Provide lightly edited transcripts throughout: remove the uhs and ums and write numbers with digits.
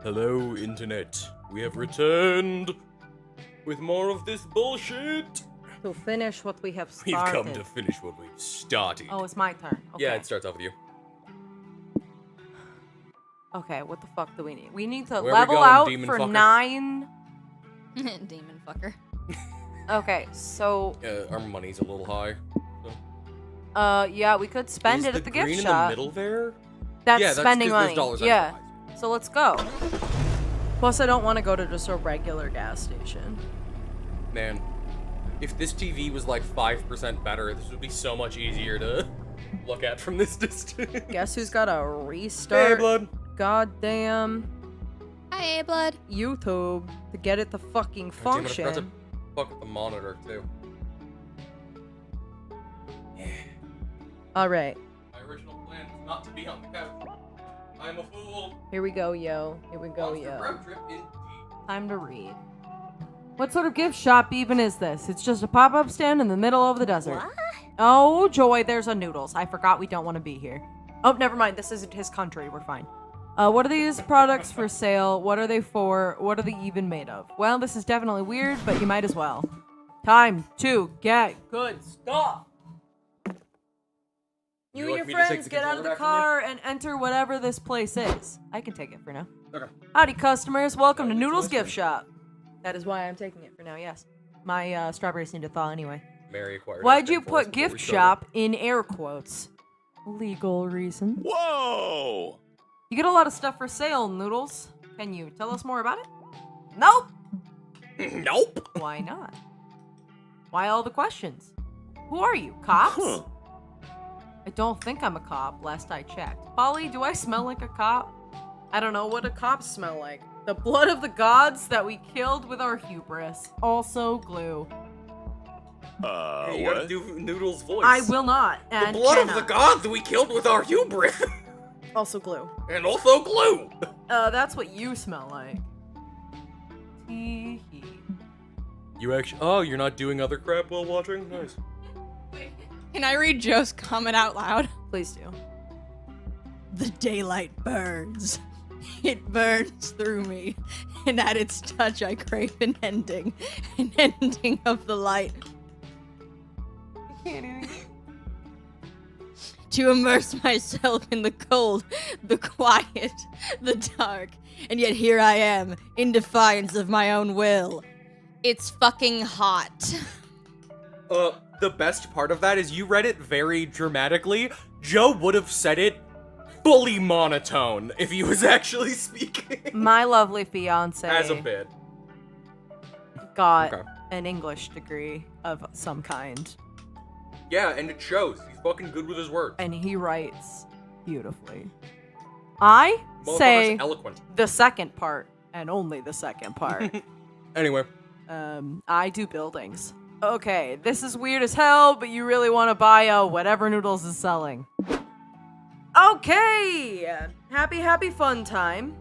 Hello, Internet. We have returned with more of this bullshit. To finish what we have started. We've come to finish what we've started. Oh, it's my turn. Okay. Yeah, it starts off with you. Okay, what the fuck do we need? We need to Where level going, out demon for fucker? 9. Demon fucker. Okay, so Our money's a little high. yeah, we could spend Is it the at the gift green in shop. the middle there? That's Yeah, spending 'cause there's money. dollars on Yeah. the sides. So let's go. Plus, I don't want to go to just a regular gas station. Man, if this TV was like 5% better, this would be so much easier to look at from this distance. Guess who's got a restart? Hey, blood. Goddamn Hi, blood. YouTube to get it to fucking God damn it, I function. forgot to fuck with the monitor too. All right, My original plan was not to be on the couch. I'm a fool. here we go, yo. Here we go, Monster yo. road trip indeed. Time to read. What sort of gift shop even is this? It's just a pop-up stand in the middle of the desert. What? Oh, joy, there's a Noodles. I forgot we don't want to be here. Oh, never mind. This isn't his country. We're fine. What are these products for sale? What are they for? What are they even made of? Well, this is definitely weird, but you might as well. Time to get good stuff. You and like your me to take friends the get out of the controller back car and enter whatever this place is. I can take it for now. Okay. Howdy, customers. Welcome to Howdy, Noodles customers. Gift Shop. That is why I'm taking it for now, yes. My strawberries need to thaw anyway. Mary acquired. Why'd our you Pen Force put before we gift started. shop in air quotes? Legal reason. Whoa! You get a lot of stuff for sale, Noodles. Can you tell us more about it? Nope. Nope. Why not? Why all the questions? Who are you, cops? Huh. I don't think I'm a cop, last I checked. Polly, do I smell like a cop? I don't know what a cops smell like. The blood of the gods that we killed with our hubris. Also glue. Hey, you gotta What? do Noodle's voice. I will not. And The blood of cannot. the gods we killed with our hubris. Also glue. And also glue. That's what you smell like. Tee hee. You actually? Oh, you're not doing other crap while watching? Nice. Can I read Joe's comment out loud? Please do. The daylight burns. It burns through me. And at its touch, I crave an ending of the light. To immerse myself in the cold, the quiet, the dark, and yet here I am, in defiance of my own will. It's fucking hot. The best part of that is you read it very dramatically. Joe would have said it fully monotone if he was actually speaking. My lovely fiance As a bit. got Okay. an English degree of some kind, Yeah, and it shows. He's fucking good with his words. and he writes beautifully. I say Motherfucker's eloquent. the second part, and only the second part. Anyway. I do buildings. Okay, this is weird as hell, but you really want to buy whatever Noodles is selling. Okay! Happy fun time.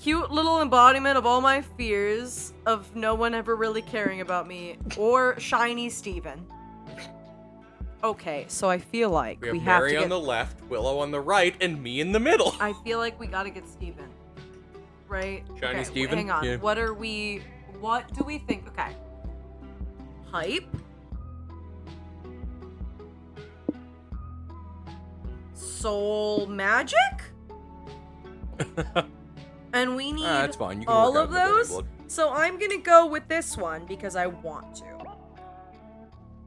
Cute little embodiment of all my fears of no one ever really caring about me, or Shiny Steven. Okay, so I feel like We have have Mary to on get... the left, Willow on the right, and me in the middle. I feel like we gotta get Steven. Right? Shiny okay, Steven? Hang on. Yeah. What do we think? Okay. Hype. Soul magic? And we need That's fine. You can all work of out the baby those. blood. So I'm gonna go with this one because I want to.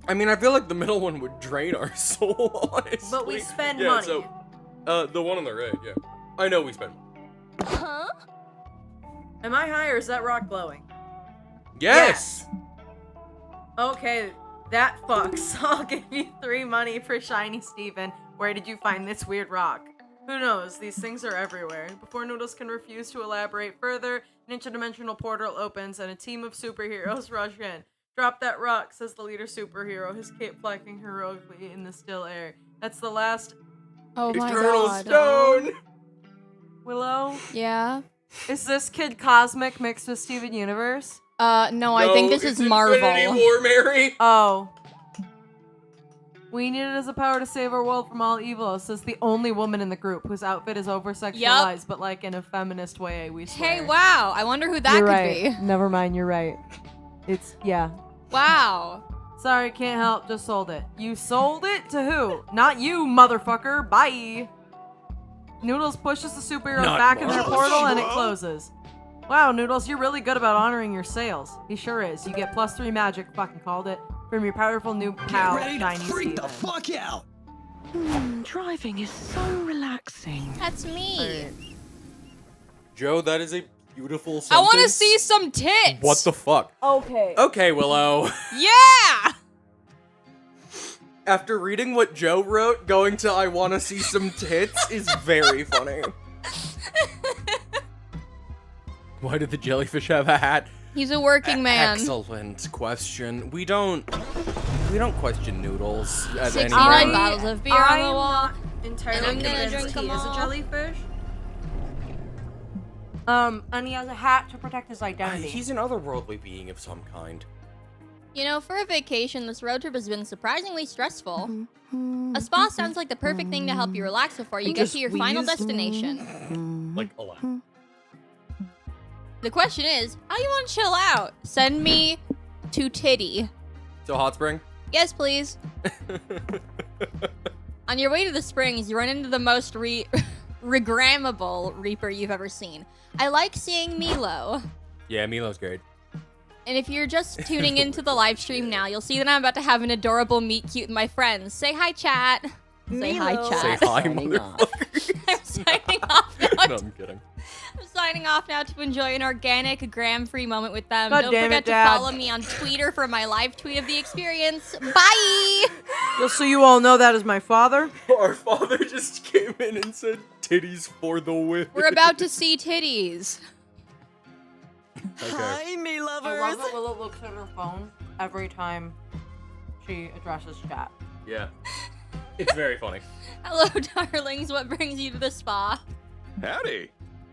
I mean, I feel like the middle one would drain our soul, honestly. But we spend yeah, money. So, the one on the right, yeah. I know we spend money. Huh? Am I high or is that rock glowing? Yes! Okay, that fucks. I'll give you 3 money for Shiny Steven. Where did you find this weird rock? Who knows? These things are everywhere. Before Noodles can refuse to elaborate further, an interdimensional portal opens and a team of superheroes rush in. Drop that rock, says the leader superhero, his cape flapping heroically in the still air. That's the last... Oh my Eternal god. Stone! Willow? Yeah. Is this Kid Cosmic mixed with Steven Universe? No, I think this it's is Marvel. Infinity War, Mary! Oh. We need it as a power to save our world from all evil, says the only woman in the group whose outfit is over-sexualized, but like in a feminist way, we swear. Hey, wow. I wonder who that You're could right. be. Never mind, you're right. It's, yeah. Wow. Sorry, can't help, just sold it. You sold it to who? Not you, motherfucker. Bye. Noodles pushes the superhero Not back in their much, portal and it bro. closes. Wow, Noodles, you're really good about honoring your sales. He sure is. You get +3 magic, fucking called it, from your powerful new pal, Get ready to Shiny freak the Steven. fuck out. Driving is so relaxing. That's me. Joe, that is a beautiful sentence. I want to see some tits. What the fuck? Okay. Okay, Willow. Yeah. After reading what Joe wrote, going to I wanna see some tits is very funny. Why did the jellyfish have a hat? He's a working man. Excellent question. We don't question noodles at any 69 rate. bottles of beer on the wall. Not entirely and I'm gonna convinced drink he them is a all. jellyfish. And he has a hat to protect his identity. He's an otherworldly being of some kind. You know, for a vacation, this road trip has been surprisingly stressful. A spa sounds like the perfect thing to help you relax before you get to your final destination. Like a lot. The question is, how you want to chill out? Send me to Titty. So hot spring? Yes, please. On your way to the springs, you run into the most regrammable Reaper you've ever seen. I like seeing Milo. Yeah, Milo's great. And if you're just tuning into the live stream now, you'll see that I'm about to have an adorable meet cute with my friends. Say hi, chat. Say hi, chat. Say hi, Signing off. motherfucker. I'm signing off now. No, I'm kidding. I'm signing off now to enjoy an organic, gram-free moment with them. God Don't damn forget it, to Dad. follow me on Twitter for my live tweet of the experience. Bye! Just so you all know, that is my father. Our father just came in and said, titties for the win. We're about to see titties. Okay. Hi, me I love lovers. that Willow looks at her phone every time she addresses chat. Yeah. It's very funny. Hello, darlings. What brings you to the spa? Howdy.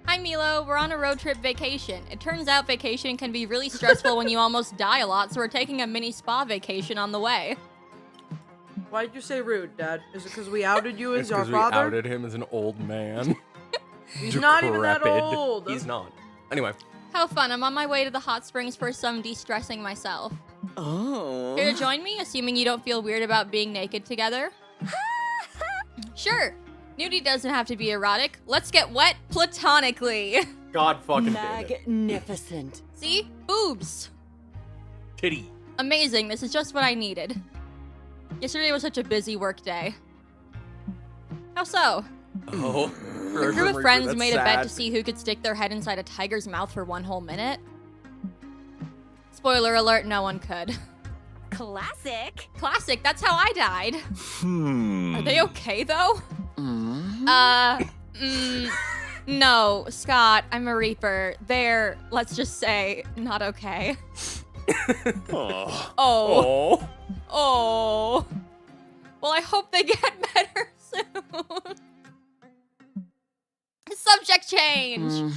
Hi, Milo. We're on a road trip vacation. It turns out vacation can be really stressful when you almost die a lot, so we're taking a mini spa vacation on the way. Why'd you say rude, Dad? Is it because we outed you It's as our because we father? outed him as an old man. He's not even that Decrepit. old. He's not. Anyway. How fun. I'm on my way to the hot springs for some de-stressing myself. Oh. Here to join me, assuming you don't feel weird about being naked together? Sure. Nudie doesn't have to be erotic. Let's get wet platonically. God fucking damn it. Magnificent. See? Boobs. Titty. Amazing. This is just what I needed. Yesterday was such a busy work day. How so? Oh. A group of friends made a bet to see who could stick their head inside a tiger's mouth for 1 whole minute. Spoiler alert, no one could. Classic. Classic, that's how I died. Are they okay, though? No, Scott, I'm a Reaper. They're, let's just say, not okay. Oh. Oh. Oh. Oh. Well, I hope they get better soon. Subject change.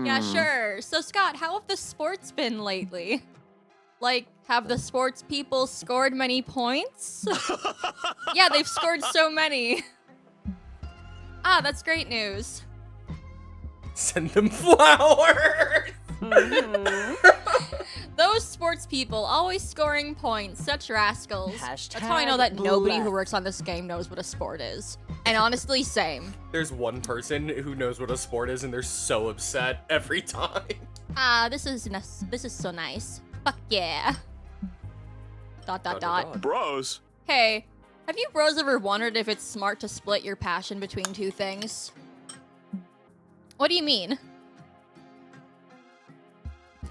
Yeah, sure. So, Scott, how have the sports been lately? Like, have the sports people scored many points? Yeah, they've scored so many. Ah, that's great news. Send them flowers. Those sports people always scoring points, such rascals. That's how I know Hashtag that nobody who blessed. works on this game knows what a sport is. And honestly, same. There's one person who knows what a sport is and they're so upset every time. Ah, this is so nice. Fuck yeah. Dot. Bros. Hey, have you bros ever wondered if it's smart to split your passion between two things? What do you mean?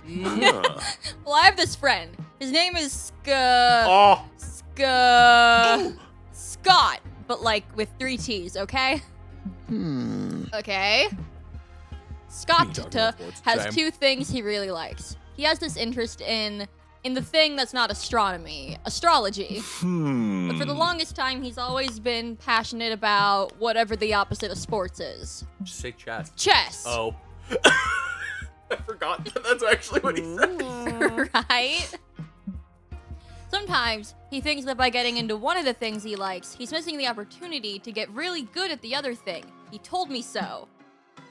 Well, I have this friend. His name is Oh. Scott, but like with 3 T's, okay? Okay. Scott Me talking about sports, has same. 2 things he really likes. He has this interest in the thing that's not astronomy, astrology. But for the longest time, he's always been passionate about whatever the opposite of sports is. Just say chess. Chess. Oh. I forgot that that's actually what he said. Right? Sometimes, he thinks that by getting into one of the things he likes, he's missing the opportunity to get really good at the other thing. He told me so.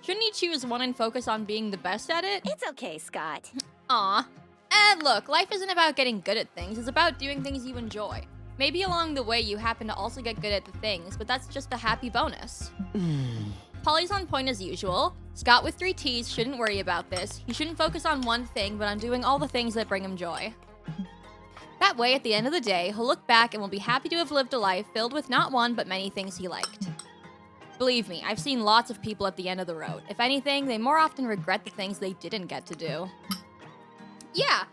Shouldn't he choose one and focus on being the best at it? It's okay, Scott. Aw. And look, life isn't about getting good at things, it's about doing things you enjoy. Maybe along the way you happen to also get good at the things, but that's just a happy bonus. Polly's on point as usual. Scott with 3 T's shouldn't worry about this. He shouldn't focus on one thing, but on doing all the things that bring him joy. That way, at the end of the day, he'll look back and will be happy to have lived a life filled with not one, but many things he liked. Believe me, I've seen lots of people at the end of the road. If anything, they more often regret the things they didn't get to do. Yeah,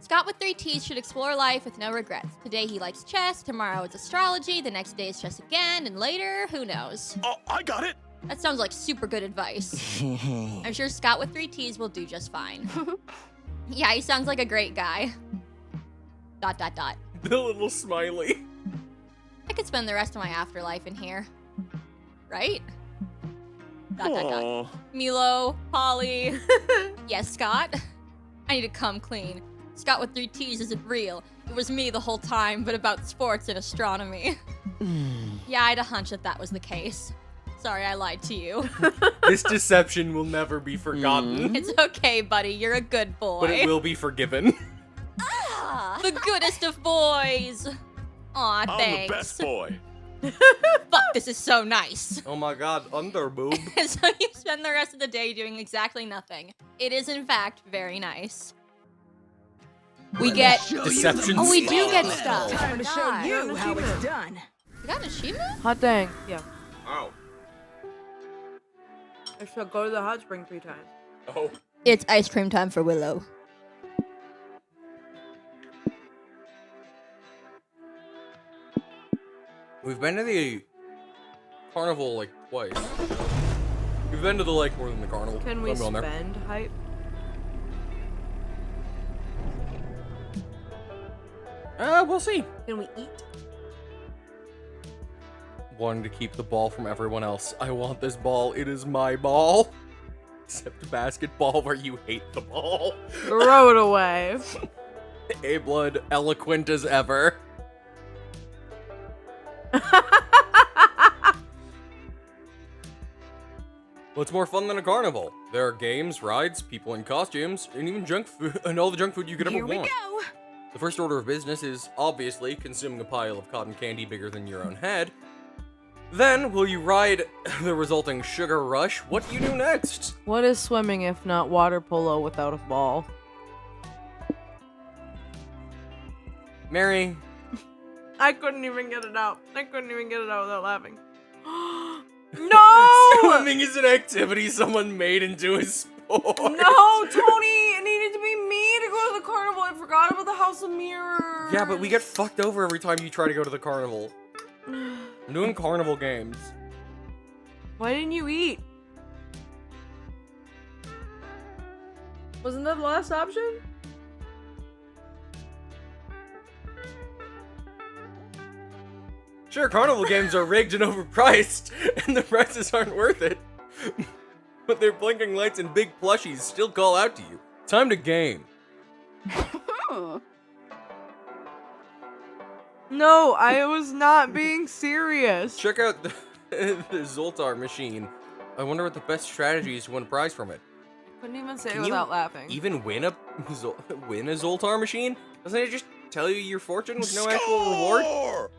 Scott with 3 T's should explore life with no regrets. Today he likes chess, tomorrow it's astrology, the next day is chess again, and later, who knows? Oh, I got it. That sounds like super good advice. I'm sure Scott with 3 T's will do just fine. Yeah, he sounds like a great guy. ... The little smiley. I could spend the rest of my afterlife in here. Right? ... Aw. Milo, Polly. Yes, Scott? I need to come clean. Scott with 3 T's isn't real. It was me the whole time, but about sports and astronomy. Yeah, I had a hunch that that was the case. Sorry, I lied to you. This deception will never be forgotten, It's okay, buddy. You're a good boy. but it will be forgiven. Ah. The goodest of boys. Aw, I'm thanks. the best boy. Fuck, this is so nice. Oh my god, underboob. So you spend the rest of the day doing exactly nothing. It is, in fact, very nice. We get... Deception. Oh, we do get style. stuff. Time to show God. you how it's done. We got an achievement? Hot dang. Yeah. Ow. I should go to the hot spring 3 times. Oh. It's ice cream time for Willow. We've been to the carnival like twice. We've been to the lake more than the carnival. Can we I'm going there. spend hype? We'll see. Can we eat? Wanting to keep the ball from everyone else. I want this ball. It is my ball. Except basketball where you hate the ball. Throw it away. A-Blood, eloquent as ever. What's more fun than a carnival? There are games, rides, people in costumes, and even junk food, and all the junk food you could ever Here we want. go. The first order of business is, obviously, consuming a pile of cotton candy bigger than your own head. Then, will you ride the resulting sugar rush? What do you do next? What is swimming if not water polo without a ball? Mary, I couldn't even get it out. I couldn't even get it out without laughing. No! swimming is an activity someone made into a sport. No, Tony! It needed to be me to go to the carnival. I forgot about the House of Mirrors. Yeah, but we get fucked over every time you try to go to the carnival. I'm doing carnival games. Why didn't you eat? Wasn't that the last option? Sure, carnival games are rigged and overpriced, and the prices aren't worth it. But their blinking lights and big plushies still call out to you. Time to game. No, I was not being serious. Check out the, the Zoltar machine. I wonder what the best strategy is to win a prize from it. Couldn't even say Can it you without laughing. Even win a Zoltar machine? Doesn't it just tell you your fortune with no actual reward? Score!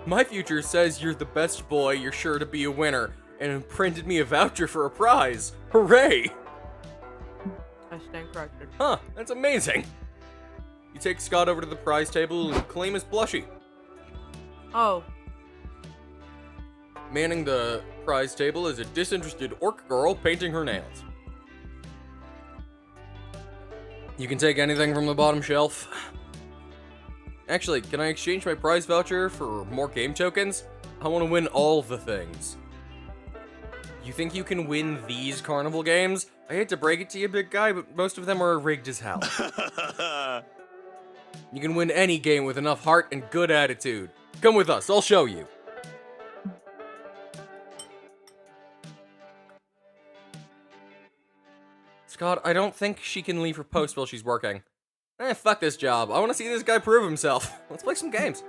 My future says you're the best boy, you're sure to be a winner, and printed me a voucher for a prize. Hooray! I stand corrected. Huh, that's amazing. You take Scott over to the prize table and claim his plushie. Oh, Manning the prize table is a disinterested orc girl painting her nails. You can take anything from the bottom shelf. Actually, can I exchange my prize voucher for more game tokens? I want to win all the things. You think you can win these carnival games? I hate to break it to you, big guy, but most of them are rigged as hell. You can win any game with enough heart and good attitude. Come with us, I'll show you. Scott, I don't think she can leave her post while she's working. Fuck this job. I want to see this guy prove himself. Let's play some games.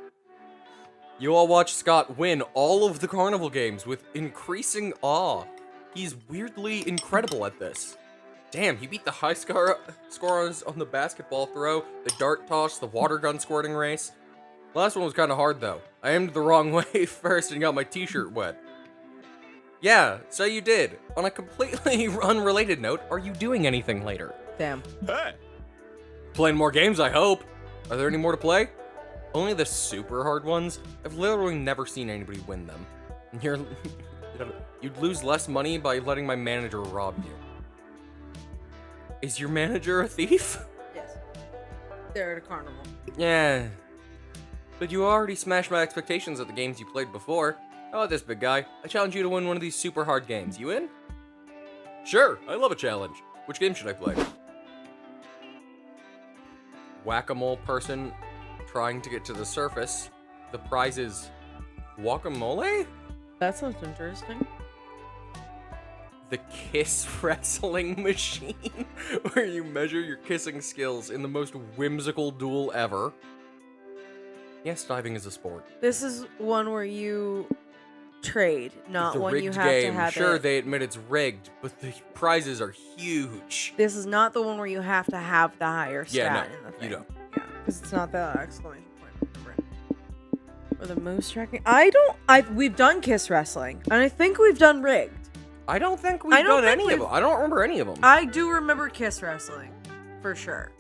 You all watch Scott win all of the carnival games with increasing awe. He's weirdly incredible at this. Damn, he beat the high scorers on the basketball throw, the dart toss, the water gun squirting race. The last one was kind of hard though. I aimed the wrong way first and got my t-shirt wet. Yeah, so you did. On a completely unrelated note, are you doing anything later? Damn. Hey. Playing more games, I hope. Are there any more to play? Only the super hard ones? I've literally never seen anybody win them. You'd lose less money by letting my manager rob you. Is your manager a thief? Yes. They're at a carnival. Yeah. But you already smashed my expectations of the games you played before. How about this, big guy? I challenge you to win one of these super hard games. You in? Sure, I love a challenge. Which game should I play? Whack-a-mole person trying to get to the surface. The prize is guacamole? That sounds interesting. The kiss wrestling machine, where you measure your kissing skills in the most whimsical duel ever. Yes, diving is a sport. This is one where you trade, not It's a one you rigged have game. to have Sure, it. they admit it's rigged, but the prizes are huge. This is not the one where you have to have the higher Yeah, stat no, in the thing. you don't. Yeah, because it's not the exclamation point. Remember. Or the moose tracking. We've done kiss wrestling, and I think we've done rigged. I don't think we've I don't done think any of we've- them. I don't remember any of them. I do remember kiss wrestling, for sure.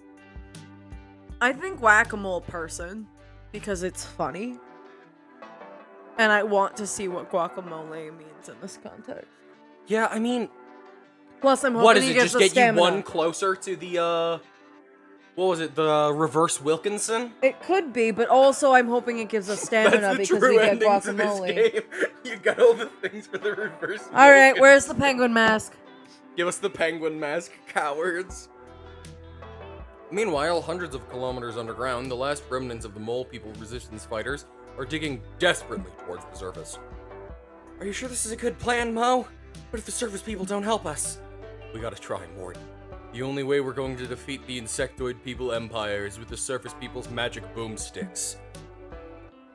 I think whack-a-mole person, because it's funny. And I want to see what guacamole means in this context. Yeah, I mean, Plus, I'm hoping what is he it? gets Just the get stamina. you one closer to the, what was it? The reverse Wilkinson? It could be, but also I'm hoping it gives us stamina That's the because true we get ending to this guacamole. game. You got all the things for the reverse All right, Wilkinson. where's the penguin mask? Give us the penguin mask, cowards. Meanwhile, hundreds of kilometers underground, the last remnants of the mole people resistance fighters are digging desperately towards the surface. Are you sure this is a good plan, Mo? What if the surface people don't help us? We gotta try, Mort. The only way we're going to defeat the insectoid people empire is with the surface people's magic boomsticks.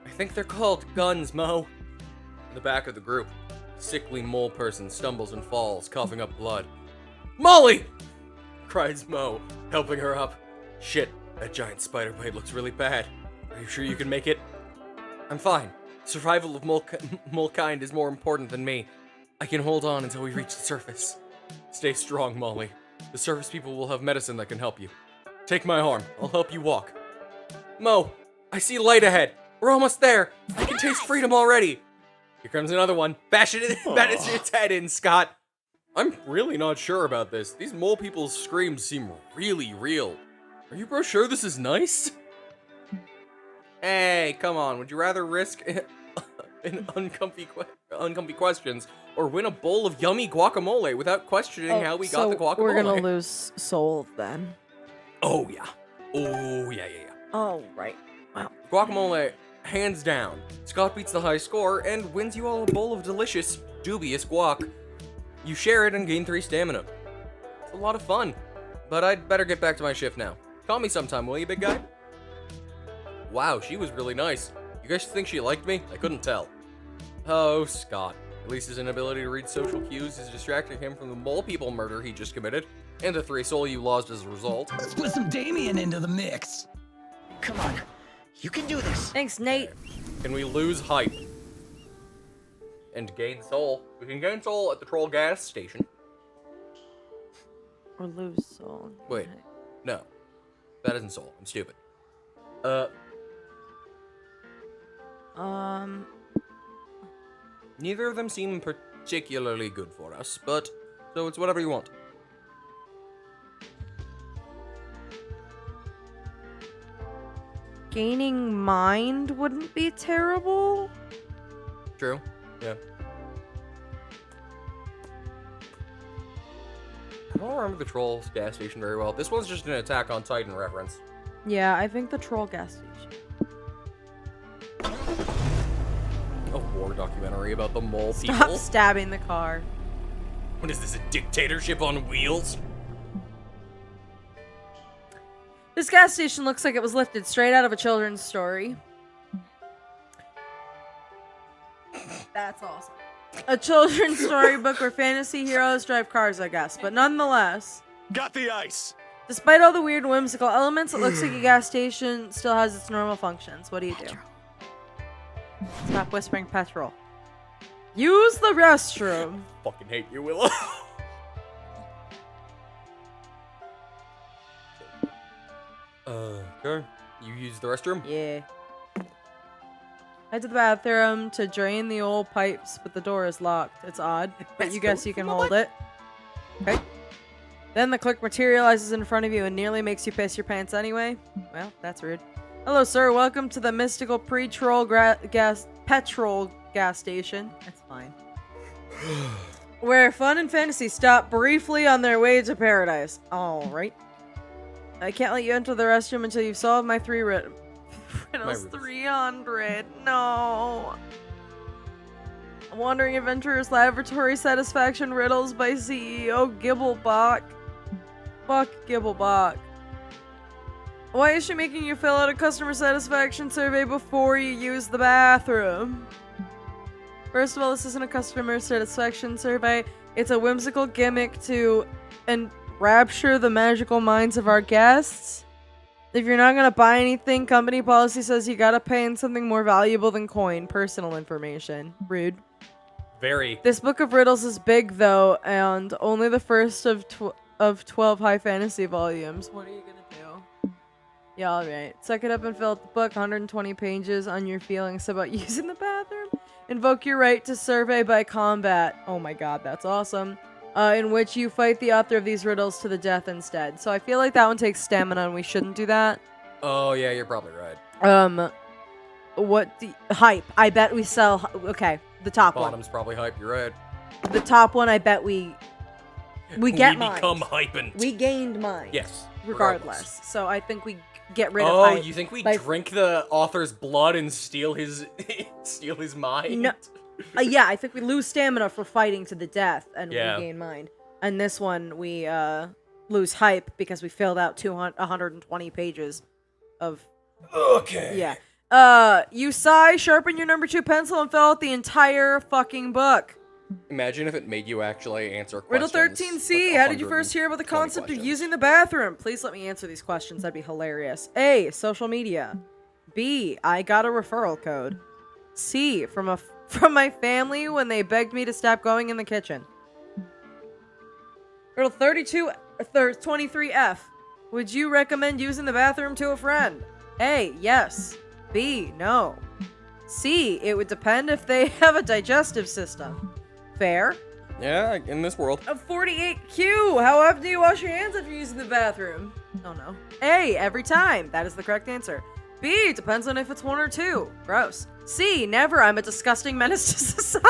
I think they're called guns, Mo. In the back of the group, a sickly mole person stumbles and falls, coughing up blood. Molly! Cries Mo, helping her up. Shit, that giant spider blade looks really bad. Are you sure you can make it? I'm fine. Survival of mole kind is more important than me. I can hold on until we reach the surface. Stay strong, Molly. The surface people will have medicine that can help you. Take my arm. I'll help you walk. Mo, I see light ahead. We're almost there. I can taste freedom already. Here comes another one. Bash its head in, Scott. I'm really not sure about this. These mole people's screams seem really real. Are you bro sure this is nice? Hey, come on. Would you rather risk an uncomfy questions or win a bowl of yummy guacamole without questioning how we got the guacamole? We're gonna lose soul then. Oh, yeah. Oh, yeah. Oh, right. Wow. Guacamole, hands down. Scott beats the high score and wins you all a bowl of delicious, dubious guac. You share it and gain 3 stamina. It's a lot of fun. But I'd better get back to my shift now. Call me sometime, will you, big guy? Wow, she was really nice. You guys think she liked me? I couldn't tell. Oh, Scott. At least his inability to read social cues is distracting him from the mole people murder he just committed, and the 3 soul you lost as a result. Let's put some Damien into the mix. Come on, you can do this. Thanks, Nate. Can we lose hype? And gain soul? We can gain soul at the troll gas station. Or lose soul. Wait. No. That isn't soul. I'm stupid. Neither of them seem particularly good for us, but so it's whatever you want. Gaining mind wouldn't be terrible. True. Yeah. I don't remember the Trolls gas station very well. This one's just an Attack on Titan reference. Yeah, I think the troll gas station. A war documentary about the mole Stop people. stabbing the car. What is this, a dictatorship on wheels? This gas station looks like it was lifted straight out of a children's story. That's awesome. A children's storybook where fantasy heroes drive cars, I guess. But nonetheless, Got the ice. despite all the weird whimsical elements, it looks like a gas station still has its normal functions. What do you do? Stop whispering petrol. Use the restroom. Fucking hate you, Willow. Okay. You use the restroom? Yeah. Head to the bathroom to drain the old pipes, but the door is locked. It's odd, but you guess you can hold it. Okay. Then the clerk materializes in front of you and nearly makes you piss your pants anyway. Well, that's rude. Hello, sir. Welcome to the mystical petrol gas station. That's fine. Where fun and fantasy stop briefly on their way to paradise. All right. I can't let you enter the restroom until you've solved my riddles. 300. No. Wandering Adventurers Laboratory Satisfaction Riddles by CEO Gibblebach. Fuck Gibblebach. Why is she making you fill out a customer satisfaction survey before you use the bathroom? First of all, this isn't a customer satisfaction survey. It's a whimsical gimmick to enrapture the magical minds of our guests. If you're not gonna buy anything, company policy says you gotta pay in something more valuable than coin. Personal information. Rude. Very. This book of riddles is big, though, and only the first of 12 high fantasy volumes. What are you gonna do? Yeah, alright. Suck it up and fill out the book. 120 pages on your feelings about using the bathroom. Invoke your right to survey by combat. Oh my god, that's awesome. In which you fight the author of these riddles to the death instead. So I feel like that one takes stamina and we shouldn't do that. Oh, yeah, you're probably right. Hype. I bet we sell... Okay, the top one. Bottom's probably hype, you're right. The top one, I bet we get mine. We become hyping. We gained mine. Yes. Regardless. So I think we get rid of Oh, hype. you think we by- drink the author's blood and steal his steal his mind? No. Yeah, I think we lose stamina for fighting to the death, and Yeah. we gain mind. And this one, we lose hype because we filled out 120 pages of... Okay. Yeah. You sigh, sharpen your number 2 pencil, and fill out the entire fucking book. Imagine if it made you actually answer Riddle questions. 13C, like how did you first hear about the 120 concept of questions. using the bathroom? Please let me answer these questions, that'd be hilarious. A, social media. B, I got a referral code. C, from my family when they begged me to stop going in the kitchen. Riddle 23F, would you recommend using the bathroom to a friend? A, yes. B, no. C, it would depend if they have a digestive system. Fair. Yeah, in this world. A 48Q, how often do you wash your hands after using the bathroom? Oh no. A, every time. That is the correct answer. B, depends on if it's 1 or 2. Gross. C, never. I'm a disgusting menace to society.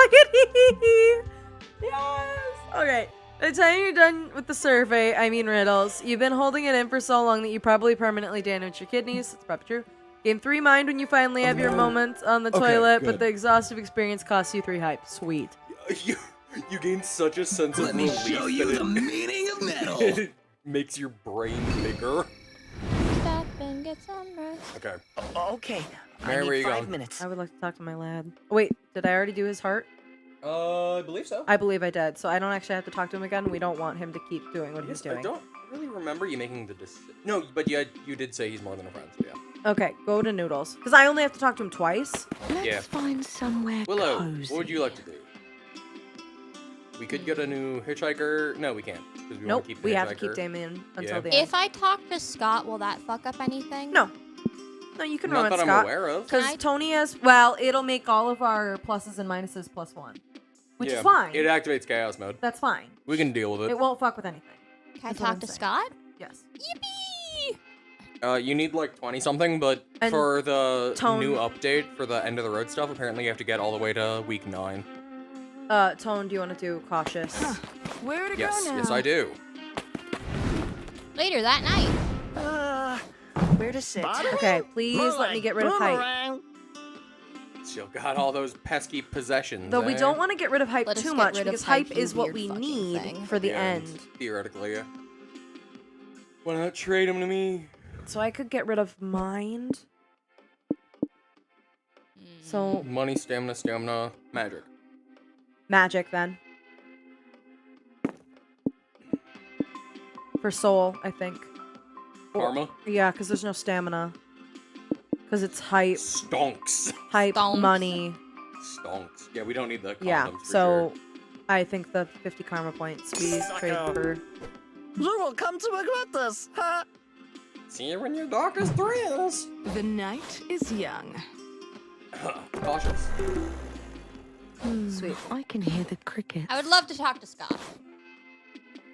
Yes. Okay. By the time you're done with the survey, I mean riddles, you've been holding it in for so long that you probably permanently damaged your kidneys. That's probably true. Gain 3 mind when you finally have your moment on the toilet, but good. the exhaustive experience costs you 3 hype. Sweet. You gain such a sense of Let me relief show you that the meaning of metal. it makes your brain bigger. Stop and get some rest. Okay. Okay, Mary, I where need you 5 going? minutes. I would like to talk to my lad. Wait, did I already do his heart? I believe so. I believe I did, so I don't actually have to talk to him again. We don't want him to keep doing what he's doing. I don't really remember you making the decision. No, but you did say he's more than a friend, so yeah. Okay, go to Noodles. Because I only have to talk to him twice. Let's Yeah. find somewhere Willow, cozy. what would you like to do? We could get a new hitchhiker. No, we can't. Because we Nope, want to keep the we hitchhiker. have to keep Damien until Yeah. the end. If I talk to Scott, will that fuck up anything? No. No, you can Not romance that I'm Scott. aware of. Because Can I- Tony has... Well, it'll make all of our pluses and minuses +1. Which Yeah, is fine. It activates chaos mode. That's fine. We can deal with It it. won't fuck with anything. Can I That's what talk I'm to saying. Scott? Yes. Yippee! You need like 20 something, but And for the Tone- new update for the end of the road stuff, apparently you have to get all the way to week 9. Tone, do you want to do cautious? Where to Yes, go now? yes I do. Later that night. Where to sit? Okay, please let me get rid of hype. Still got all those pesky possessions. Though we eh? don't want to get rid of hype Let us too get much rid of because hype, hype you is what weird we fucking need thing. for the Yeah, end. Theoretically, yeah. Why not trade him to me? So I could get rid of mind. So Money, stamina, magic. magic then. For soul, I think. Karma. Yeah, because there's no stamina. Because it's hype, Stonks. Stonks. money. Stonks. Yeah, we don't need the condoms Yeah, for so sure. I think the 50 karma points we trade for. You will come to regret this, huh? See you in your darkest thrills. The night is young. Cautious. Sweet. I can hear the crickets. I would love to talk to Scott.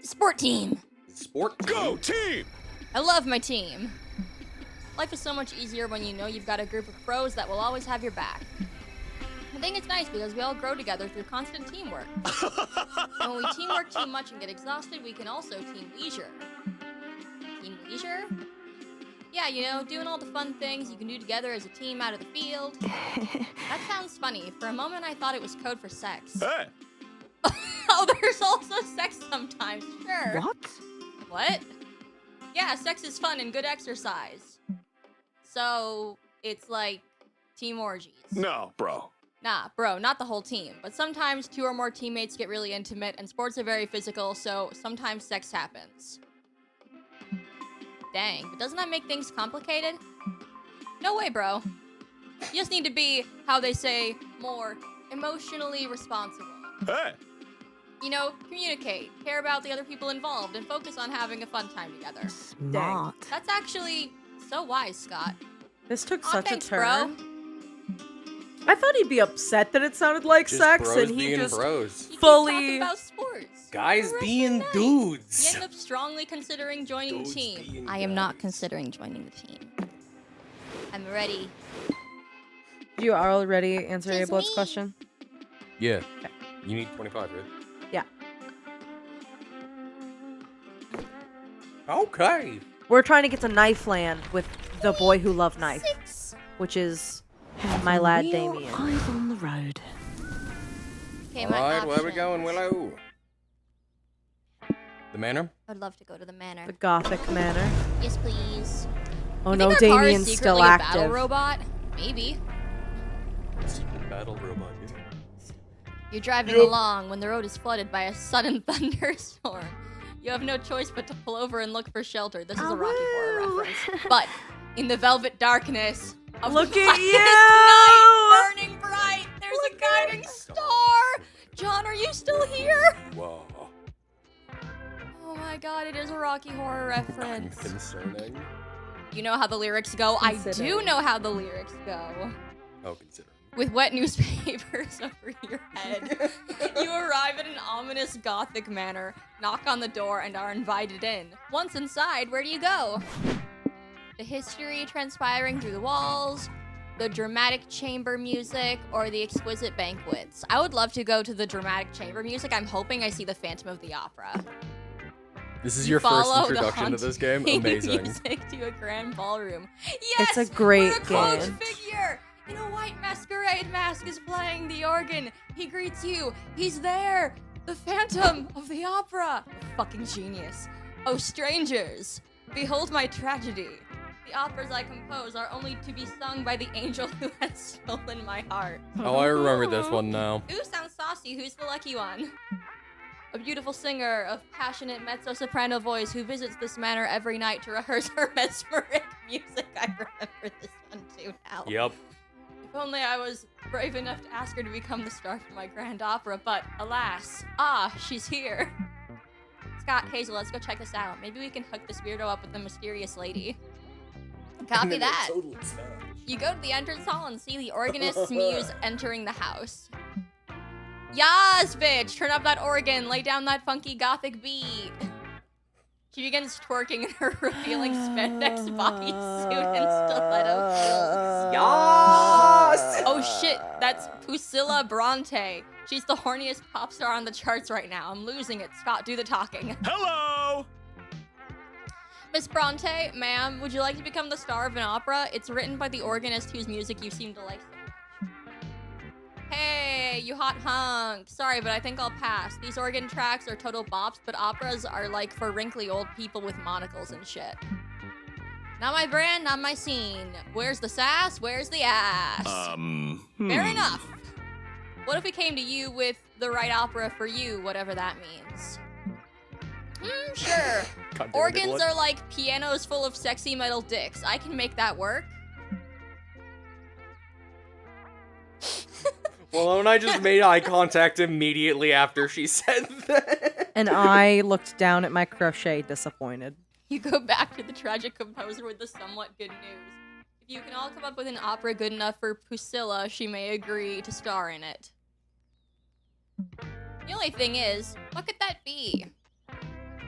Sport team. Sport. Go team! I love my team. Life is so much easier when you know you've got a group of pros that will always have your back. I think it's nice because we all grow together through constant teamwork. And when we teamwork too much and get exhausted, we can also team leisure. Team leisure? Yeah, you know, doing all the fun things you can do together as a team out of the field. That sounds funny. For a moment, I thought it was code for sex. Hey! Oh, there's also sex sometimes, sure. What? What? Yeah, sex is fun and good exercise. So, it's like team orgies. No, bro. Nah, bro, not the whole team. But sometimes 2 or more teammates get really intimate, and sports are very physical, so sometimes sex happens. Dang, but doesn't that make things complicated? No way, bro. You just need to be, how they say, more emotionally responsible. Hey! You know, communicate, care about the other people involved, and focus on having a fun time together. Smart. That's actually so wise, Scott. This took Aw, such thanks, a turn. bro. I thought he'd be upset that it sounded like Just sex, bros and he being just bros. You keep fully- talking about sports. Guys The rest being of the night. dudes. You end up strongly considering joining the Dudes team. being I am not guys. considering joining the team. I'm ready. You already answered Tis Ablett's me. question? Yeah. You need 25, right? Yeah. Okay. We're trying to get to Knife Land with the boy who loved knife, 6. which is Have my a lad real Damien. Eyes on the road. Okay, All my right, where we options. going, Willow? The manor? I'd love to go to the manor. the Gothic manor. Yes, please. Oh You no, think our car is Damien's still secretly a battle active. robot? Maybe. Secret battle robot. You're driving along when the road is flooded by a sudden thunderstorm. You have no choice but to pull over and look for shelter. This is a Rocky Horror Awoo. reference. But in the velvet darkness of Look the at blackest you! night, burning bright, there's a guiding star. John, are you still here? Whoa. Oh my God, it is a Rocky Horror reference. Concerning. You know how the lyrics go? I do Considering. know how the lyrics go. Oh, considering. With wet newspapers over your head, you arrive at an ominous Gothic manor, knock on the door, and are invited in. Once inside, where do you go? The history transpiring through the walls, the dramatic chamber music, or the exquisite banquets. I would love to go to the dramatic chamber music. I'm hoping I see the Phantom of the Opera. This is your first Follow the introduction to this game? haunting Amazing. music to a grand ballroom. Yes, It's a great we're a cloaked game. figure in a white masquerade mask is playing the organ. He greets you. He's there. The Phantom of the Opera. Fucking genius. Oh, strangers, behold my tragedy. The operas I compose are only to be sung by the angel who has stolen my heart. Oh, I remember this one now. Ooh, sounds saucy. Who's the lucky one? A beautiful singer of passionate mezzo-soprano voice who visits this manor every night to rehearse her mesmeric music. I remember this one too now. Yep. If only I was brave enough to ask her to become the star for my grand opera, but alas, she's here. Scott, Hazel, let's go check this out. Maybe we can hook this weirdo up with the mysterious lady. Copy that. You go to the entrance hall and see the organist's muse entering the house. Yas, bitch! Turn up that organ, lay down that funky gothic beat. She begins twerking in her revealing spandex bodysuit and stiletto heels. Yes! Oh shit, that's Pusilla Bronte. She's the horniest pop star on the charts right now. I'm losing it. Scott, do the talking. Hello! Miss Bronte, ma'am, would you like to become the star of an opera? It's written by the organist whose music you seem to like so much. Hey, you hot hunk. Sorry, but I think I'll pass. These organ tracks are total bops, but operas are like for wrinkly old people with monocles and shit. Not my brand, not my scene. Where's the sass? Where's the ass? Fair enough. What if we came to you with the right opera for you, whatever that means? Sure. Organs are like pianos full of sexy metal dicks. I can make that work. Well, and I just made eye contact immediately after she said that. And I looked down at my crochet, disappointed. You go back to the tragic composer with the somewhat good news. If you can all come up with an opera good enough for Pusilla, she may agree to star in it. The only thing is, what could that be?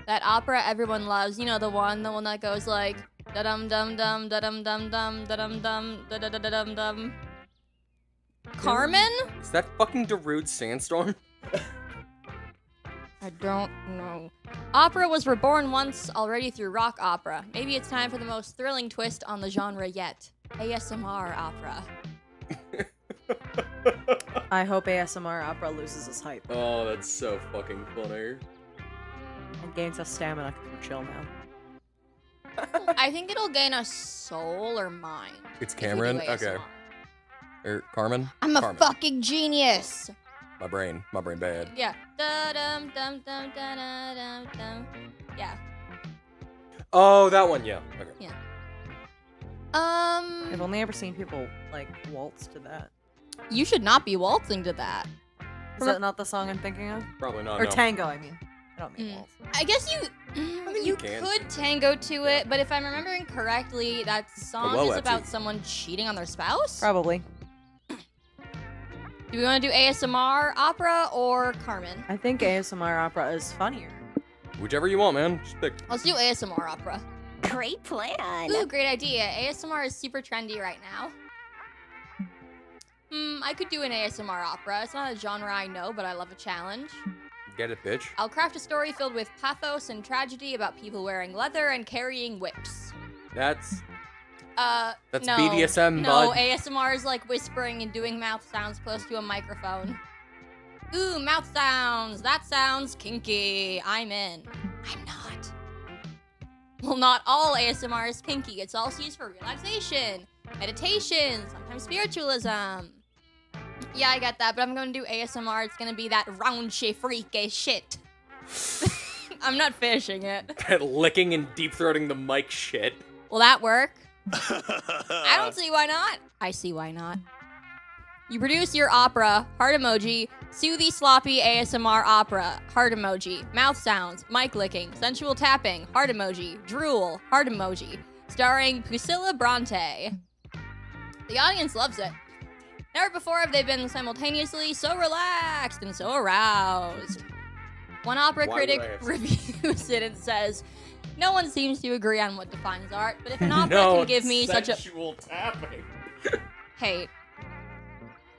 That opera everyone loves, you know, the one that goes like da-dum dum dum da-dum dum dum da-dum dum da-da-da-dum dum. Carmen? Is that fucking Darude Sandstorm? I don't know. Opera was reborn once already through rock opera. Maybe it's time for the most thrilling twist on the genre yet. ASMR opera. I hope ASMR opera loses its hype Oh, that's so fucking funny. and gains us stamina because we're chill now. I think it'll gain a soul or mind. It's if we do Cameron? ASMR. Okay. Or Carmen? I'm a Carmen. fucking genius. My brain bad. Yeah. Da-dum, dum, dum, da-da-dum, dum. Yeah. Oh, that one, yeah. Okay. I've only ever seen people, like, waltz to that. You should not be waltzing to that. Is that not the song I'm thinking of? Probably not, Or no. tango, I mean. I don't mean waltz. I guess think you you can. could tango to it, but if I'm remembering correctly, that song Hello, is about Etsy. someone cheating on their spouse? Probably. Do we want to do ASMR opera or Carmen? I think ASMR opera is funnier. Whichever you want, man. Just pick. Let's do ASMR opera. Great plan. Ooh, great idea. ASMR is super trendy right now. I could do an ASMR opera. It's not a genre I know, but I love a challenge. Get it, bitch. I'll craft a story filled with pathos and tragedy about people wearing leather and carrying whips. That's No. BDSM, No, bud. ASMR is like whispering and doing mouth sounds close to a microphone. Ooh, mouth sounds. That sounds kinky. I'm in. I'm not. Well, not all ASMR is kinky. It's also used for relaxation, meditation, sometimes spiritualism. Yeah, I get that, but I'm gonna do ASMR. It's gonna be that raunchy, freaky shit. I'm not finishing it. That licking and deep throating the mic shit. Will that work? I don't see why not. I see why not. You produce your opera, heart emoji, soothy, sloppy ASMR opera, heart emoji, mouth sounds, mic licking, sensual tapping, heart emoji, drool, heart emoji, starring Pusilla Bronte. The audience loves it. Never before have they been simultaneously so relaxed and so aroused. One opera Why would critic I have- reviews it and says, "No one seems to agree on what defines art, but if an opera No, can give me such a..." sensual tapping. Hey,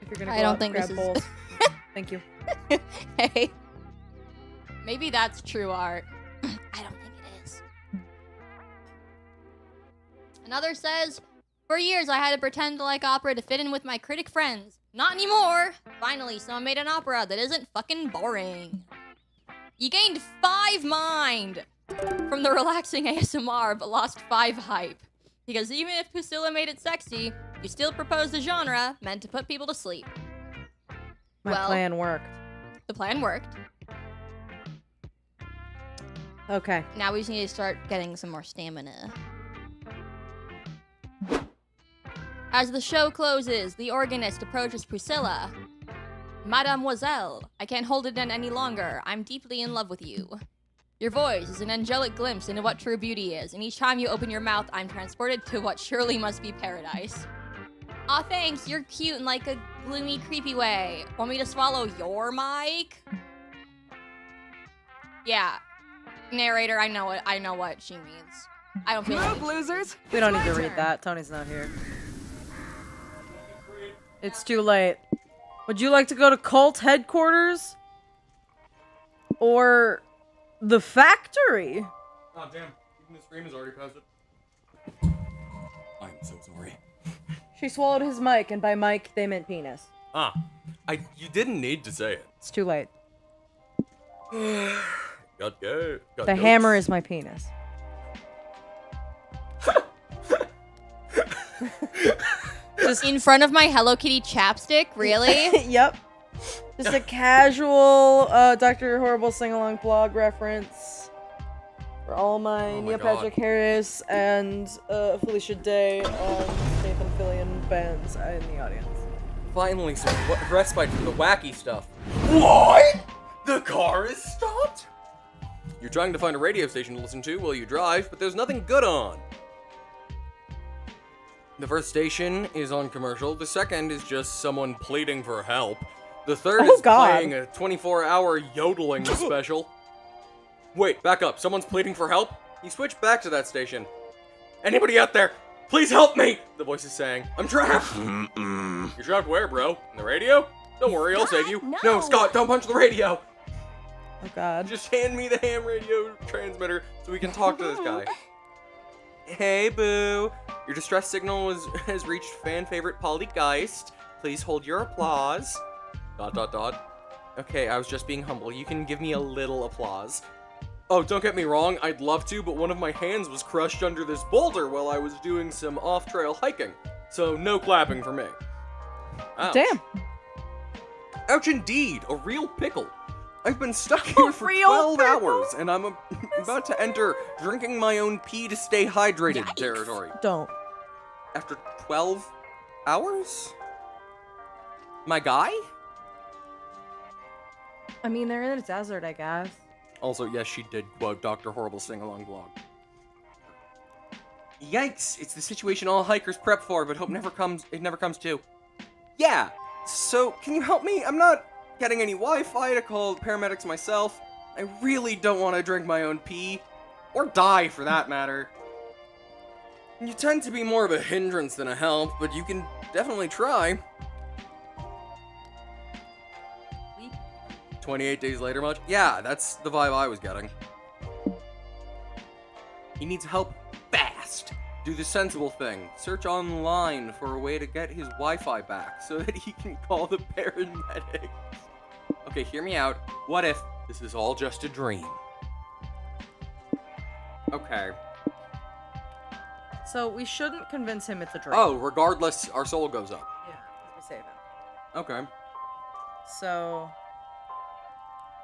If you're gonna I go don't out, think grab this is- bowls. Thank you. hey. Maybe that's true art. I don't think it is. Another says, "For years I had to pretend to like opera to fit in with my critic friends. Not anymore. Finally, someone made an opera that isn't fucking boring." You gained 5 mind from the relaxing ASMR, but lost 5 hype. Because even if Pusilla made it sexy, you still proposed a genre meant to put people to sleep. My Well- plan worked. The plan worked. Okay. Now we just need to start getting some more stamina. As the show closes, the organist approaches Priscilla. "Mademoiselle, I can't hold it in any longer. I'm deeply in love with you. Your voice is an angelic glimpse into what true beauty is, and each time you open your mouth, I'm transported to what surely must be paradise." Aw, thanks. You're cute in like a gloomy, creepy way. Want me to swallow your mic? Yeah. Narrator, I know what she means. I don't feel like Move, losers. We don't It's need to my read turn. that. Tony's not here. It's too late. Would you like to go to cult headquarters? Or the factory? Oh, damn. Even the scream is already past it. I'm so sorry. She swallowed his mic, and by mic, they meant penis. Ah. You didn't need to say it. It's too late. Got The hammer is my penis. Just In front of my Hello Kitty chapstick? Really? Yep. Just a casual Dr. Horrible sing-along blog reference for all my Oh my Neil Patrick Harris and Felicia Day and Nathan Fillion fans in the audience. Finally, some respite from the wacky stuff. What? The car is stopped? You're trying to find a radio station to listen to while you drive, but there's nothing good on. The first station is on commercial. The second is just someone pleading for help. The third is playing a 24-hour yodeling special. Wait, back up. Someone's pleading for help? You switch back to that station. Anybody out there? Please help me! The voice is saying. I'm trapped! You're trapped where, bro? In the radio? Don't worry, I'll save you. No, Scott, don't punch the radio! Oh god. Just hand me the ham radio transmitter so we can talk to this guy. Hey, boo. Your distress signal has reached fan favorite Pollygeist. Please hold your applause. ... Okay, I was just being humble. You can give me a little applause. Oh, don't get me wrong, I'd love to, but one of my hands was crushed under this boulder while I was doing some off-trail hiking. So no clapping for me. Ouch. Damn. Ouch indeed, a real pickle. I've been stuck here for real 12 pickle? hours, and I'm about to enter drinking my own pee to stay hydrated Yikes. territory. Don't. After 12 hours? My guy? I mean, they're in a desert, I guess. Also, yes, she did quote Dr. Horrible sing-along blog. Yikes! It's the situation all hikers prep for, but hope it never comes to. Yeah! So, can you help me? I'm not getting any Wi-Fi to call paramedics myself. I really don't want to drink my own pee. Or die, for that matter. You tend to be more of a hindrance than a help, but you can definitely try. 28 days later much? Yeah, that's the vibe I was getting. He needs help fast. Do the sensible thing. Search online for a way to get his Wi-Fi back so that he can call the paramedics. Okay, hear me out. What if this is all just a dream? Okay. So we shouldn't convince him it's a dream. Oh, regardless, our soul goes up. Yeah, we say that. Okay. So...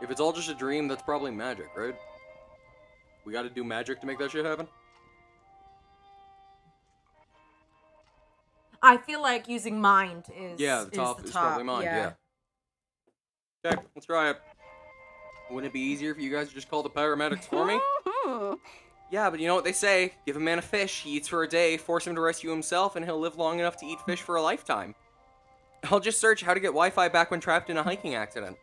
If it's all just a dream, that's probably magic, right? We gotta do magic to make that shit happen? I feel like using mind is Yeah, the top is probably mine, yeah. Okay, let's try it. Wouldn't it be easier if you guys just called the paramedics for me? Yeah, but you know what they say. Give a man a fish, he eats for a day, force him to rescue himself, and he'll live long enough to eat fish for a lifetime. I'll just search how to get Wi-Fi back when trapped in a hiking accident.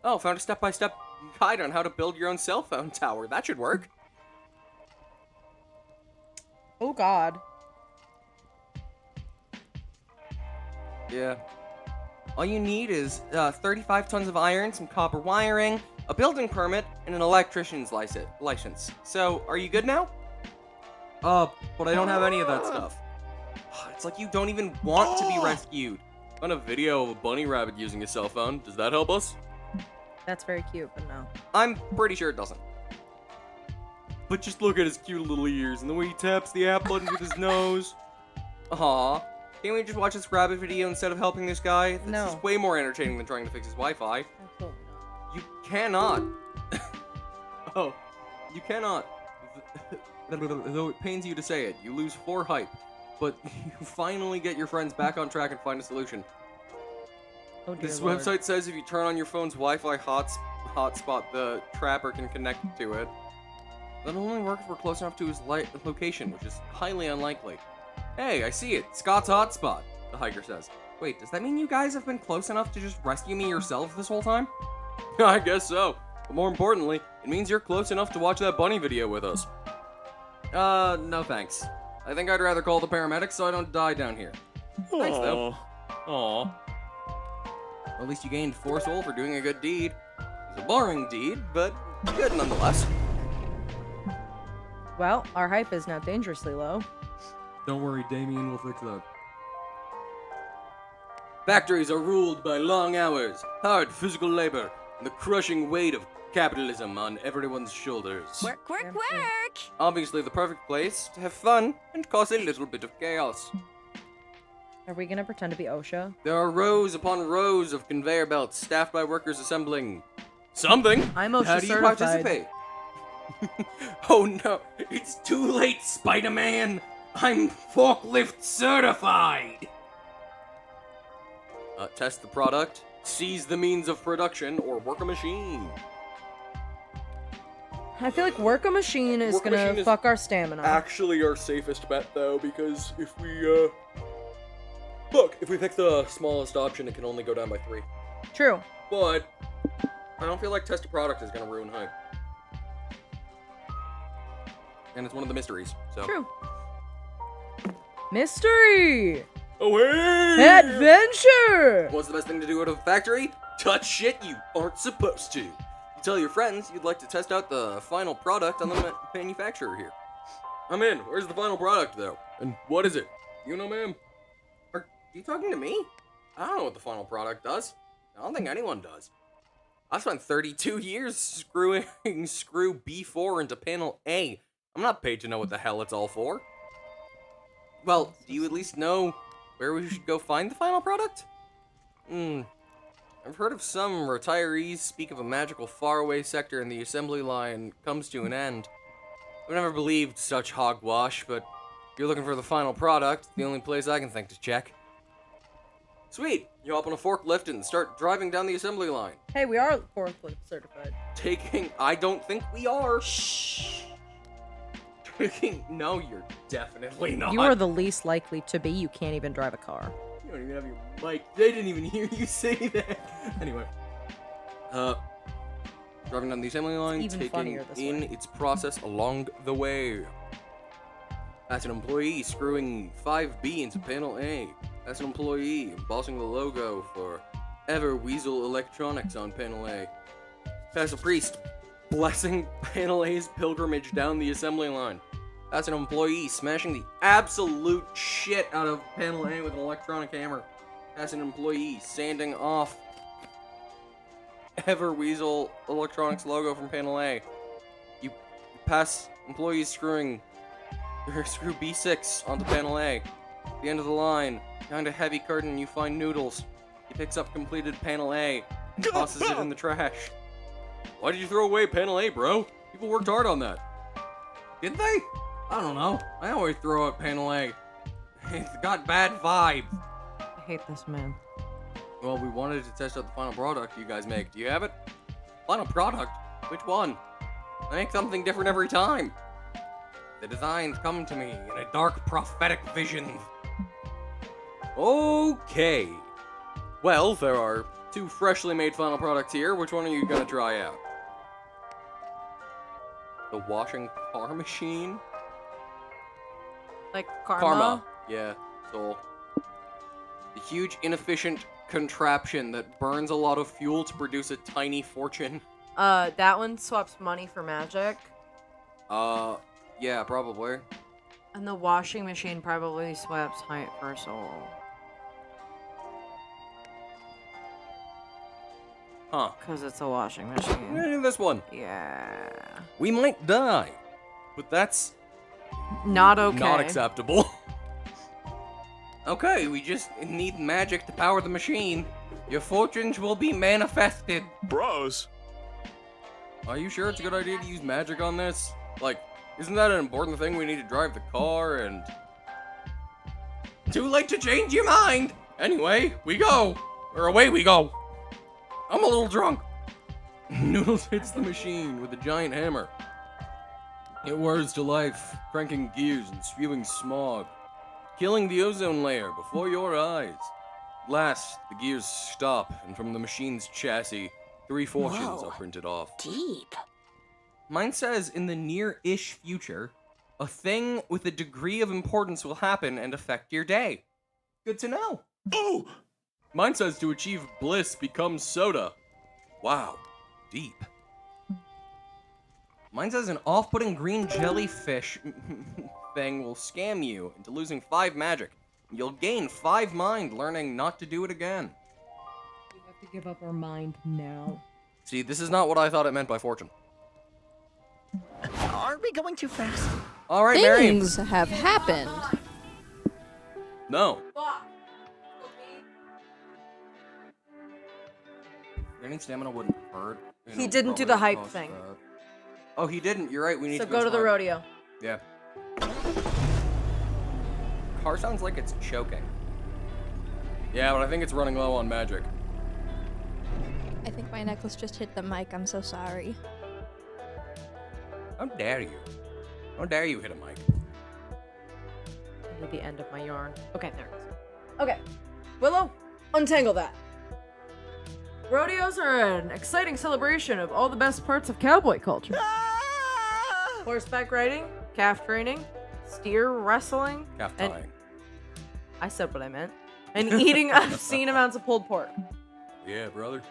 Oh, found a step-by-step guide on how to build your own cell phone tower. That should work. Oh god. Yeah. All you need is 35 tons of iron, some copper wiring, a building permit, and an electrician's license. So, are you good now? But I don't have any of that stuff. It's like you don't even want to be rescued. Found a video of a bunny rabbit using a cell phone. Does that help us? That's very cute, but no. I'm pretty sure it doesn't. But just look at his cute little ears and the way he taps the app button with his nose. Aw. Can't we just watch this rabbit video instead of helping this guy? This No. is way more entertaining than trying to fix his Wi-Fi. Absolutely not. You cannot. Oh. You cannot. Though it pains you to say it, you lose 4 hype. But you finally get your friends back on track and find a solution. Oh, dear This Lord. website says if you turn on your phone's Wi-Fi hotspot, the trapper can connect to it. That'll only work if we're close enough to his location, which is highly unlikely. Hey, I see it. Scott's hotspot, the hiker says. Wait, does that mean you guys have been close enough to just rescue me yourself this whole time? I guess so. But more importantly, it means you're close enough to watch that bunny video with us. No thanks. I think I'd rather call the paramedics so I don't die down here. Thanks, though. Aww. At least you gained 4 soul for doing a good deed. It's a boring deed, but good nonetheless. Well, our hype is now dangerously low. Don't worry, Damien will fix that. Factories are ruled by long hours, hard physical labor, and the crushing weight of capitalism on everyone's shoulders. Work, work, Yeah. work. Obviously the perfect place to have fun and cause a little bit of chaos. Are we gonna pretend to be OSHA? There are rows upon rows of conveyor belts staffed by workers assembling something. I'm OSHA How do you certified. participate? Oh no, it's too late, Spider-Man. I'm forklift certified. Test the product, seize the means of production, or work a machine. I feel like work a machine is Work a gonna machine is fuck our stamina. Actually, our safest bet though, because if we look, if we pick the smallest option, it can only go down by 3. True. But I don't feel like test a product is gonna ruin hype. And it's one of the mysteries, so. True. Mystery! Away! Adventure! What's the best thing to do out of a factory? Touch shit you aren't supposed to. You tell your friends you'd like to test out the final product on the manufacturer here. I'm in. Where's the final product, though? And what is it? You know, ma'am? Are you talking to me? I don't know what the final product does. I don't think anyone does. I spent 32 years screwing screw B4 into panel A. I'm not paid to know what the hell it's all for. Well, do you at least know where we should go find the final product? I've heard of some retirees speak of a magical faraway sector in the assembly line comes to an end. I've never believed such hogwash, but if you're looking for the final product, the only place I can think to check. Sweet! You hop on a forklift and start driving down the assembly line. Hey, we are forklift certified. I don't think we are. No, you're definitely not. You are the least likely to be. You can't even drive a car. You don't even have your mic. They didn't even hear you say that. Anyway. Driving down the assembly line, even taking funnier this in way. its process along the way. That's an employee screwing 5B into panel A. That's an employee embossing the logo for Ever Weasel Electronics on panel A. That's a priest blessing panel A's pilgrimage down the assembly line. That's an employee smashing the absolute shit out of panel A with an electronic hammer. That's an employee sanding off Ever Weasel Electronics logo from panel A. You pass employees screw B6 onto panel A. At the end of the line, behind a heavy curtain, you find Noodles. He picks up completed panel A and tosses it in the trash. Why did you throw away panel A, bro? People worked hard on that. Did they? I don't know. I always throw out panel A. It's got bad vibes. I hate this man. Well, we wanted to test out the final product you guys make. Do you have it? Final product? Which one? I make something different every time. The designs come to me in a dark prophetic vision. Okay. Well, there are 2 freshly made final products here. Which one are you gonna try out? The washing car machine? Like karma? Yeah, soul. The huge, inefficient contraption that burns a lot of fuel to produce a tiny fortune. That one swaps money for magic. Yeah, probably. And the washing machine probably swaps height for soul. Huh. Because it's a washing I'm machine. gonna do this one. Yeah. We might die, but that's Not okay. not acceptable. Okay, we just need magic to power the machine. Your fortunes will be manifested. Bros. Are you sure it's a good idea to use magic on this? Like, isn't that an important thing? We need to drive the car and... Too late to change your mind! Anyway, we go! Or away we go! I'm a little drunk! Noodles hits the machine with a giant hammer. It whirs to life, cranking gears and spewing smog, killing the ozone layer before your eyes. At last, the gears stop, and from the machine's chassis, 3 fortunes Whoa. are printed off. Deep. Mine says in the near-ish future, a thing with a degree of importance will happen and affect your day. Good to know. Oh! Mine says to achieve bliss, become soda. Wow, deep. Mine says an off-putting green jellyfish thing will scam you into losing 5 magic. You'll gain 5 mind, learning not to do it again. We have to give up our mind now. See, this is not what I thought it meant by fortune. Are we going too fast? All right, Mary. Things have happened. No. Gaining stamina wouldn't hurt. He didn't do the hype thing. Oh, he didn't. You're right. We need So to go to the slide. rodeo. Yeah. Car sounds like it's choking. Yeah, but I think it's running low on magic. I think my necklace just hit the mic. I'm so sorry. How dare you? How dare you hit a mic? I need the end of my yarn. Okay, there it is. Okay. Willow, untangle that. Rodeos are an exciting celebration of all the best parts of cowboy culture. Horseback riding, calf training, steer wrestling, Calf and tying. I said what I meant. And eating obscene amounts of pulled pork. Yeah, brother.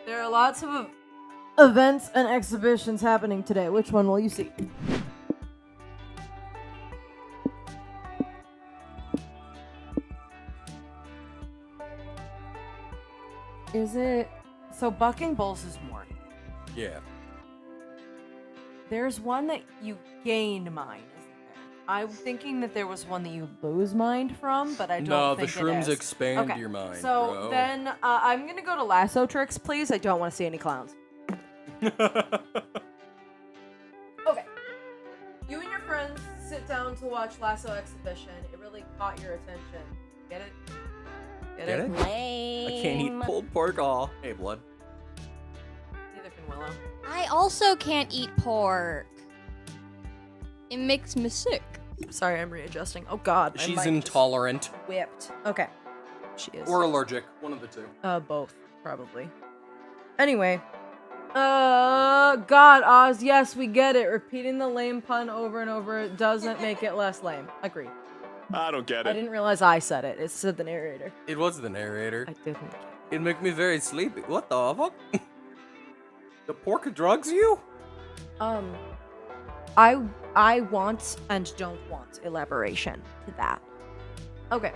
There are lots of events and exhibitions happening today. Which one will you see? Is it... So bucking bulls is morning. Yeah. There's one that you gain mind, isn't there? I'm thinking that there was one that you lose mind from, but I don't No, the think shrooms it is. expand Okay, your mind, so bro. then I'm gonna go to lasso tricks, please. I don't want to see any clowns. Okay. You and your friends sit down to watch Lasso exhibition. It really caught your attention. Get it? Get it? Lame. I can't eat pulled pork. Aw. Hey, blood. Neither can Willow. I also can't eat pork. It makes me sick. Sorry, I'm readjusting. Oh god. my She's mic intolerant. just whipped. Okay. She is. Or allergic. One of the two. Both, probably. Anyway. God, Oz, yes, we get it. Repeating the lame pun over and over doesn't make it less lame. Agreed. I don't get I it. didn't realize I said it. It said the narrator. It was the narrator. I didn't. It make me very sleepy. What the fuck? The pork drugs you? I want and don't want elaboration to that. Okay.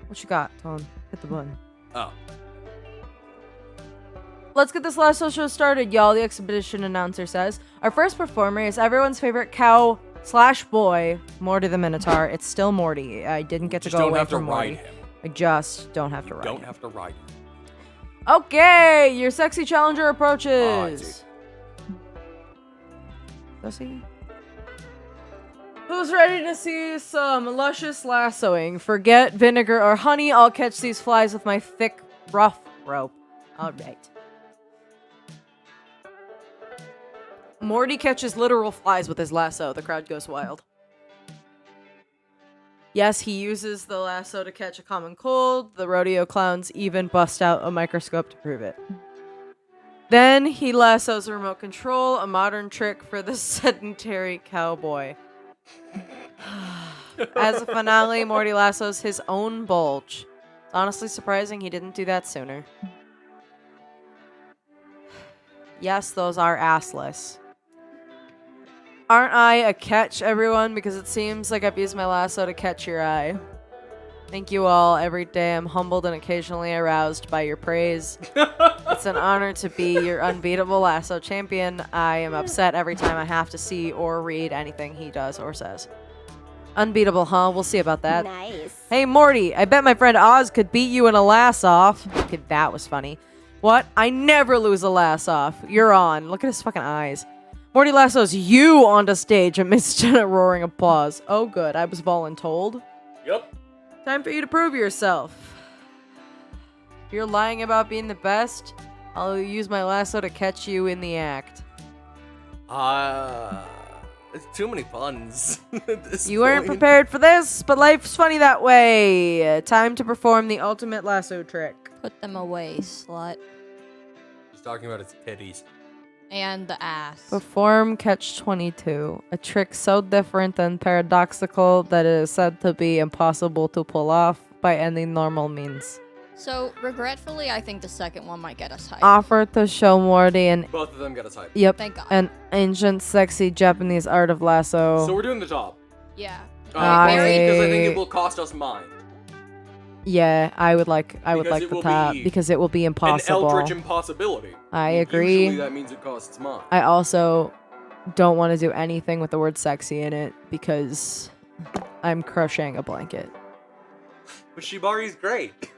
What you got, Tom? Hit the button. Oh. Let's get this lasso show started, y'all, the exhibition announcer says. Our first performer is everyone's favorite cow/boy, Morty the Minotaur. It's still Morty. I didn't get to Just go don't away have to from Morty. ride him. I just don't have to ride Don't him. have to ride him. Okay, your sexy challenger Ah, approaches. Does he? Who's ready to see some luscious lassoing? Forget vinegar or honey. I'll catch these flies with my thick, rough rope. All right. Morty catches literal flies with his lasso. The crowd goes wild. Yes, he uses the lasso to catch a common cold. The rodeo clowns even bust out a microscope to prove it. Then he lassos a remote control, a modern trick for the sedentary cowboy. As a finale, Morty lassos his own bulge. It's honestly surprising he didn't do that sooner. Yes, those are assless. Aren't I a catch, everyone? Because it seems like I've used my lasso to catch your eye. Thank you all. Every day I'm humbled and occasionally aroused by your praise. It's an honor to be your unbeatable lasso champion. I am upset every time I have to see or read anything he does or says. Unbeatable, huh? We'll see about that. Nice. Hey, Morty, I bet my friend Oz could beat you in a lass-off. Okay, that was funny. What? I never lose a lass-off. You're on. Look at his fucking eyes. Morty lassos you onto stage amidst a roaring applause. Oh, good. I was voluntold. Yep. Time for you to prove yourself. If you're lying about being the best, I'll use my lasso to catch you in the act. It's too many puns. At this You weren't point. prepared for this, but life's funny that way. Time to perform the ultimate lasso trick. Put them away, slut. He's talking about his titties. And the ass. Perform Catch 22, a trick so different and paradoxical that it is said to be impossible to pull off by any normal means. So, regretfully, I think the second one might get us hyped. Offer to show Morty Both of them get us hyped. yep, Thank God. an ancient, sexy Japanese art of lasso. So we're doing the job. Yeah. Because I think it will cost us mine. Yeah, I would like Because it the will top be because it will be impossible. An eldritch impossibility. I And agree. Usually that means it costs mine. I also don't want to do anything with the word sexy in it because I'm crocheting a blanket. But Shibari's great.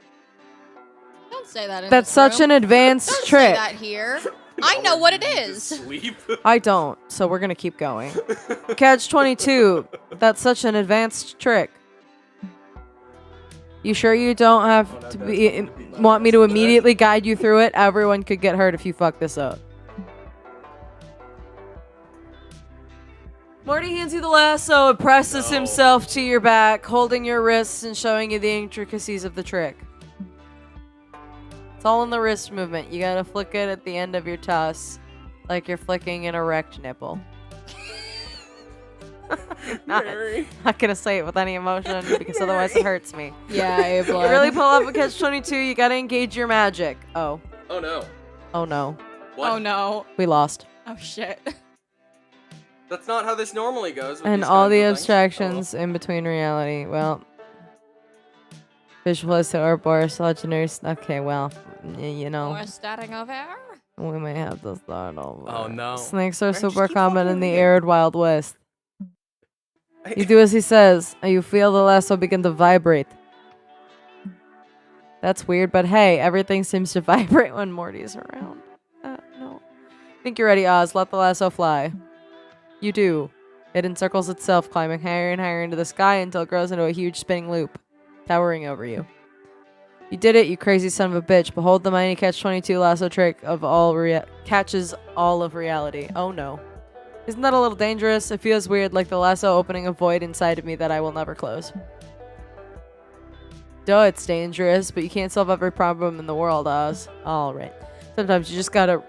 Don't say that in That's this such room. an advanced Don't say trick. that here. I know what it is. Sleep. I don't, so we're gonna keep going. Catch 22. That's such an advanced trick. You sure you don't have to want me to immediately guide you through it? Everyone could get hurt if you fuck this up. Morty hands you the lasso and presses himself to your back, holding your wrists and showing you the intricacies of the trick. It's all in the wrist movement. You gotta flick it at the end of your tuss, like you're flicking an erect nipple. not gonna say it with any emotion because otherwise it hurts me. Yeah, You really pull off a catch 22, you gotta engage your magic. Oh. Oh no. Oh no. What? Oh no. We lost. Oh shit. That's not how this normally goes. With And these all kinds the of things. abstractions in between reality. Well. Visualize the Ouroboros legendaries. Okay, well, you know. More starting over. We may have to start over. Oh, no. Snakes are Just super keep common fucking in the with it. arid Wild West. You do as he says, and you feel the lasso begin to vibrate. That's weird, but hey, everything seems to vibrate when Morty's around. No. Think you're ready, Oz. Let the lasso fly. You do. It encircles itself, climbing higher and higher into the sky until it grows into a huge spinning loop, towering over you. You did it, you crazy son of a bitch. Behold the mighty catch-22 lasso trick of catches all of reality. Oh no. Isn't that a little dangerous? It feels weird, like the lasso opening a void inside of me that I will never close. Duh, it's dangerous, but you can't solve every problem in the world, Oz. Alright. Sometimes you just gotta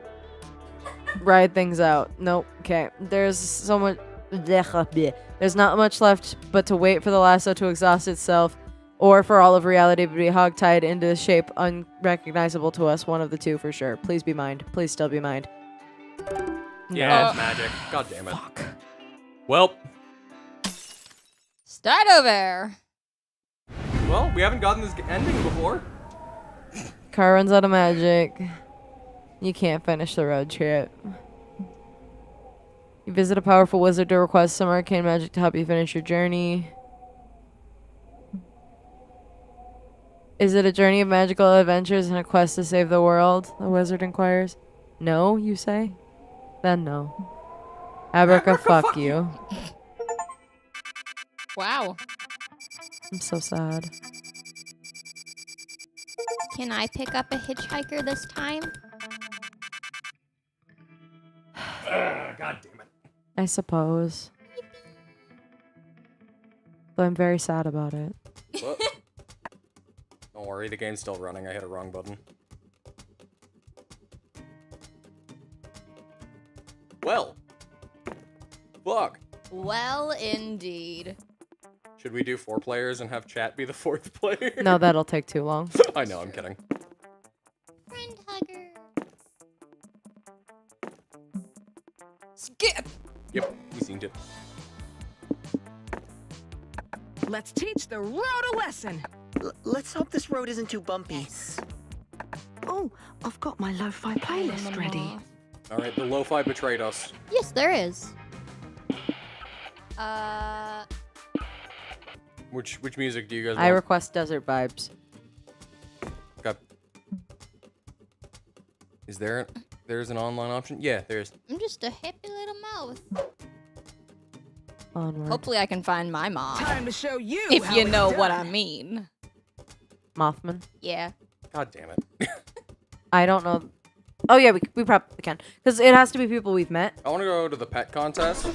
ride things out. Nope. Okay. There's so much... There's not much left but to wait for the lasso to exhaust itself, or for all of reality to be hogtied into a shape unrecognizable to us. One of the two for sure. Please be mind. Please still be mind. Yeah, it's magic. God damn it. Fuck. Well, Start over. well, we haven't gotten this ending before. Car runs out of magic. You can't finish the road trip. You visit a powerful wizard to request some arcane magic to help you finish your journey. Is it a journey of magical adventures and a quest to save the world? The wizard inquires. No, you say? Then no. Abraca, fuck you. Wow. I'm so sad. Can I pick up a hitchhiker this time? God damn it. I suppose. Though I'm very sad about it. What? Don't worry, the game's still running. I hit a wrong button. Well. Fuck. Well, indeed. Should we do 4 players and have chat be the 4th player? No, that'll take too long. I know, I'm kidding. Friend hugger. Skip. Yep, we seen it. Let's teach the road a lesson. Let's hope this road isn't too bumpy. Oh, I've got my lo-fi playlist ready. Alright, the lo-fi betrayed us. Yes, there is. Which music do you guys I want? request desert vibes. Okay. Is there's an online option? Yeah, there is. I'm just a happy little mouth. Onward. Hopefully I can find my mom. Time to show you If how you it's know what I done. mean. Mothman. Yeah. God damn it. I don't know. Oh yeah, we probably can. Because it has to be people we've met. I want to go to the pet contest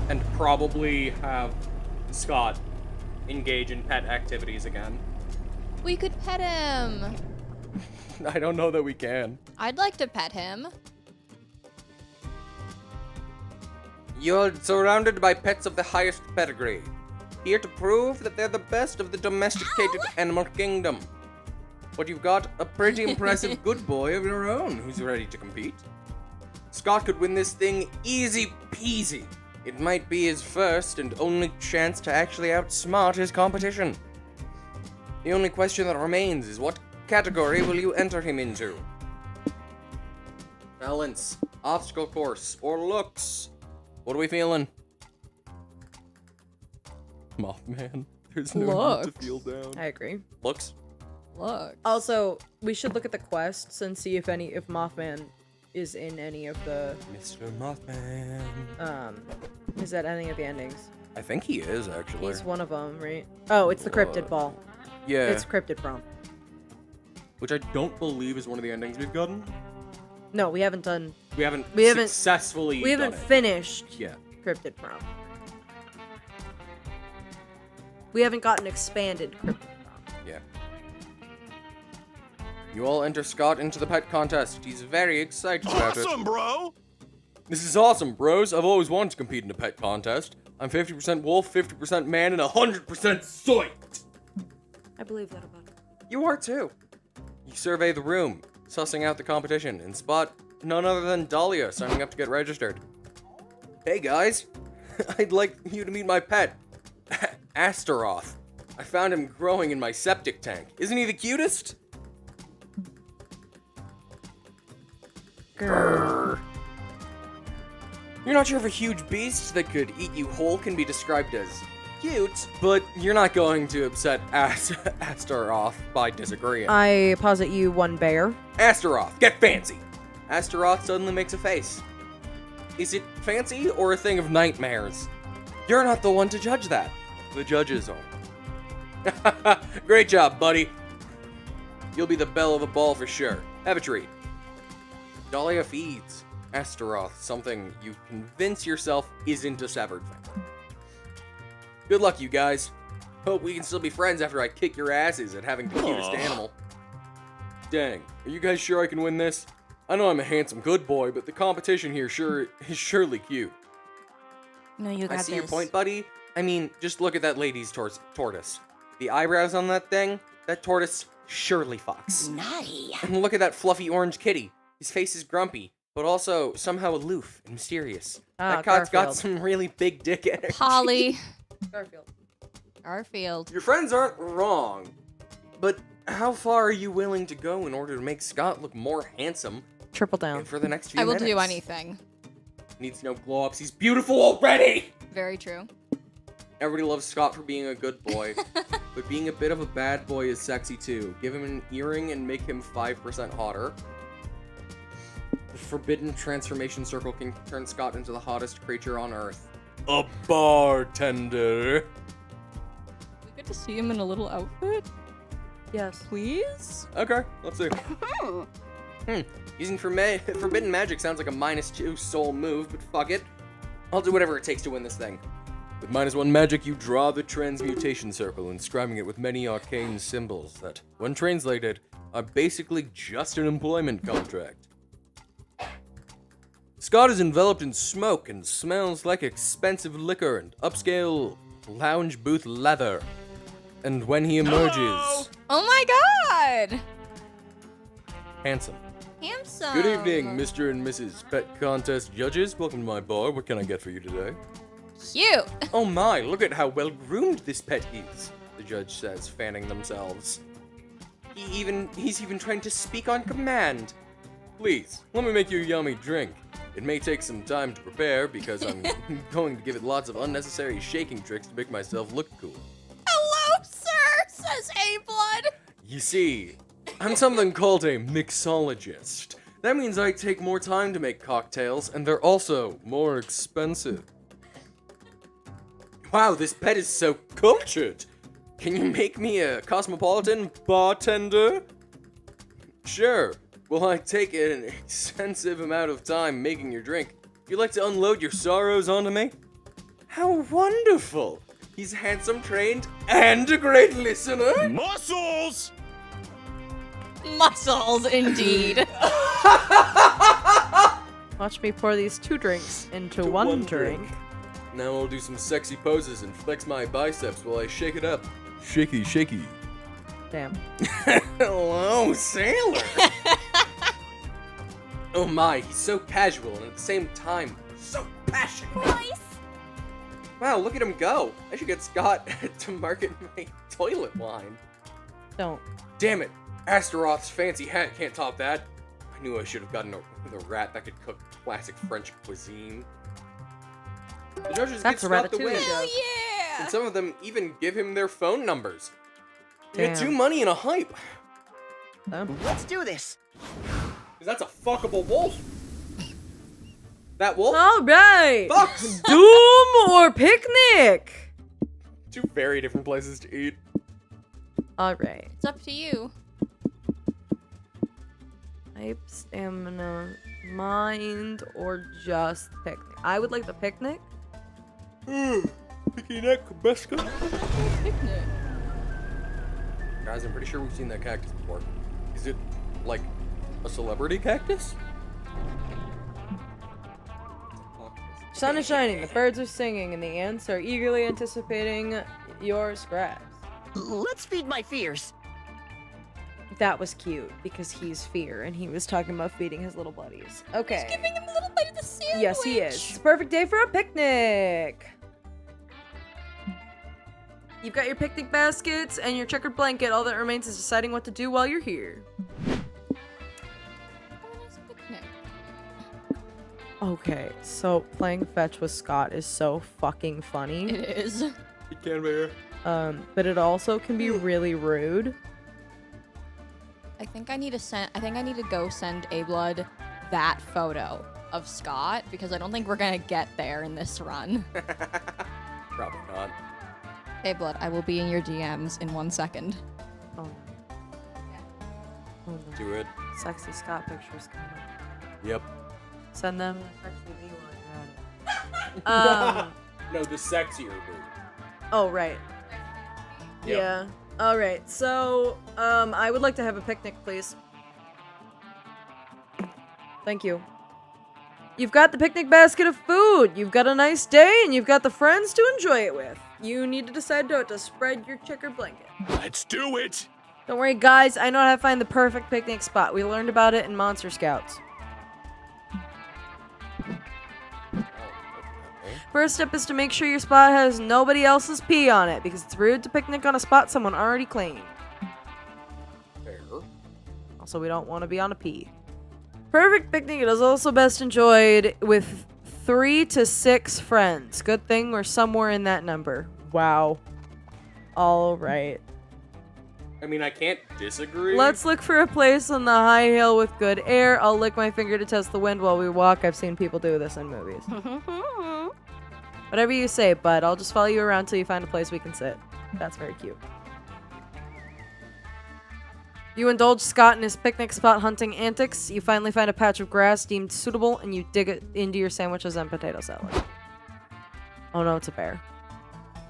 and probably have Scott engage in pet activities again. We could pet him. I don't know that we can. I'd like to pet him. You're surrounded by pets of the highest pedigree, here to prove that they're the best of the domesticated animal kingdom. But you've got a pretty impressive good boy of your own who's ready to compete. Scott could win this thing easy peasy. It might be his first and only chance to actually outsmart his competition. The only question that remains is what category will you enter him into? Balance, obstacle course, or looks? What are we feeling? Mothman. There's no need to Looks. feel down. I agree. Looks. Look. Also, we should look at the quests and see if Mothman is in any of the Mr. Mothman. is that any of the endings? I think he is, actually. He's one of them, right? Oh, it's the cryptid What? ball. Yeah. It's cryptid prom. Which I don't believe is one of the endings we've gotten. No, we haven't done. We haven't We haven't- successfully We haven't done it. finished Yeah. cryptid prom. We haven't gotten expanded cryptid prom. Yeah. You all enter Scott into the pet contest. He's very excited about it. Awesome, bro! This is awesome, bros. I've always wanted to compete in a pet contest. I'm 50% wolf, 50% man, and 100% soy. I believe that about it. You are too. You survey the room, sussing out the competition, and spot none other than Dahlia signing up to get registered. Hey guys, I'd like you to meet my pet, Astaroth. I found him growing in my septic tank. Isn't he the cutest? Grrr. You're not sure if a huge beast that could eat you whole can be described as cute, but you're not going to upset Astaroth by disagreeing. I posit you one bear. Astaroth, get fancy! Astaroth suddenly makes a face. Is it fancy or a thing of nightmares? You're not the one to judge that. The judges are. Great job, buddy. You'll be the belle of the ball for sure. Have a treat. Dahlia feeds Astaroth something you convince yourself isn't a severed finger. Good luck, you guys. Hope we can still be friends after I kick your asses at having the cutest Aw. animal. Dang, are you guys sure I can win this? I know I'm a handsome good boy, but the competition here is surely cute. No, you got I see your point, buddy. I mean, just look at that lady's tortoise. The eyebrows on that thing, that tortoise surely fucks. Naughty. And look at that fluffy orange kitty. His face is grumpy, but also somehow aloof and mysterious. Ah, That cat's got Garfield. some really big dick energy. Polly. Garfield. Garfield. Your friends aren't wrong, but how far are you willing to go in order to make Scott look more handsome Triple down. for the next few I will minutes? do anything. Needs no glow-ups. He's beautiful already! Very true. Everybody loves Scott for being a good boy, but being a bit of a bad boy is sexy too. Give him an earring and make him 5% hotter. The forbidden transformation circle can turn Scott into the hottest creature on Earth. A bartender. We get to see him in a little outfit, Yes. please? Okay, let's see. Using forbidden magic sounds like a -2 soul move, but fuck it. I'll do whatever it takes to win this thing. With -1 magic, you draw the transmutation circle, inscribing it with many arcane symbols that, when translated, are basically just an employment contract. Scott is enveloped in smoke and smells like expensive liquor and upscale lounge booth leather. And when he emerges, Hello? Oh my god! handsome. Handsome. Good evening, Mr. and Mrs. Pet Contest judges. Welcome to my bar. What can I get for you today? Cute. Oh my, look at how well groomed this pet is, the judge says, fanning themselves. He's even trying to speak on command. Please, let me make you a yummy drink. It may take some time to prepare because I'm going to give it lots of unnecessary shaking tricks to make myself look cool. Hello, sir, says A-Blood. You see, I'm something called a mixologist. That means I take more time to make cocktails, and they're also more expensive. Wow, this pet is so cultured. Can you make me a cosmopolitan bartender? Sure. Will I take an extensive amount of time making your drink? Would you like to unload your sorrows onto me? How wonderful! He's handsome, trained, and a great listener! Muscles! Muscles, indeed. Watch me pour these 2 drinks into one drink. Now I'll do some sexy poses and flex my biceps while I shake it up. Shaky, shaky. Damn. Hello, sailor! Oh my, he's so casual and at the same time, so passionate. Nice. Wow, look at him go. I should get Scott to market my toilet wine. Don't. Damn it, Astaroth's fancy hat can't top that. I knew I should have gotten the rat that could cook classic French cuisine. The judges That's give Scott the Ratatouille. win. Hell yeah! And some of them even give him their phone numbers. You get Damn. 2 money and a hype. Let's do this. Because that's a fuckable wolf. That wolf? All right. Fucks. Doom or picnic? 2 very different places to eat. All right. It's up to you. Hype, stamina, mind, or just picnic? I would like the picnic. Picnic, biscuit. Picnic. Guys, I'm pretty sure we've seen that cactus before. Is it, like, a celebrity cactus? Sun is shining, the birds are singing, and the ants are eagerly anticipating your scraps. Let's feed my fears. That was cute because he's Fear, and he was talking about feeding his little buddies. Okay. He's giving him a little bite of the sandwich. Yes, he is. It's a perfect day for a picnic. You've got your picnic baskets and your checkered blanket. All that remains is deciding what to do while you're here. Picnic. Okay, so playing fetch with Scott is so fucking funny. It is. It can be. But it also can be really rude. I think I need to go send A-Blood that photo of Scott because I don't think we're gonna get there in this run. Probably not. A-Blood, I will be in your DMs in 1 second. Oh. Oh no. Do it. Sexy Scott pictures coming. Yep. Send them the sexy me while you're at it. No, the sexier dude. Oh, right. Yep. Yeah. All right. So, I would like to have a picnic, please. Thank you. You've got the picnic basket of food. You've got a nice day, and you've got the friends to enjoy it with. You need to decide how to spread your checkered blanket. Let's do it. Don't worry, guys. I know how to find the perfect picnic spot. We learned about it in Monster Scouts. First step is to make sure your spot has nobody else's pee on it, because it's rude to picnic on a spot someone already claimed. Fair. Also, we don't want to be on a pee. Perfect picnic is also best enjoyed with 3 to 6 friends. Good thing we're somewhere in that number. Wow. All right. I mean, I can't disagree. Let's look for a place on the high hill with good air. I'll lick my finger to test the wind while we walk. I've seen people do this in movies. Whatever you say, bud. I'll just follow you around till you find a place we can sit. That's very cute. You indulge Scott in his picnic spot hunting antics. You finally find a patch of grass deemed suitable, and you dig it into your sandwiches and potato salad. Oh no, it's a bear.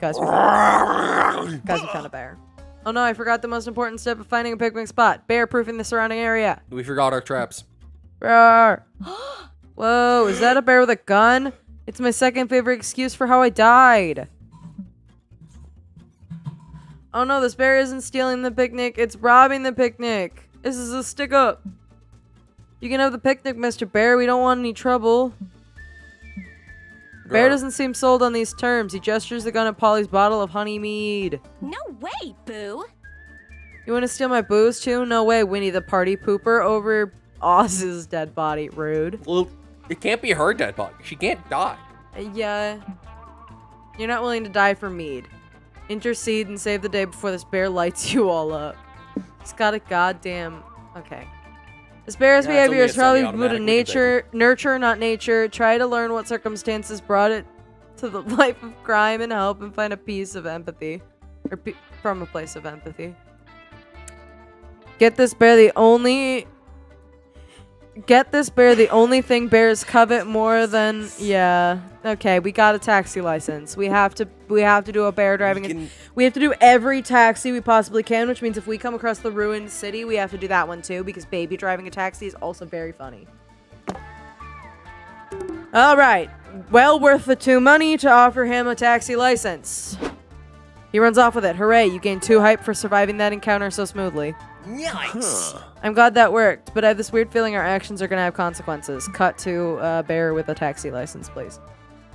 Guys, we found a bear. Oh no, I forgot the most important step of finding a picnic spot. Bear-proofing the surrounding area. We forgot our traps. Roar. Whoa, is that a bear with a gun? It's my second favorite excuse for how I died. Oh no, this bear isn't stealing the picnic, it's robbing the picnic. This is a stick up. You can have the picnic, Mr. Bear. We don't want any trouble. Bear doesn't seem sold on these terms. He gestures the gun at Polly's bottle of honey mead. No way, Boo. You want to steal my booze too? No way, Winnie the party pooper over Oz's dead body. Rude. Well, it can't be her dead body. She can't die. Yeah. You're not willing to die for mead. Intercede and save the day before this bear lights you all up. He's got a goddamn... Okay. This bear's Yeah, it's behavior only is a probably due semi-automatic, to we can take nature, nurture, not nature. Try to learn what circumstances brought it to the life of crime and help and find a piece of empathy. Or from a place of empathy. Get this bear the only thing bears covet more than... Yeah. Okay, we got a taxi license. We have to do a bear driving... We have to do every taxi we possibly can, which means if we come across the ruined city, we have to do that one too, because baby driving a taxi is also very funny. Alright. Well worth the 2 money to offer him a taxi license. He runs off with it. Hooray, you gained 2 hype for surviving that encounter so smoothly. Nice. I'm glad that worked, but I have this weird feeling our actions are gonna have consequences. Cut to bear with a taxi license, please.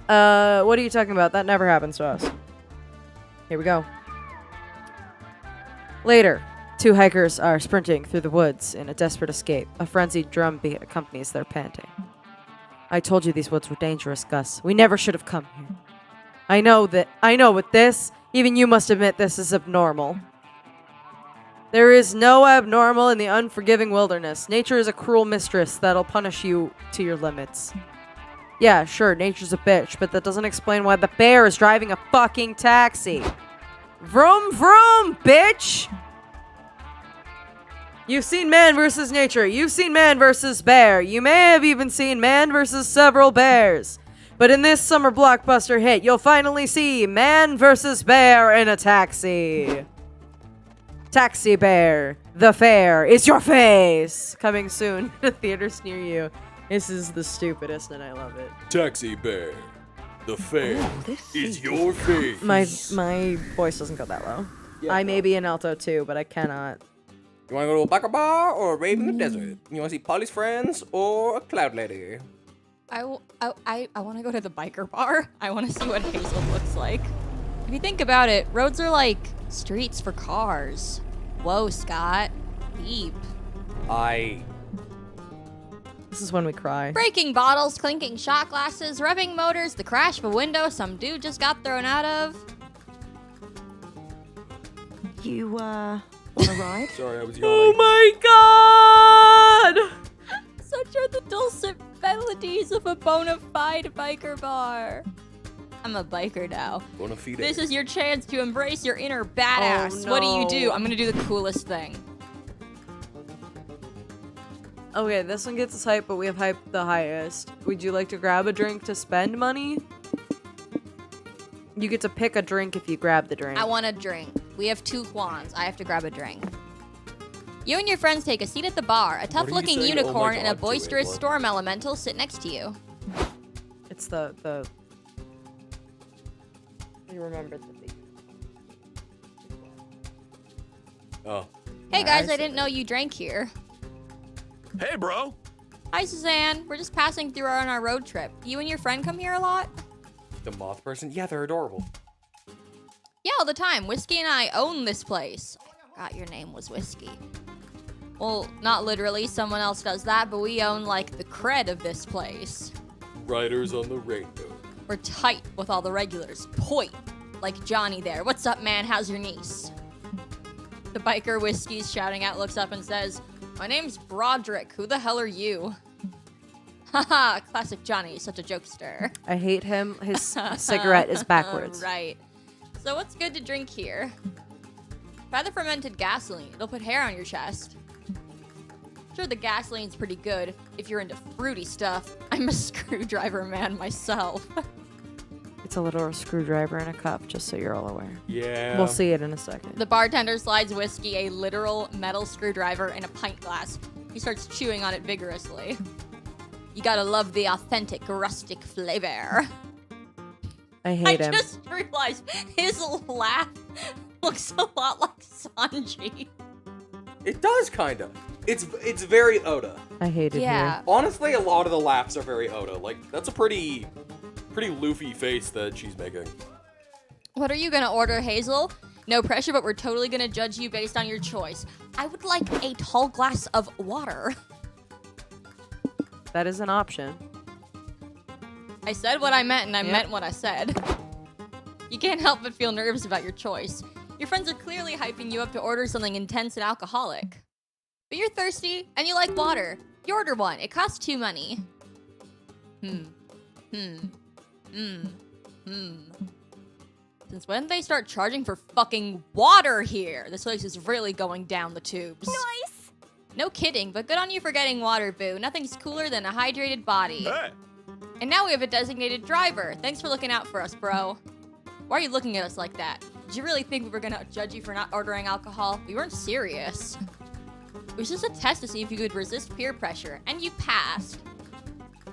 What are you talking about? That never happens to us. Here we go. Later, 2 hikers are sprinting through the woods in a desperate escape. A frenzied drumbeat accompanies their panting. I told you these woods were dangerous, Gus. We never should have come here. I know, with this, even you must admit this is abnormal. There is no abnormal in the unforgiving wilderness. Nature is a cruel mistress that'll punish you to your limits. Yeah, sure, nature's a bitch, but that doesn't explain why the bear is driving a fucking taxi. Vroom vroom, bitch! You've seen man versus nature. You've seen man versus bear. You may have even seen man versus several bears. But in this summer blockbuster hit, you'll finally see man versus bear in a taxi. Taxi Bear, the fair is your face. Coming soon to theaters near you. This is the stupidest and I love it. Taxi Bear, the fair this is your face. My voice doesn't go that low. Yeah, I may be an alto too, but I cannot. You want to go to a biker bar or a rave in the desert? You want to see Polly's friends or a cloud lady? I want to go to the biker bar. I want to see what Hazel looks like. If you think about it, roads are like streets for cars. Whoa, Scott. Deep. This is when we cry. Breaking bottles, clinking shot glasses, revving motors, the crash of a window some dude just got thrown out of. You, want a ride? Sorry, I was Oh yawning. my god! Such are the dulcet melodies of a bona fide biker bar. I'm a biker now. Bona fide. This is your chance to embrace your inner badass. Oh, What do you no. do? I'm gonna do the coolest thing. Okay, this one gets us hype, but we have hype the highest. Would you like to grab a drink to spend money? You get to pick a drink if you grab the drink. I want a drink. We have 2 kwans. I have to grab a drink. You and your friends take a seat at the bar. A tough-looking saying, "Oh my unicorn and a God," to, boisterous Angela? storm elemental sit next to you. It's the You remembered the thing. Oh. Hey Yeah, guys, I I see didn't know you drank here. Hey, bro. Hi Suzanne, we're just passing through on our road trip. You and your friend come here a lot? The moth person? Yeah, they're adorable. Yeah, all the time. Whiskey and I own this place. I forgot your name was Whiskey. Well, not literally, someone else does that, but we own, like, the cred of this place. Riders on the rainbow. We're tight with all the regulars. Point. Like Johnny there. What's up, man? How's your niece? The biker Whiskey's shouting out looks up and says, my name's Broderick. Who the hell are you? Haha, classic Johnny. Such a jokester. I hate him. His cigarette is backwards. Right. So what's good to drink here? Try the fermented gasoline. It'll put hair on your chest. Sure, the gasoline's pretty good if you're into fruity stuff. I'm a screwdriver man myself. It's a little screwdriver in a cup, just so you're all aware. Yeah. We'll see it in a second. The bartender slides Whiskey a literal metal screwdriver in a pint glass. He starts chewing on it vigorously. You gotta love the authentic rustic flavor. I hate him. I just realized his laugh looks a lot like Sanji. It does, kinda. It's very Oda. I hate it Yeah. Honestly, a lot of the laughs are very Oda. Like, that's a pretty Luffy face that she's making. What are you gonna order, Hazel? No pressure, but we're totally gonna judge you based on your choice. I would like a tall glass of water. here. That is an option. I said what I meant, and I meant what I said. You can't help but feel nervous about your choice. Your friends are clearly hyping you up to order something intense and alcoholic. But you're thirsty, and you like water. You order one. It costs 2 money. Since when did they start charging for fucking water here? This place is really going down the tubes. Nice. No kidding, but good on you for getting water, Boo. Nothing's cooler than a hydrated body. Hey. And now we have a designated driver. Thanks for looking out for us, bro. Why are you looking at us like that? Did you really think we were gonna judge you for not ordering alcohol? We weren't serious. It was just a test to see if you could resist peer pressure, and you passed.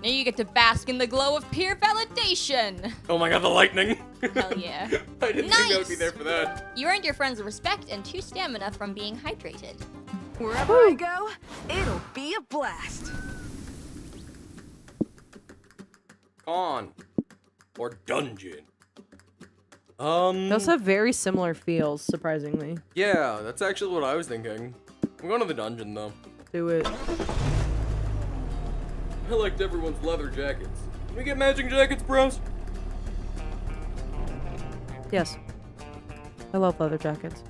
Now you get to bask in the glow of peer validation. Oh my god, the lightning! Hell yeah. I didn't think I would be Nice. there for that. You earned your friends' respect and 2 stamina from being hydrated. Wherever I go, it'll be a blast. Con. Or dungeon. Those have very similar feels, surprisingly. Yeah, that's actually what I was thinking. I'm going to the dungeon, though. Do it. I liked everyone's leather jackets. Can we get matching jackets, bros? Yes. I love leather jackets.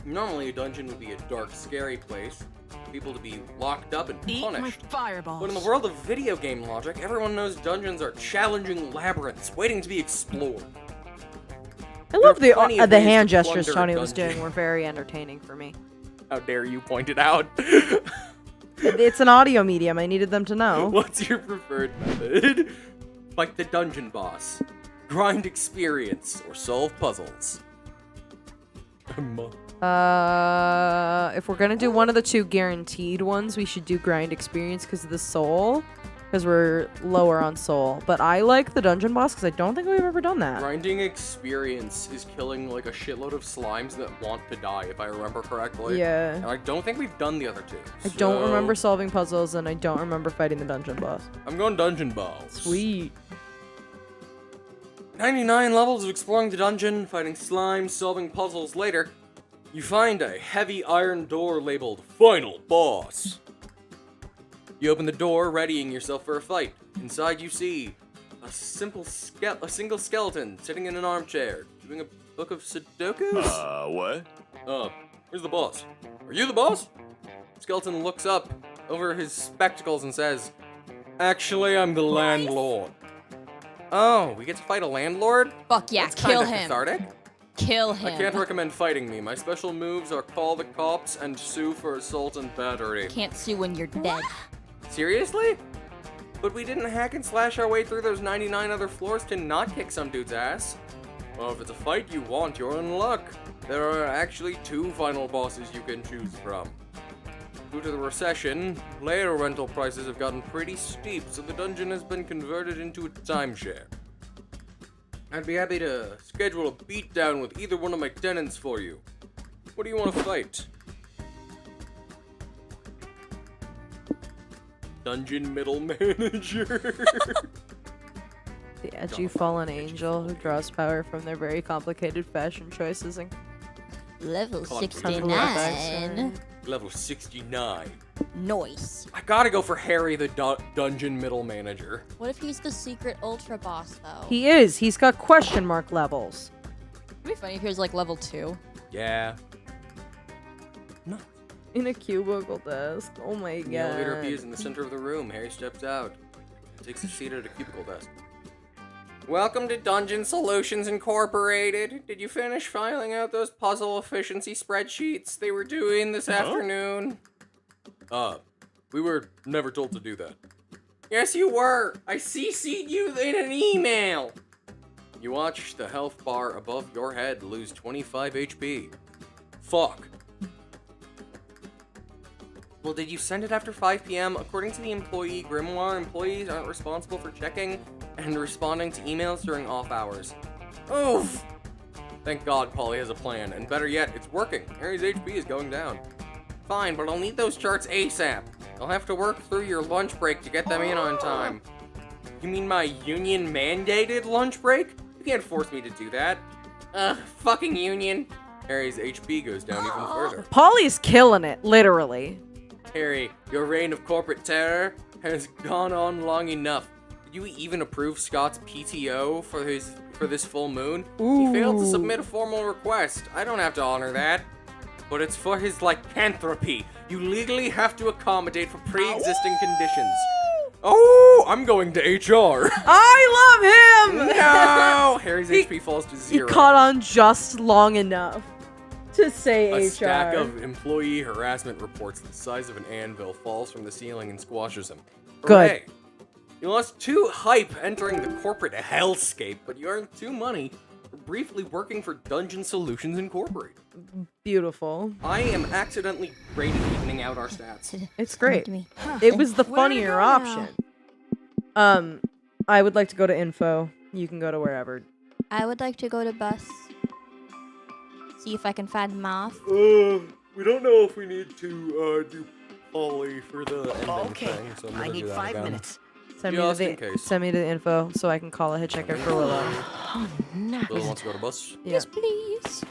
Normally, a dungeon would be a dark, scary place, for people to be locked up and Eat my punished. fireballs. But in the world of video game logic, everyone knows dungeons are challenging labyrinths waiting to be explored. I love There are plenty of the ways hand to gestures plunder a Tony was dungeon. doing were very entertaining for me. How dare you point it out? It's an audio medium. I needed them to know. What's your preferred method? Fight the dungeon boss, grind experience, or solve puzzles? If we're gonna do one of the two guaranteed ones, we should do grind experience because of the soul, because we're lower on soul. But I like the dungeon boss because I don't think we've ever done that. Grinding experience is killing like a shitload of slimes that want to die, if I remember correctly. Yeah. And I don't think we've done the other two. I don't so remember solving puzzles, and I don't remember fighting the dungeon boss. I'm going dungeon boss. Sweet. 99 levels of exploring the dungeon, fighting slimes, solving puzzles later. You find a heavy iron door labeled Final Boss. You open the door, readying yourself for a fight. Inside you see a single skeleton sitting in an armchair, doing a book of Sudokus? What? Where's the boss? Are you the boss? Skeleton looks up over his spectacles and says, "Actually, I'm the landlord." Oh, we get to fight a landlord? Fuck yeah, That's kill kinda him. cathartic. Kill him. I can't recommend fighting me. My special moves are call the cops and sue for assault and battery. Can't sue when you're dead. Seriously? But we didn't hack and slash our way through those 99 other floors to not kick some dude's ass. Well, if it's a fight you want, you're in luck. There are actually 2 final bosses you can choose from. Due to the recession, player rental prices have gotten pretty steep, so the dungeon has been converted into a timeshare. I'd be happy to schedule a beatdown with either one of my tenants for you. What do you want to fight? Dungeon middle manager. The edgy fallen angel who draws power from their very complicated fashion choices and Level Conflict. 69. Level 69. Nice. I gotta go for Harry the dungeon middle manager. What if he's the secret ultra boss, though? He is. He's got question mark levels. It'd be funny if he was like level 2. Yeah. No. In a cubicle desk. Oh my god. The elevator appears in the center of the room. Harry steps out and takes a seat at a cubicle desk. Welcome to Dungeon Solutions Incorporated. Did you finish filing out those puzzle efficiency spreadsheets they were doing this afternoon? We were never told to do that. Yes, you were. I CC'd you in an email. You watch the health bar above your head lose 25 HP. Fuck. Well, did you send it after 5 p.m.? According to the employee grimoire, employees aren't responsible for checking and responding to emails during off hours. Oof! Thank God Polly has a plan, and better yet, it's working. Harry's HP is going down. Fine, but I'll need those charts ASAP. I'll have to work through your lunch break to get them in on time. You mean my union-mandated lunch break? You can't force me to do that. Fucking union. Harry's HP goes down even further. Polly's killing it, literally. Harry, your reign of corporate terror has gone on long enough. Did you even approve Scott's PTO for this full moon? He failed to submit a formal request. I don't have to honor that. But it's for his lycanthropy. You legally have to accommodate for pre-existing conditions. Oh, I'm going to HR. I love him! No! Harry's HP falls to He 0. caught on just long enough to say A HR. stack of employee harassment reports the size of an anvil falls from the ceiling and squashes him. Good. Hooray. You lost 2 hype entering the corporate hellscape, but you earned 2 money for briefly working for Dungeon Solutions Incorporated. Beautiful. I am accidentally great at evening out our stats. It's great. Me. It was the Where to funnier go option. now? I would like to go to info. You can go to wherever. I would like to go to bus. See if I can find Moth. We don't know if we need to do Polly for the ending Okay, thing, so I'm I gonna need do that 5 again. minutes. Send Just me in case. send me the info so I can call a hitchhiker for Willow. Oh, no. Lil wants to go to bus. Yeah. Yes, please.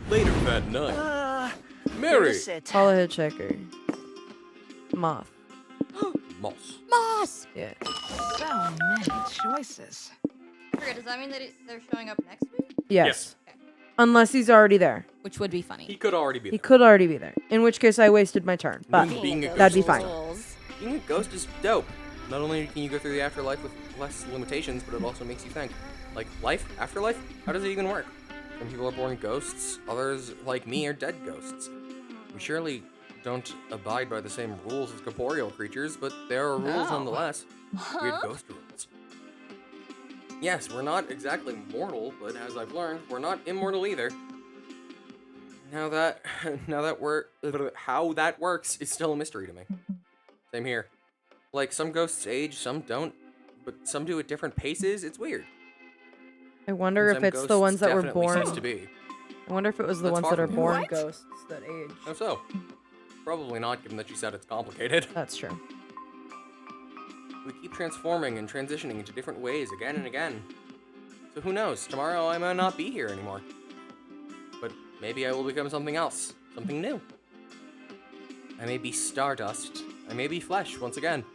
Later that night, Here Mary to sit. Call a hitchhiker. Moth. Moss. Moss! Yeah. So many choices. Does that mean that they're showing up next week? Yes. Unless he's already there. Which would be He funny. could already be He there. could already be there. In which case I wasted my turn. But Being a ghost that'd be is fine. awesome. Being a ghost is dope. Not only can you go through the afterlife with less limitations, but it also makes you think. Like, life? Afterlife? How does it even work? Some people are born ghosts, others, like me, are dead ghosts. We surely don't abide by the same rules as corporeal creatures, but there are rules nonetheless. Weird ghost rules. Yes, we're not exactly mortal, but as I've learned, we're not immortal either. How that works is still a mystery to me. Same here. Like, some ghosts age, some don't, but some do at different paces. It's weird. I wonder And if some it's the ghosts ones that were definitely born. cease to be. I wonder if it was the That's ones far that are from born What? ghosts that age. How so? Probably not, given that you said it's complicated. That's true. We keep transforming and transitioning into different ways again and again. So who knows? Tomorrow I might not be here anymore. But maybe I will become something else. Something new. I may be stardust. I may be flesh once again.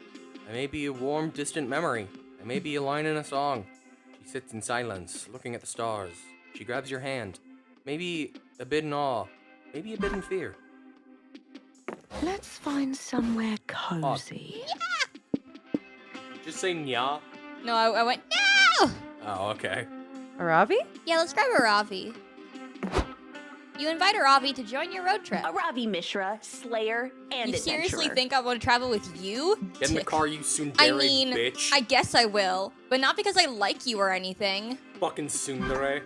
I may be a warm, distant memory. I may be a line in a song. She sits in silence, looking at the stars. She grabs your hand. Maybe a bit in awe. Maybe a bit in fear. Let's find somewhere cozy. Just say nya. No, I went, no! Oh, okay. Aravi? Yeah, let's grab a Ravi. You invite a Ravi to join your road trip. A Ravi Mishra, Slayer, and You seriously adventurer. think I want to travel with you? Get in the car, you tsundere I mean, bitch. I guess I will, but not because I like you or anything. Fucking tsundere.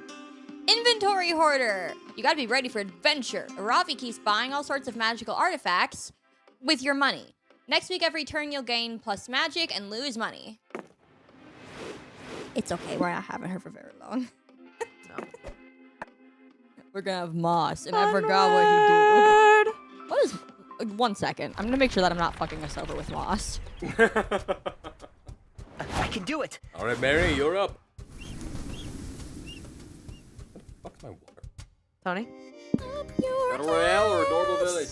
Inventory hoarder! You gotta be ready for adventure. Ravi keeps buying all sorts of magical artifacts with your money. Next week, every turn you'll gain plus magic and lose money. It's okay, we're not having her for very long. No. We're gonna have Moss, and I forgot what he do. What is... 1 second. I'm gonna make sure that I'm not fucking us over with Moss. I can do it. Alright, Mary, you're up. What the fuck's my water? Tony? Battle Royale or Adorable Village?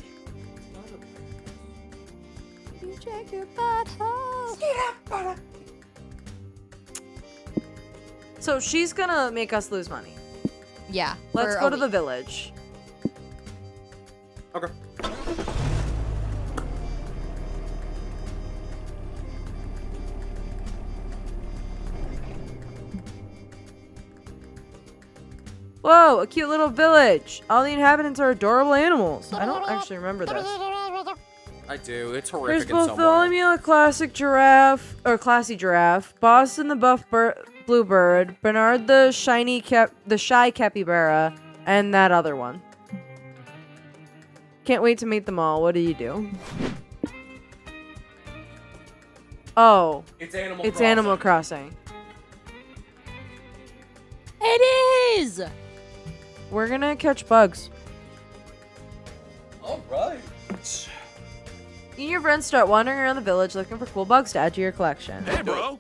You check your butthole. So she's gonna make us lose money. Yeah. Let's for go a to the week. village. Okay. Whoa, a cute little village. All the inhabitants are adorable animals. I don't actually remember this. I do. It's There's horrific in some way. Bartholomew, a classic giraffe, or classy giraffe, Boston, the buff bluebird, Bernard, the shy capybara, and that other one. Can't wait to meet them all. What do you do? Oh, It's Animal it's Crossing. Animal Crossing. It is! We're gonna catch bugs. Alright. You and your friends start wandering around the village looking for cool bugs to add to your collection. Hey, bro.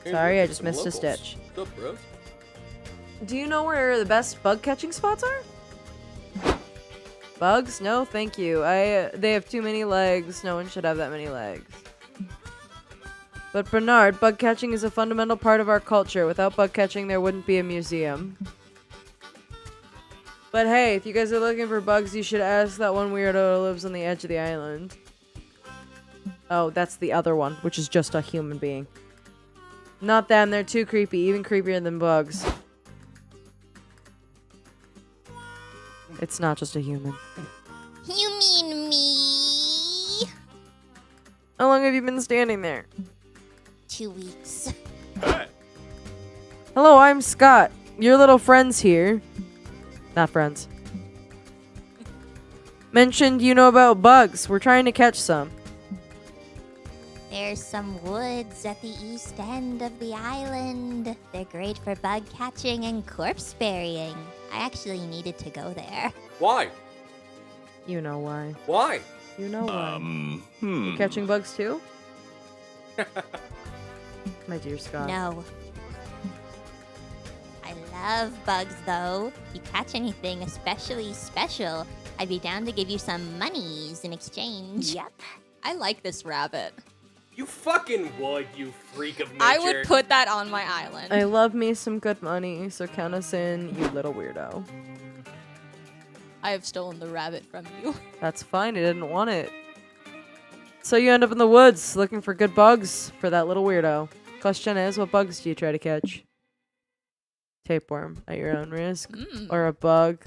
Sorry, I just missed a stitch. What's up, bros? Do you know where the best bug catching spots are? Bugs? No, thank you. They have too many legs. No one should have that many legs. But Bernard, bug catching is a fundamental part of our culture. Without bug catching, there wouldn't be a museum. But hey, if you guys are looking for bugs, you should ask that one weirdo who lives on the edge of the island. Oh, that's the other one, which is just a human being. Not them, they're too creepy, even creepier than bugs. It's not just a human. You mean me? How long have you been standing there? 2 weeks. Hey. Hello, I'm Scott. Your little friend's here. Not friends. Mentioned you know about bugs. We're trying to catch some. There's some woods at the east end of the island. They're great for bug catching and corpse burying. I actually needed to go there. Why? You know why. Why? You know why. Hmm. You catching bugs too? My dear Scott. No. I love bugs though. If you catch anything especially special, I'd be down to give you some monies in exchange. Yep. I like this rabbit. You fucking would, you freak of nature. I would put that on my island. I love me some good money, so count us in, you little weirdo. I have stolen the rabbit from you. That's fine, I didn't want it. So you end up in the woods looking for good bugs for that little weirdo. Question is, what bugs do you try to catch? Tapeworm at your own risk, or a bug,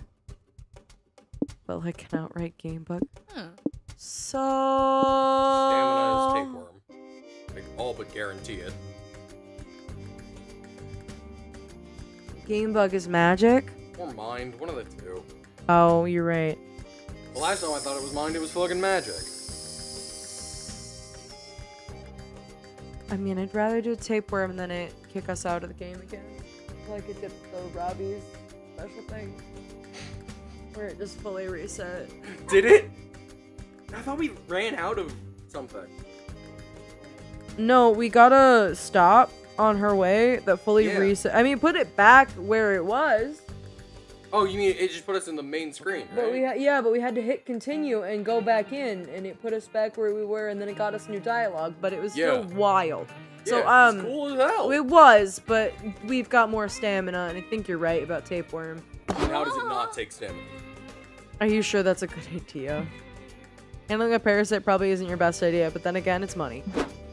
but like an outright game bug. So Stamina is tapeworm. Like, all but guarantee it. game bug is magic. Or mind, one of the two. Oh, you're right. The last time I thought it was mind, it was fucking magic. I mean, I'd rather do tapeworm than it kick us out of the game again. Like it did the Robbie's special thing, where it just fully reset. Did it? I thought we ran out of something. No, we gotta stop on her way that fully reset. I mean, put it back where it was. Oh, you mean it just put us in the main screen, right? But we had to hit continue and go back in, and it put us back where we were, and then it got us new dialogue. But it was still wild. So yeah, it's cool as hell. It was, but we've got more stamina, and I think you're right about tapeworm. How does it not take stamina? Are you sure that's a good idea? Handling a parasite probably isn't your best idea, but then again, it's money.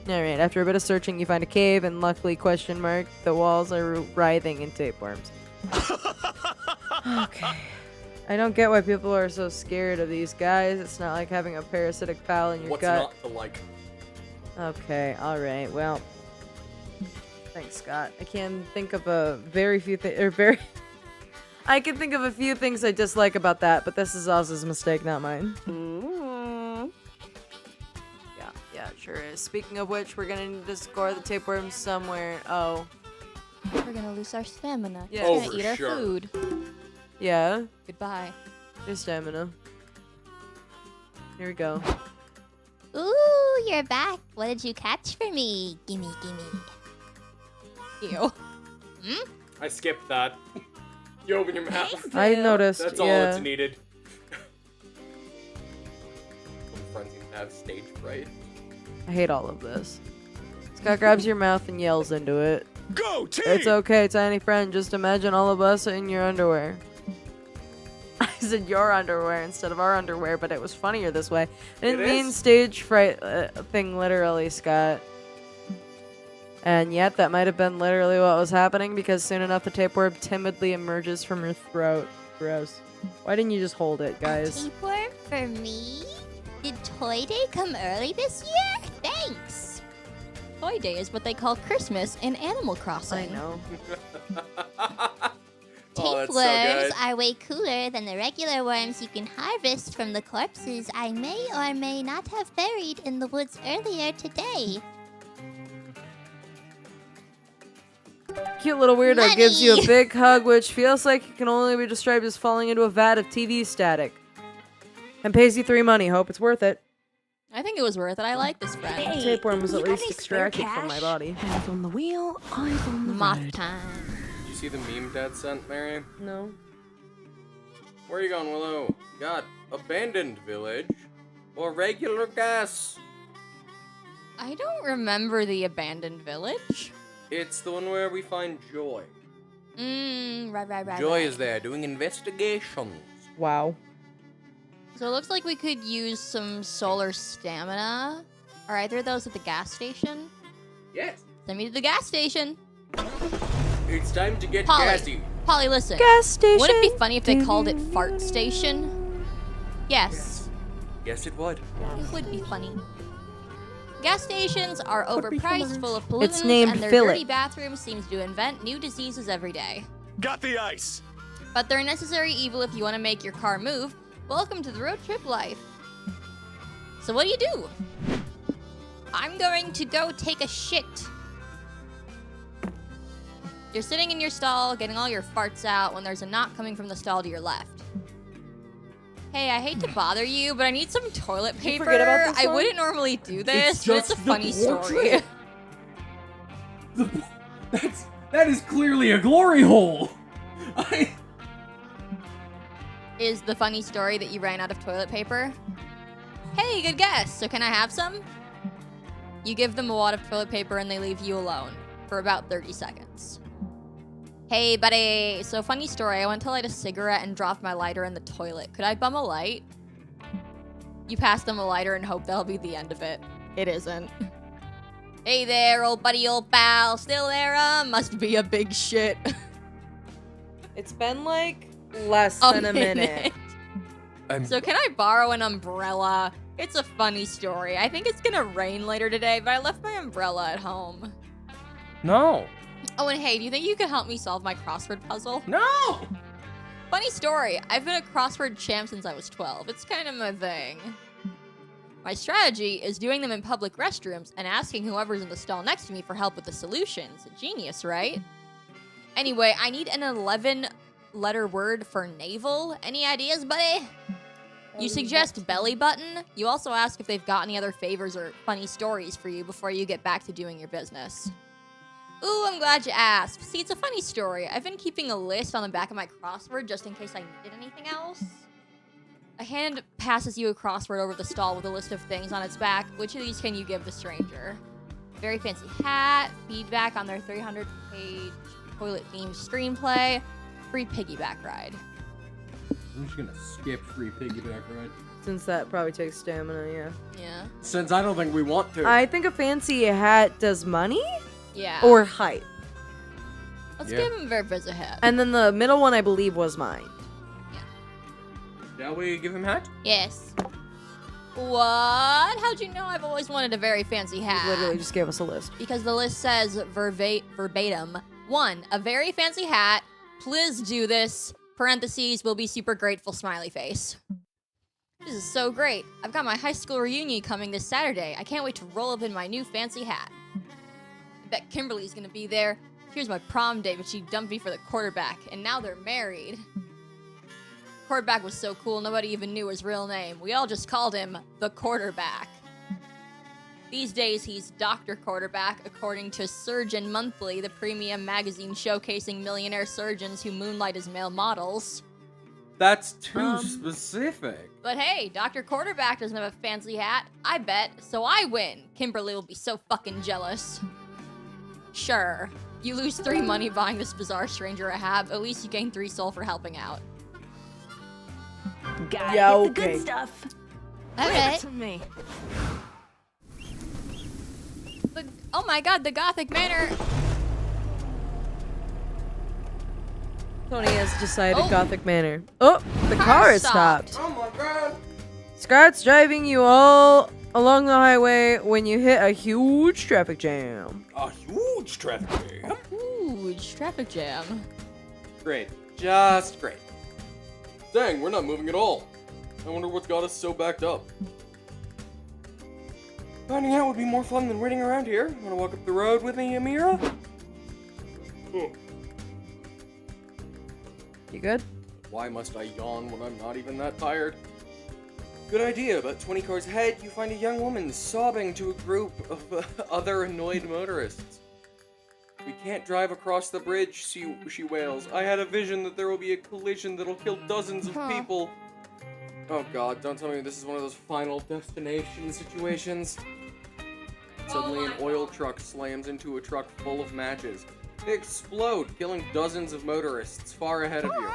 Alright, after a bit of searching, you find a cave, and luckily, the walls are writhing in tapeworms. Okay. I don't get why people are so scared of these guys. It's not like having a parasitic pal in your gut. What's not to like? Okay, alright, well. Thanks, Scott. I can think of a very few things, I can think of a few things I dislike about that, but this is Oz's mistake, not mine. Yeah, it sure is. Speaking of which, we're gonna need to score the tapeworms somewhere. Oh. We're gonna lose our stamina. Yeah. We're Oh, gonna for eat our sure. food. Yeah, Goodbye. your stamina. Here we go. Ooh, you're back. What did you catch for me? Gimme, gimme. Ew. I skipped that. You open your mouth. I noticed, That's all yeah. that's needed. Some friends seem to have stage fright. I hate all of this. Scott grabs your mouth and yells into it. Go team! It's okay, tiny friend. Just imagine all of us in your underwear. I said your underwear instead of our underwear, but it was funnier this way. I didn't mean stage fright thing literally, Scott. And yet, that might have been literally what was happening, because soon enough the tapeworm timidly emerges from her throat. Gross. Why didn't you just hold it, guys? Tapeworm for me? Did Toy Day come early this year? Thanks. Toy Day is what they call Christmas in Animal Crossing. I know. Oh, that's so Tapeworms good. are way cooler than the regular worms you can harvest from the corpses I may or may not have buried in the woods earlier today. Cute little weirdo Money. gives you a big hug, which feels like it can only be described as falling into a vat of TV static. And pays you 3 money. Hope it's worth it. I think it was worth it. I like this friend. Hey, Tapeworm was you at got least any spare extracted from my cash? body. Hands on the wheel, eyes on the Moth road. time. Did you see the meme Dad sent, Mary? No. Where are you going, Willow? Got abandoned village or regular gas? I don't remember the abandoned village. It's the one where we find Joy. Right. Joy is there doing investigations. Wow. So it looks like we could use some solar stamina. Are either of those at the gas station? Yes. Send me to the gas station. It's time to get Polly. gassy. Polly, listen. Gas station. Would it be funny if they called it Fart Station? Yes. Yes, it would. It would be funny. Gas stations are overpriced, full of pollutants, It's named and their Fill It. dirty bathrooms seems to invent new diseases every day. Got the ice. But they're a necessary evil if you want to make your car move. Welcome to the road trip life. So what do? I'm going to go take a shit. You're sitting in your stall, getting all your farts out when there's a knock coming from the stall to your left. Hey, I hate to bother you, but I need some toilet paper. forget about this I one? wouldn't normally do this, It's but it's a just the funny story. portrait. That is clearly a glory hole. Is the funny story that you ran out of toilet paper? Hey, good guess. So can I have some? You give them a wad of toilet paper and they leave you alone for about 30 seconds. Hey, buddy. So, funny story. I went to light a cigarette and dropped my lighter in the toilet. Could I bum a light? You pass them a lighter and hope that'll be the end of it. It isn't. Hey there, old buddy, old pal. Still there? Must be a big shit. It's been like less than a minute. So can I borrow an umbrella? It's a funny story. I think it's gonna rain later today, but I left my umbrella at home. No. Oh, and hey, do you think you could help me solve my crossword puzzle? No! Funny story. I've been a crossword champ since I was 12. It's kind of my thing. My strategy is doing them in public restrooms and asking whoever's in the stall next to me for help with the solutions. Genius, right? Anyway, I need an 11-letter word for navel. Any ideas, buddy? You suggest belly button. You also ask if they've got any other favors or funny stories for you before you get back to doing your business. Ooh, I'm glad you asked. See, it's a funny story. I've been keeping a list on the back of my crossword just in case I needed anything else. A hand passes you a crossword over the stall with a list of things on its back. Which of these can you give the stranger? Very fancy hat, feedback on their 300-page toilet-themed screenplay, free piggyback ride. I'm just gonna skip free piggyback ride. Since that probably takes stamina, yeah. Yeah. Since I don't think we want to. I think a fancy hat does money Yeah. or height. Let's Yeah. give him a very busy hat. And then the middle one, I believe, was mine. Shall we give him hat? Yes. What? How'd you know I've always wanted a very fancy hat? Literally just gave us a list. Because the list says verbatim. 1, a very fancy hat. Please do this. Parentheses, will be super grateful, smiley face. This is so great. I've got my high school reunion coming this Saturday. I can't wait to roll up in my new fancy hat. I bet Kimberly's gonna be there. Here's my prom date, but she dumped me for the quarterback, and now they're married. Quarterback was so cool, nobody even knew his real name. We all just called him the quarterback. These days, he's Dr. Quarterback, according to Surgeon Monthly, the premium magazine showcasing millionaire surgeons who moonlight as male models. That's too specific. But hey, Dr. Quarterback doesn't have a fancy hat, I bet, so I win. Kimberly will be so fucking jealous. Sure, you lose 3 money buying this bizarre stranger a hat, at least you gain 3 soul for helping out. Gotta Yeah, get the okay. good stuff. Alright. To me. Oh my god, the Gothic Manor! Tony has decided Oh. Gothic Manor. Oh, the car is stopped. Oh my god! Scott's driving you all along the highway when you hit a huge traffic jam. A huge traffic jam. Huge traffic jam. Great. Just great. Dang, we're not moving at all. I wonder what's got us so backed up. Finding out would be more fun than waiting around here. Wanna walk up the road with me, Amira? Oh. You good? Why must I yawn when I'm not even that tired? Good idea. About 20 cars ahead, you find a young woman sobbing to a group of other annoyed motorists. We can't drive across the bridge, she wails. I had a vision that there will be a collision that'll kill dozens of people. Oh god, don't tell me this is one of those final destination situations. Suddenly an oil truck slams into a truck full of matches. They explode, killing dozens of motorists far ahead of you.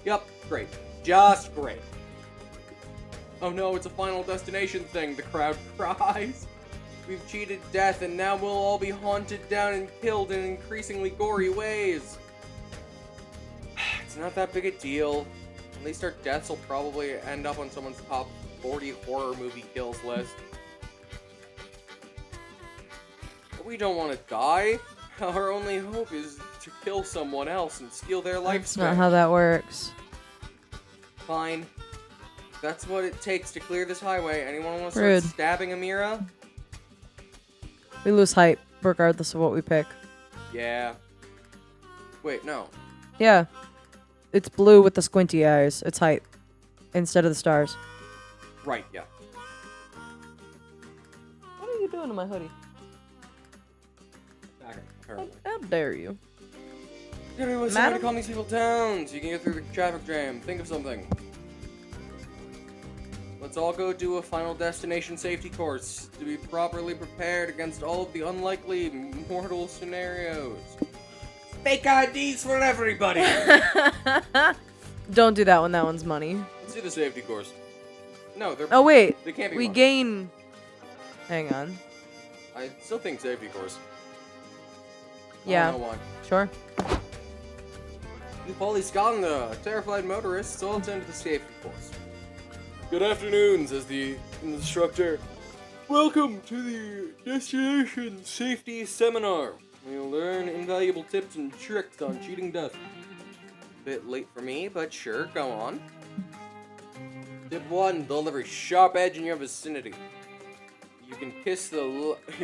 Yup, great. Just great. Oh no, it's a final destination thing, the crowd cries. We've cheated death and now we'll all be haunted down and killed in increasingly gory ways. It's not that big a deal. At least our deaths will probably end up on someone's top 40 horror movie kills list. But we don't want to die. Our only hope is to kill someone else and steal their That's lifespan. not how that works. Fine. That's what it takes to clear this highway. Anyone want to Rude. start stabbing Amira? We lose height regardless of what we pick. Yeah. Wait, no. Yeah. It's blue with the squinty eyes. It's height. Instead of the stars. Right, yeah. What are you doing to my hoodie? Apparently. How dare you? Gotta be with somebody to calm these people down so you can get through the traffic jam. Think of something. Let's all go do a Final Destination safety course to be properly prepared against all of the unlikely mortal scenarios. Fake IDs for everybody. Don't do that one. That one's money. Let's do the safety course. No, they're. Oh wait, They can't be. we money. gain. Hang on. I still think safety course. I Yeah, don't know why. sure. The Polly Scotland, terrified motorists all attend the safety course. Good afternoon, says the instructor. Welcome to the Destination Safety Seminar. We'll learn invaluable tips and tricks on cheating death. Bit late for me, but sure, go on. Tip 1, deliver sharp edge in your vicinity. You can kiss a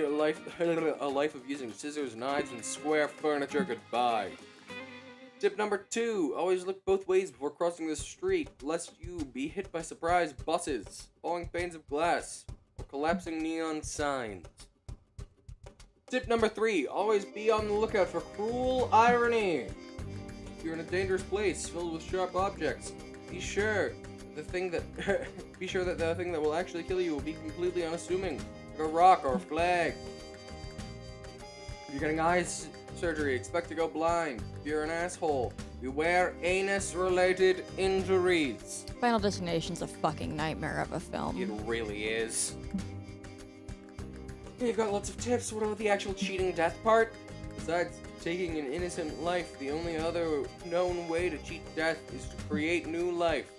life of using scissors, knives, and square furniture goodbye. Tip number 2, always look both ways before crossing the street, lest you be hit by surprise buses, falling panes of glass, or collapsing neon signs. Tip number 3, always be on the lookout for cruel irony. If you're in a dangerous place filled with sharp objects, be sure that the thing that will actually kill you will be completely unassuming, like a rock or a flag. If you're getting eye surgery, expect to go blind. If you're an asshole, beware anus-related injuries. Final Destination's a fucking nightmare of a film. It really is. You've got lots of tips. What about the actual cheating death part? Besides taking an innocent life, the only other known way to cheat death is to create new life.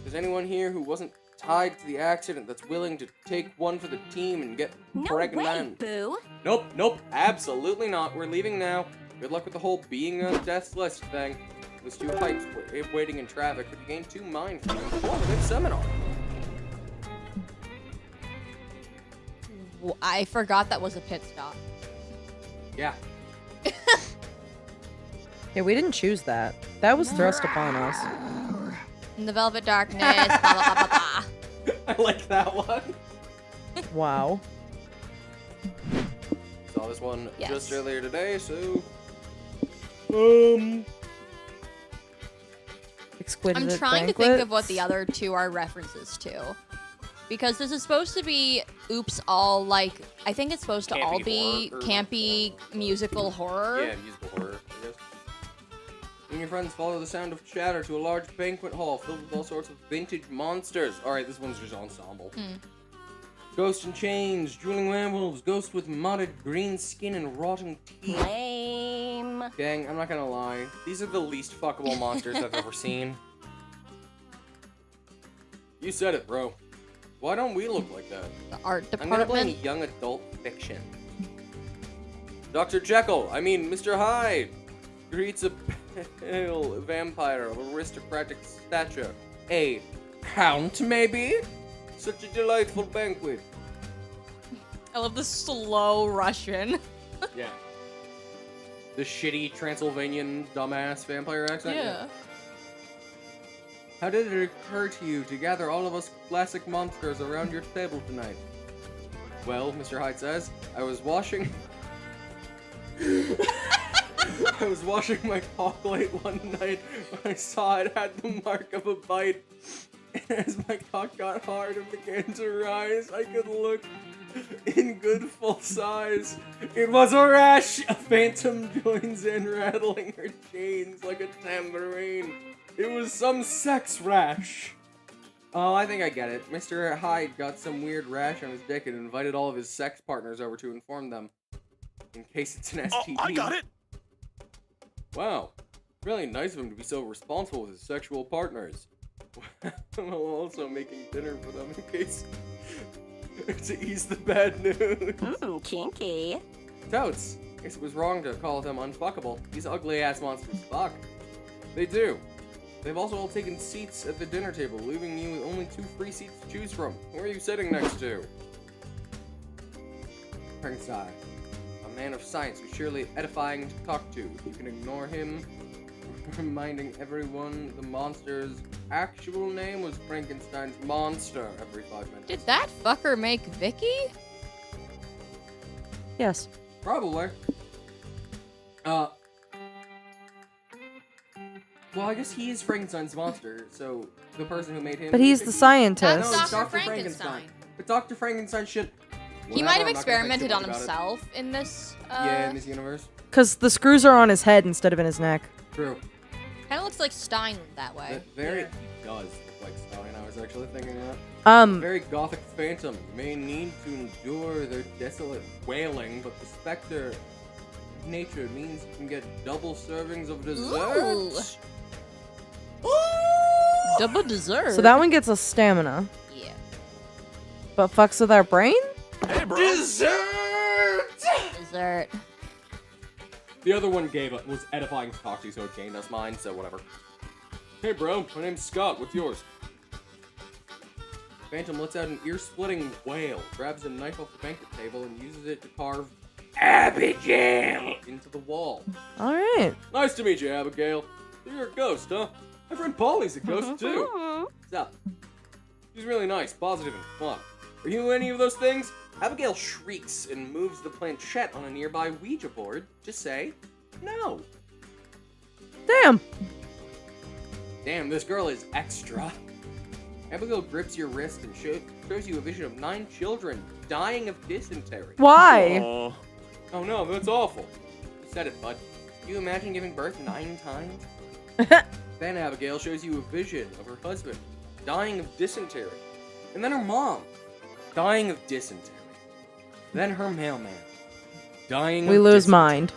Is anyone here who wasn't tied to the accident that's willing to take one for the team and get pregnant? Boo. Nope, absolutely not. We're leaving now. Good luck with the whole being on death's list thing. There's 2 pipes waiting in traffic, but you gain 2 mind from an informative seminar. I forgot that was a pit stop. Yeah. Yeah, we didn't choose that. That was thrust upon us. In the Velvet Darkness, blah, blah, blah, blah, blah. I like that one. Wow. Saw this one Yes. just earlier today, so Exquisite I'm trying to banquet. think of what the other 2 are references to. Because this is supposed to be, oops, all like, I think it's supposed to all Campy be horror or- campy musical horror. yeah, musical horror, I guess. You and your friends follow the sound of chatter to a large banquet hall filled with all sorts of vintage monsters. Alright, this one's just ensemble. Ghosts in chains, drooling werewolves, ghosts with mottled green skin and rotting teeth. Lame. Gang, I'm not gonna lie. These are the least fuckable monsters I've ever seen. You said it, bro. Why don't we look like that? The art I'm gonna blame department. young adult fiction. Dr. Jekyll, I mean Mr. Hyde, greets a pale vampire of aristocratic stature. A count, maybe? Such a delightful banquet. I love the slow Russian. Yeah. The shitty Transylvanian dumbass vampire accent? Yeah. How did it occur to you to gather all of us classic monsters around your table tonight? Well, Mr. Hyde says, I was washing my cock late one night when I saw it had the mark of a bite. And as my cock got hard and began to rise, I could look in good full size. It was a rash! A phantom joins in, rattling her chains like a tambourine. It was some sex rash. Oh, I think I get it. Mr. Hyde got some weird rash on his dick and invited all of his sex partners over to inform them. In case it's an STD. Oh, I got it. Wow. Really nice of him to be so responsible with his sexual partners. While also making dinner for them in case to ease the bad news. Kinky. Totes. Guess it was wrong to call them unfuckable. These ugly ass monsters fuck. They do. They've also all taken seats at the dinner table, leaving you with only 2 free seats to choose from. Who are you sitting next to? Frankenstein. A man of science who's surely edifying to talk to. You can ignore him, reminding everyone the monster's actual name was Frankenstein's monster every 5 minutes. Did that fucker make Vicky? Yes. Probably. Well, I guess he is Frankenstein's monster, so The person who made him. But he's the That's scientist. No, it's Dr. Dr. Frankenstein. But Dr. Frankenstein shit. He Whatever, might have I'm not gonna think experimented too on much about it. himself in this. Yeah, in this universe. Because the screws are on his head instead of in his neck. True. Kind of looks like Stein that way. Very. He does look like Stein. I was actually thinking that. Very gothic phantom may need to endure their desolate wailing, but the specter of nature means you can get double servings of dessert. Double dessert. So that one gets us stamina, Yeah. but fucks with our brain? Hey, bro. Dessert. The other one was edifying to talk to, so it gained us mine, so whatever. Hey bro, my name's Scott, what's yours? Phantom lets out an ear-splitting wail, grabs a knife off the banquet table, and uses it to carve Abigail into the wall. Alright. Nice to meet you, Abigail. So you're a ghost, huh? My friend Polly's a ghost, too. What's up? She's really nice, positive, and fun. Are you any of those things? Abigail shrieks and moves the planchette on a nearby Ouija board to say no. Damn. Damn, this girl is extra. Abigail grips your wrist and shows you a vision of 9 children dying of dysentery. Why? Aw. Oh no, that's awful. You said it, bud. Can you imagine giving birth 9 times? Then Abigail shows you a vision of her husband dying of dysentery. And then her mom dying of dysentery. Then her mailman dying We of lose dysentery. mind.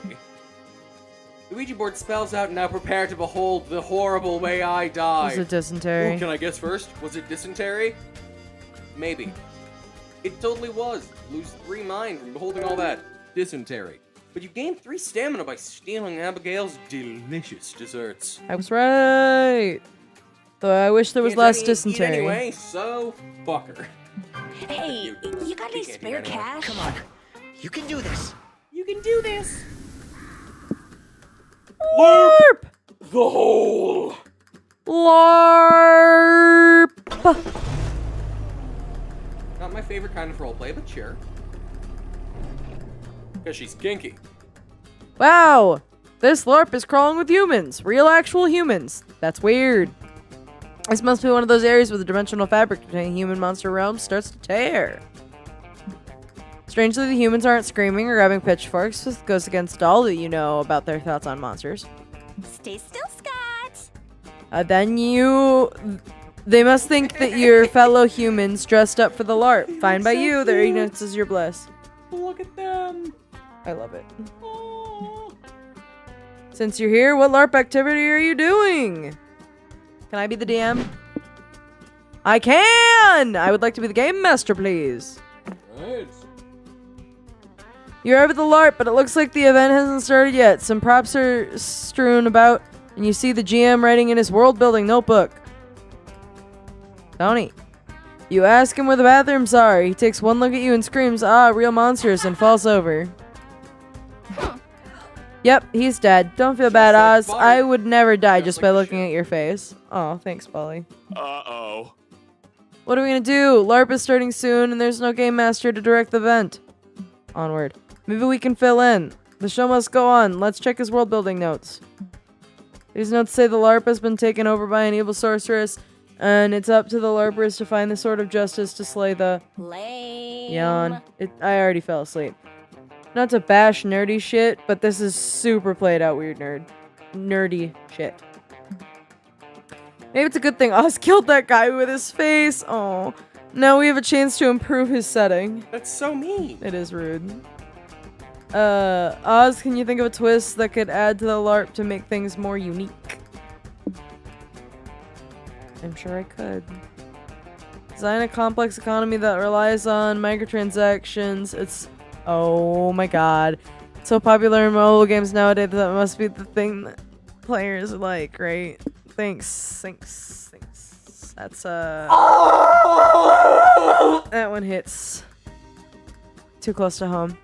The Ouija board spells out, now prepare to behold the horrible way I die. Was it dysentery? Ooh, can I guess first? Was it dysentery? Maybe. It totally was. Lose 3 mind from beholding all that. Dysentery. But you gained 3 stamina by stealing Abigail's delicious desserts. I was right. Though I wish there was Can't less any eat dysentery. Anyway, so fuck her. Hey, you got any can't do spare that anyway. cash? Come on. You can do this. You can do this. LARP! The hole. LARP! Not my favorite kind of roleplay, but sure. Because she's kinky. Wow! This LARP is crawling with humans. Real actual humans. That's weird. This must be one of those areas where the dimensional fabric between human monster realms starts to tear. Strangely, the humans aren't screaming or grabbing pitchforks. This goes against all that you know about their thoughts on monsters. Stay still, Scott. They must think that you're fellow humans dressed up for the LARP. Fine by you, their ignorance is your bliss. Look at them. I love it. Oh. Since you're here, what LARP activity are you doing? Can I be the DM? I can! I would like to be the game master, please. Right. You're over the LARP, but it looks like the event hasn't started yet. Some props are strewn about, and you see the GM writing in his world-building notebook. Tony. You ask him where the bathrooms are. He takes one look at you and screams, "Ah, real monsters," and falls over. Yep, he's dead. Don't feel bad, like Oz. Bart. I would never die just like by the looking show. at your face. Oh, thanks, Polly. Uh-oh. What are we gonna do? LARP is starting soon, and there's no game master to direct the event. Onward. Maybe we can fill in. The show must go on. Let's check his world-building notes. These notes say the LARP has been taken over by an evil sorceress, and it's up to the LARPers to find the sword of justice to slay the... Lame. Yawn. I already fell asleep. Not to bash nerdy shit, but this is super played out weird nerdy shit. Maybe it's a good thing Oz killed that guy with his face. Oh, now we have a chance to improve his setting. That's so mean. It is rude. Oz, can you think of a twist that could add to the LARP to make things more unique? I'm sure I could. Design a complex economy that relies on microtransactions. It's... Oh my god. It's so popular in mobile games nowadays that must be the thing that players like, right? Thanks. That's, that one hits too close to home.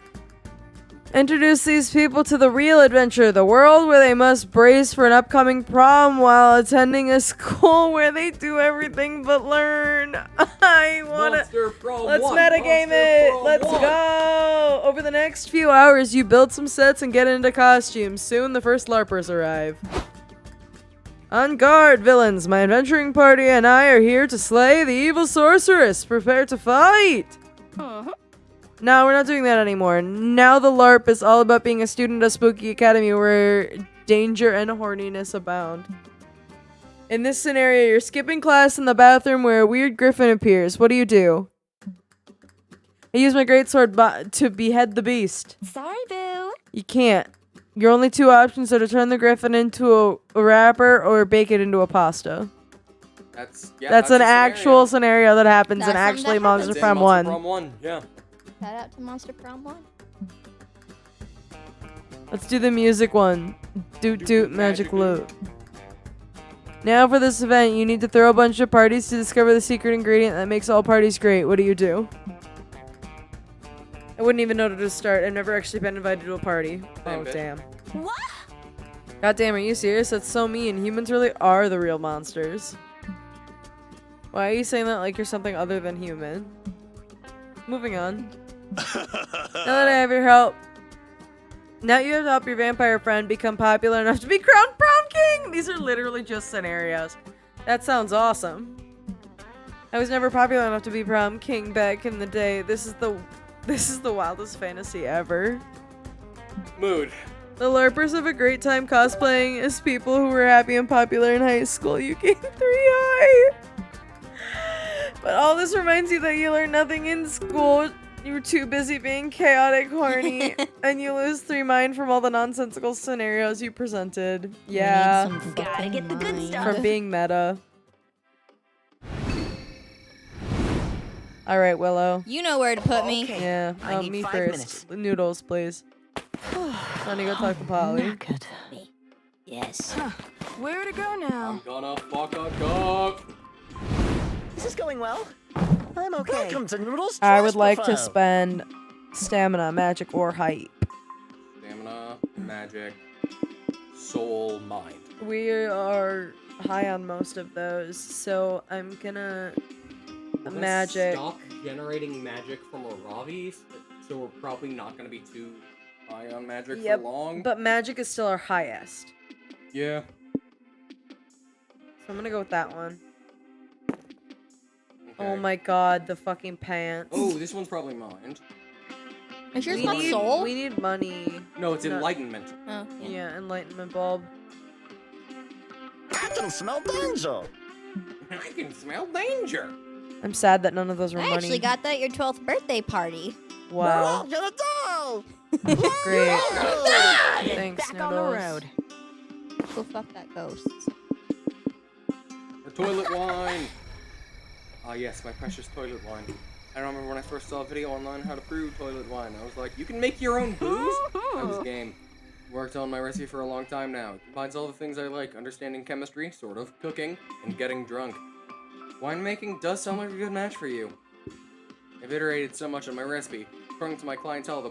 Introduce these people to the real adventure, the world where they must brace for an upcoming prom while attending a school where they do everything but learn. I wanna... Monster Pro Let's 1, metagame Monster it! Pro Let's 1. go! Over the next few hours, you build some sets and get into costumes. Soon, the first LARPers arrive. On guard, villains! My adventuring party and I are here to slay the evil sorceress. Prepare to fight! No, we're not doing that anymore. Now the LARP is all about being a student at Spooky Academy where danger and horniness abound. In this scenario, you're skipping class in the bathroom where a weird griffin appears. What do? I use my greatsword to behead the beast. Sorry, boo. You can't. Your only two options are to turn the griffin into a wrapper or bake it into a pasta. That's an actual scenario that happens That's in something actually that Monster happens. Prom 1. Prom 1, yeah. Shout out to Monster Prom 1. Let's do the music one. Doot doot magic loot. Now for this event, you need to throw a bunch of parties to discover the secret ingredient that makes all parties great. What do? I wouldn't even know to start. I've never actually been invited to a party. Oh, damn. What? God damn, are you serious? That's so mean. Humans really are the real monsters. Why are you saying that like you're something other than human? Moving on. Now that I have your help. Now you have to help your vampire friend become popular enough to be crowned prom king! These are literally just scenarios. That sounds awesome. I was never popular enough to be prom king back in the day. This is the wildest fantasy ever. Mood. The LARPers have a great time cosplaying as people who were happy and popular in high school. You gain 3 high. But all this reminds you that you learned nothing in school. You were too busy being chaotic, horny, and you lose 3 mind from all the nonsensical scenarios you presented. Yeah, Gotta get the good stuff. for being meta. All right, Willow. You know where to put me. Okay. Yeah, I need me 5 first. Noodles, please. I need to go talk to Polly. Knackered. Yes. Where to go now? Gonna fuck a duck. Is this going well? I'm okay. Welcome to Noodles. I would like to Trust spend stamina, magic, or hype. Stamina, magic, soul, mind. We are high on most of those, so I'm gonna magic. Stop generating magic from our Ravis, so we're probably not gonna be too high on magic Yep, for long. but magic is still our highest. Yeah. So I'm gonna go with that one. Oh Okay. my god, the fucking pants. Oh, this one's probably mine. Are you sure it's we not need, soul? we need money. No, it's No. enlightenment. Oh, yeah. Yeah, enlightenment bulb. I can smell danger. I can smell danger. I'm sad that none of those were I money. actually got that at your 12th birthday party. Wow. We're all gonna die. Great. Get Thanks, back on the Noodles. road. Go fuck that ghost. Or toilet wine. Ah, yes, my precious toilet wine. I remember when I first saw a video online how to brew toilet wine. I was like, you can make your own booze? I was game. Worked on my recipe for a long time now. It combines all the things I like, understanding chemistry, sort of, cooking, and getting drunk. Winemaking does sound like a good match for you. I've iterated so much on my recipe. According to my clientele, the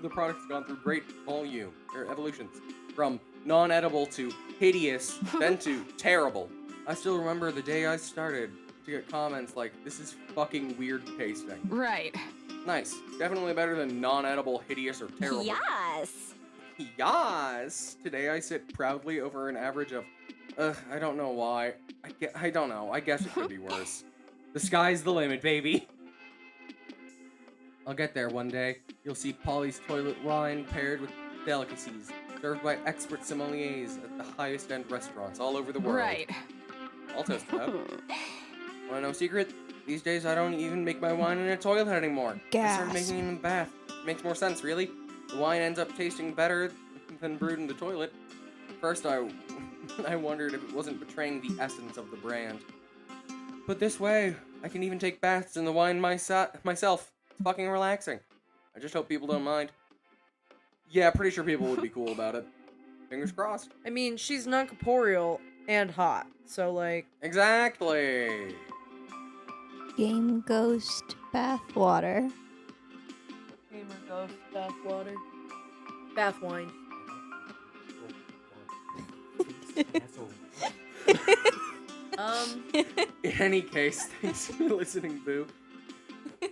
product's gone through great evolutions. From non-edible to hideous, then to terrible. I still remember the day I started to get comments like, this is fucking weird tasting. Right. Nice. Definitely better than non-edible, hideous, or terrible. Yes. Yas! Today I sit proudly over an average of, I don't know why. I don't know. I guess it could be worse. The sky's the limit, baby. I'll get there one day. You'll see Polly's toilet wine paired with delicacies, served by expert sommeliers at the highest end restaurants all over the world. Right. I'll toast that. Wanna know a secret? These days I don't even make my wine in a toilet anymore. I started making it in the bath. Makes more sense, really. The wine ends up tasting better than brewed in the toilet. At first I wondered if it wasn't betraying the essence of the brand. But this way, I can even take baths in the wine myself. It's fucking relaxing. I just hope people don't mind. Yeah, pretty sure people would be cool about it. Fingers crossed. I mean, she's non corporeal and hot, so like. Exactly. Game Ghost Bathwater. Gamer ghost, bath water. Bath wine. In any case, thanks for listening, Boo.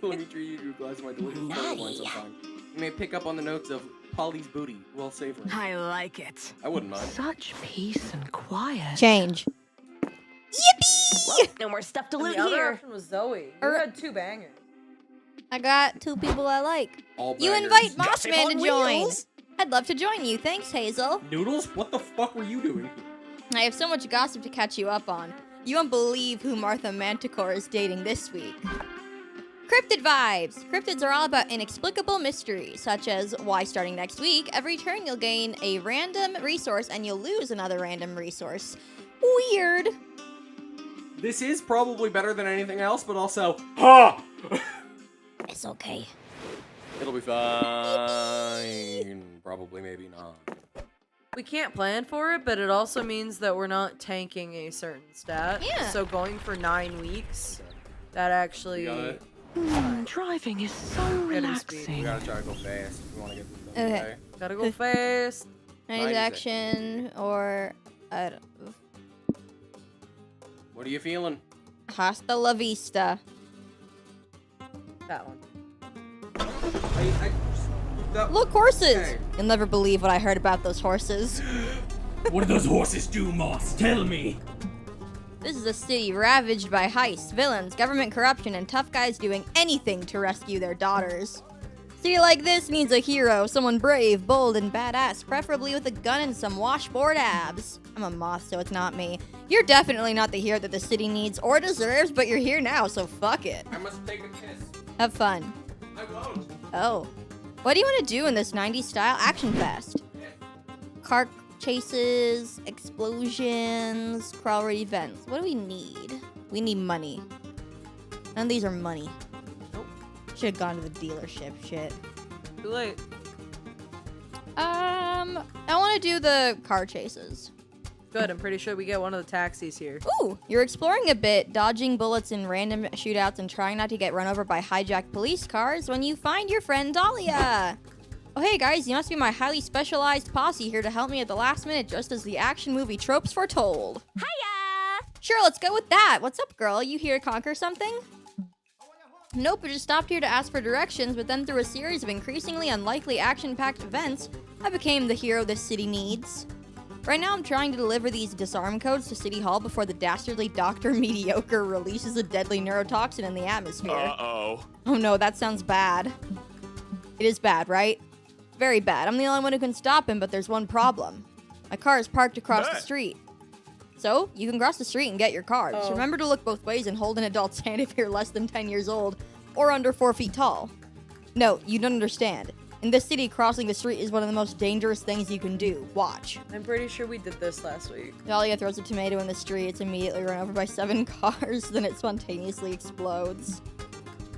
Let me treat you to a glass of my delicious toilet wine sometime. You may pick up on the notes of Polly's booty while savoring. I like it. I wouldn't mind. Such peace and quiet. Change. Well, no more stuff to And loot the other here. option was Zoe. You Er- had 2 bangers. I got 2 people I like. All You bangers. invite Mossman Gossip to on join. wheels. I'd love to join you. Thanks, Hazel. Noodles? What the fuck were you doing? I have so much gossip to catch you up on. You won't believe who Martha Manticore is dating this week. Cryptid vibes! Cryptids are all about inexplicable mysteries, such as why starting next week, every turn you'll gain a random resource and you'll lose another random resource. Weird. This is probably better than anything else, but also, ha! It's okay. It'll be fine. Probably, maybe not. We can't plan for it, but it also means that we're not tanking a certain stat. Yeah. So going for 9 weeks, that actually... You got it? Driving is so Getting speed. We relaxing. gotta try to go fast if we want to get this done. Okay. Gotta go fast. Chinese Right. action or What are you feeling? hasta la vista. That one. Look, horses! Okay. You'll never believe what I heard about those horses. What do those horses do, Moss? Tell me. This is a city ravaged by heists, villains, government corruption, and tough guys doing anything to rescue their daughters. A city like this needs a hero, someone brave, bold, and badass, preferably with a gun and some washboard abs. I'm a moth, so it's not me. You're definitely not the hero that the city needs or deserves, but you're here now, so fuck it. I must take a piss. Have fun. I won't. Oh. What do you want to do in this 90s style action fest? Car chases, explosions, crawl rate events. What do we need? We need money. None of these are money. Nope. Should have gone to the dealership. Shit. Too late. I want to do the car chases. Good, I'm pretty sure we get one of the taxis here. Ooh, you're exploring a bit, dodging bullets in random shootouts and trying not to get run over by hijacked police cars when you find your friend Dahlia. Oh hey guys, you must be my highly specialized posse here to help me at the last minute just as the action movie tropes foretold. Hiya! Sure, let's go with that. What's up, girl? You here to conquer something? Nope, I just stopped here to ask for directions, but then through a series of increasingly unlikely action-packed events, I became the hero this city needs. Right now, I'm trying to deliver these disarm codes to City Hall before the dastardly Dr. Mediocre releases a deadly neurotoxin in the atmosphere. Uh-oh. Oh no, that sounds bad. It is bad, right? Very bad. I'm the only one who can stop him, but there's one problem. My car is parked across the street. So, you can cross the street and get your car. Just remember to look both ways and hold an adult's hand if you're less than 10 years old or under 4 feet tall. No, you don't understand. In this city, crossing the street is one of the most dangerous things you can do. Watch. I'm pretty sure we did this last week. Dahlia throws a tomato in the street, it's immediately run over by 7 cars, then it spontaneously explodes.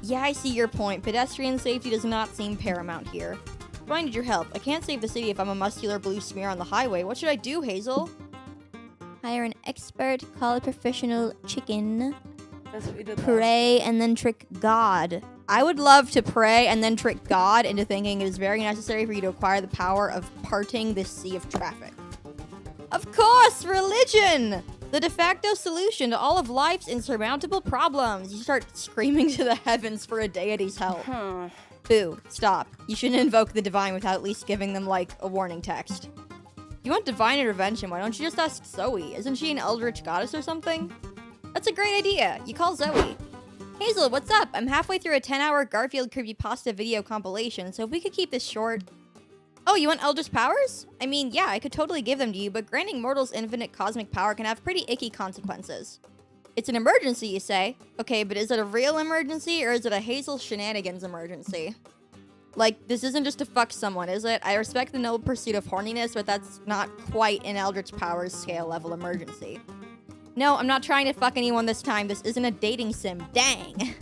Yeah, I see your point. Pedestrian safety does not seem paramount here. If I need your help, I can't save the city if I'm a muscular blue smear on the highway. What should I do, Hazel? Hire an expert, call a professional chicken, That's what we did pray, and then trick God. I would love to pray and then trick God into thinking it is very necessary for you to acquire the power of parting this sea of traffic. Of course, religion! The de facto solution to all of life's insurmountable problems. You start screaming to the heavens for a deity's help. Boo, stop. You shouldn't invoke the divine without at least giving them, like, a warning text. If you want divine intervention, why don't you just ask Zoe? Isn't she an eldritch goddess or something? That's a great idea. You call Zoe. Hazel, what's up? I'm halfway through a 10-hour Garfield creepypasta video compilation, so if we could keep this short... Oh, you want Eldritch powers? I mean, yeah, I could totally give them to you, but granting mortals infinite cosmic power can have pretty icky consequences. It's an emergency, you say? Okay, but is it a real emergency, or is it a Hazel shenanigans emergency? Like, this isn't just to fuck someone, is it? I respect the noble pursuit of horniness, but that's not quite an Eldritch powers scale level emergency. No, I'm not trying to fuck anyone this time. This isn't a dating sim. Dang.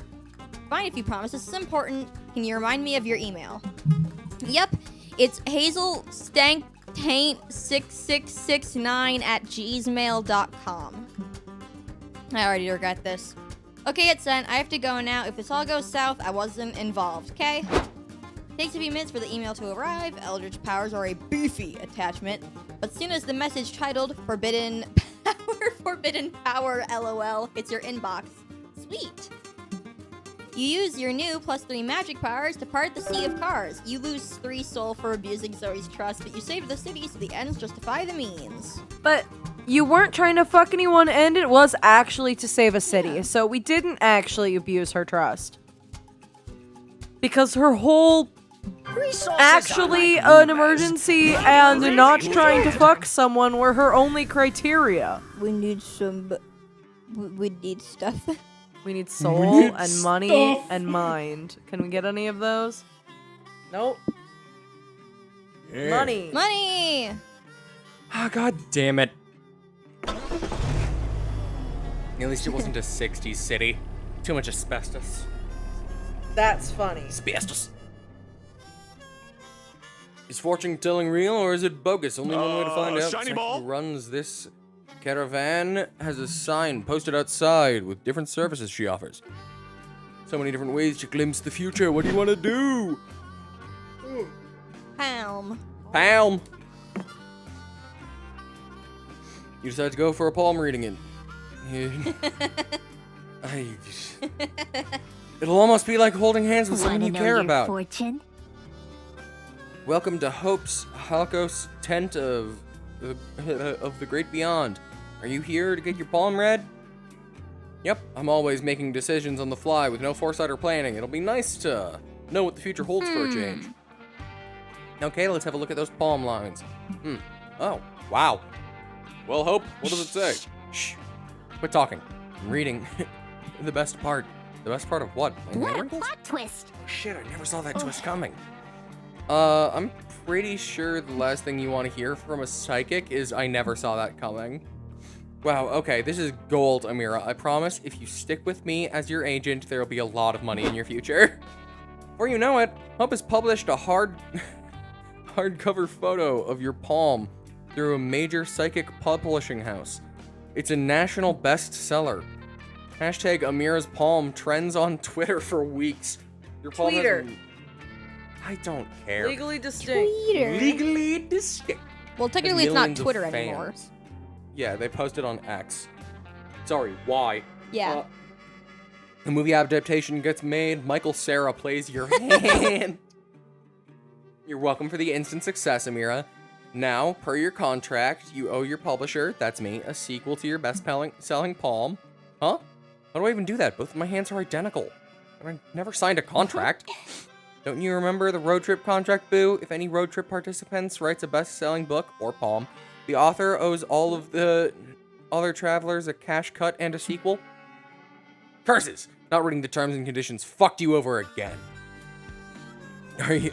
Fine if you promise. This is important. Can you remind me of your email? Yep. It's hazelstank6669@gmail.com. I already regret this. Okay, it's sent. I have to go now. If this all goes south, I wasn't involved, okay? Takes a few minutes for the email to arrive. Eldritch powers are a beefy attachment. But soon as the message titled Forbidden Power LOL hits your inbox, sweet. You use your new +3 magic powers to part the sea of cars. You lose 3 soul for abusing Zoe's trust, but you save the city so the ends justify the means. But you weren't trying to fuck anyone, and it was actually to save a city, so we didn't actually abuse her trust. Because her whole actually an emergency and not trying to fuck someone were her only criteria. We need we need stuff. We need soul and money and mind. Can we get any of those? Nope. Yeah. Money. Money! Ah, god damn it. At least it wasn't a 60s city. Too much asbestos. That's funny. Asbestos. Is fortune telling real or is it bogus? Only one way to find out. Shiny Psyche ball? who runs this caravan has a sign posted outside with different services she offers. So many different ways to glimpse the future. What do you want to do? Palm. Palm. You decide to go for a palm reading in. It'll almost be like holding hands with someone you care about. Fortune? Welcome to Hope's Halkos tent of the great beyond. Are you here to get your palm read? Yep, I'm always making decisions on the fly with no foresight or planning. It'll be nice to know what the future holds for a change. Okay, let's have a look at those palm lines. Oh, wow. Well, Hope, what does it say? Shh. Quit talking. I'm reading. The best part. The best part of what? What a plot twist! Oh shit, I never saw that twist coming. I'm pretty sure the last thing you want to hear from a psychic is I never saw that coming. Wow, okay, this is gold, Amira. I promise, if you stick with me as your agent, there'll be a lot of money in your future. Before you know it, Hope has published a hardcover photo of your palm through a major psychic publishing house. It's a national bestseller. Hashtag Amira's palm trends on Twitter for weeks. Your palm has Tweeter. I don't care. Legally distinct. Legally distinct. Well, technically it's not Millions of Twitter fans. anymore. Yeah, they posted on X. Sorry, why? Yeah. The movie adaptation gets made. Michael Cera plays your hand. You're welcome for the instant success, Amira. Now, per your contract, you owe your publisher, that's me, a sequel to your best-selling palm. Huh? How do I even do that? Both of my hands are identical. I never signed a contract. Don't you remember the road trip contract, Boo? If any road trip participants writes a best-selling book, or palm, the author owes all of the other travelers a cash cut and a sequel. Curses! Not reading the terms and conditions fucked you over again. Are you...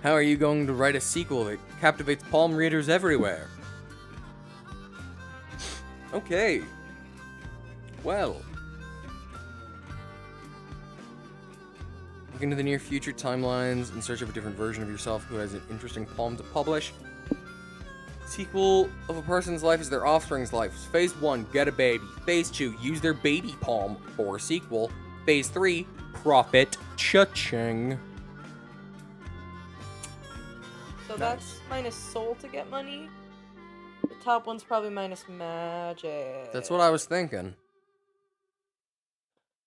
How are you going to write a sequel that captivates palm readers everywhere? Okay. Well. Look into the near future timelines in search of a different version of yourself who has an interesting palm to publish. Sequel of a person's life is their offspring's life. Phase 1, get a baby. Phase 2, use their baby palm for a sequel. Phase 3, profit. Cha-ching. So that's minus soul to get money. The top one's probably minus magic. That's what I was thinking.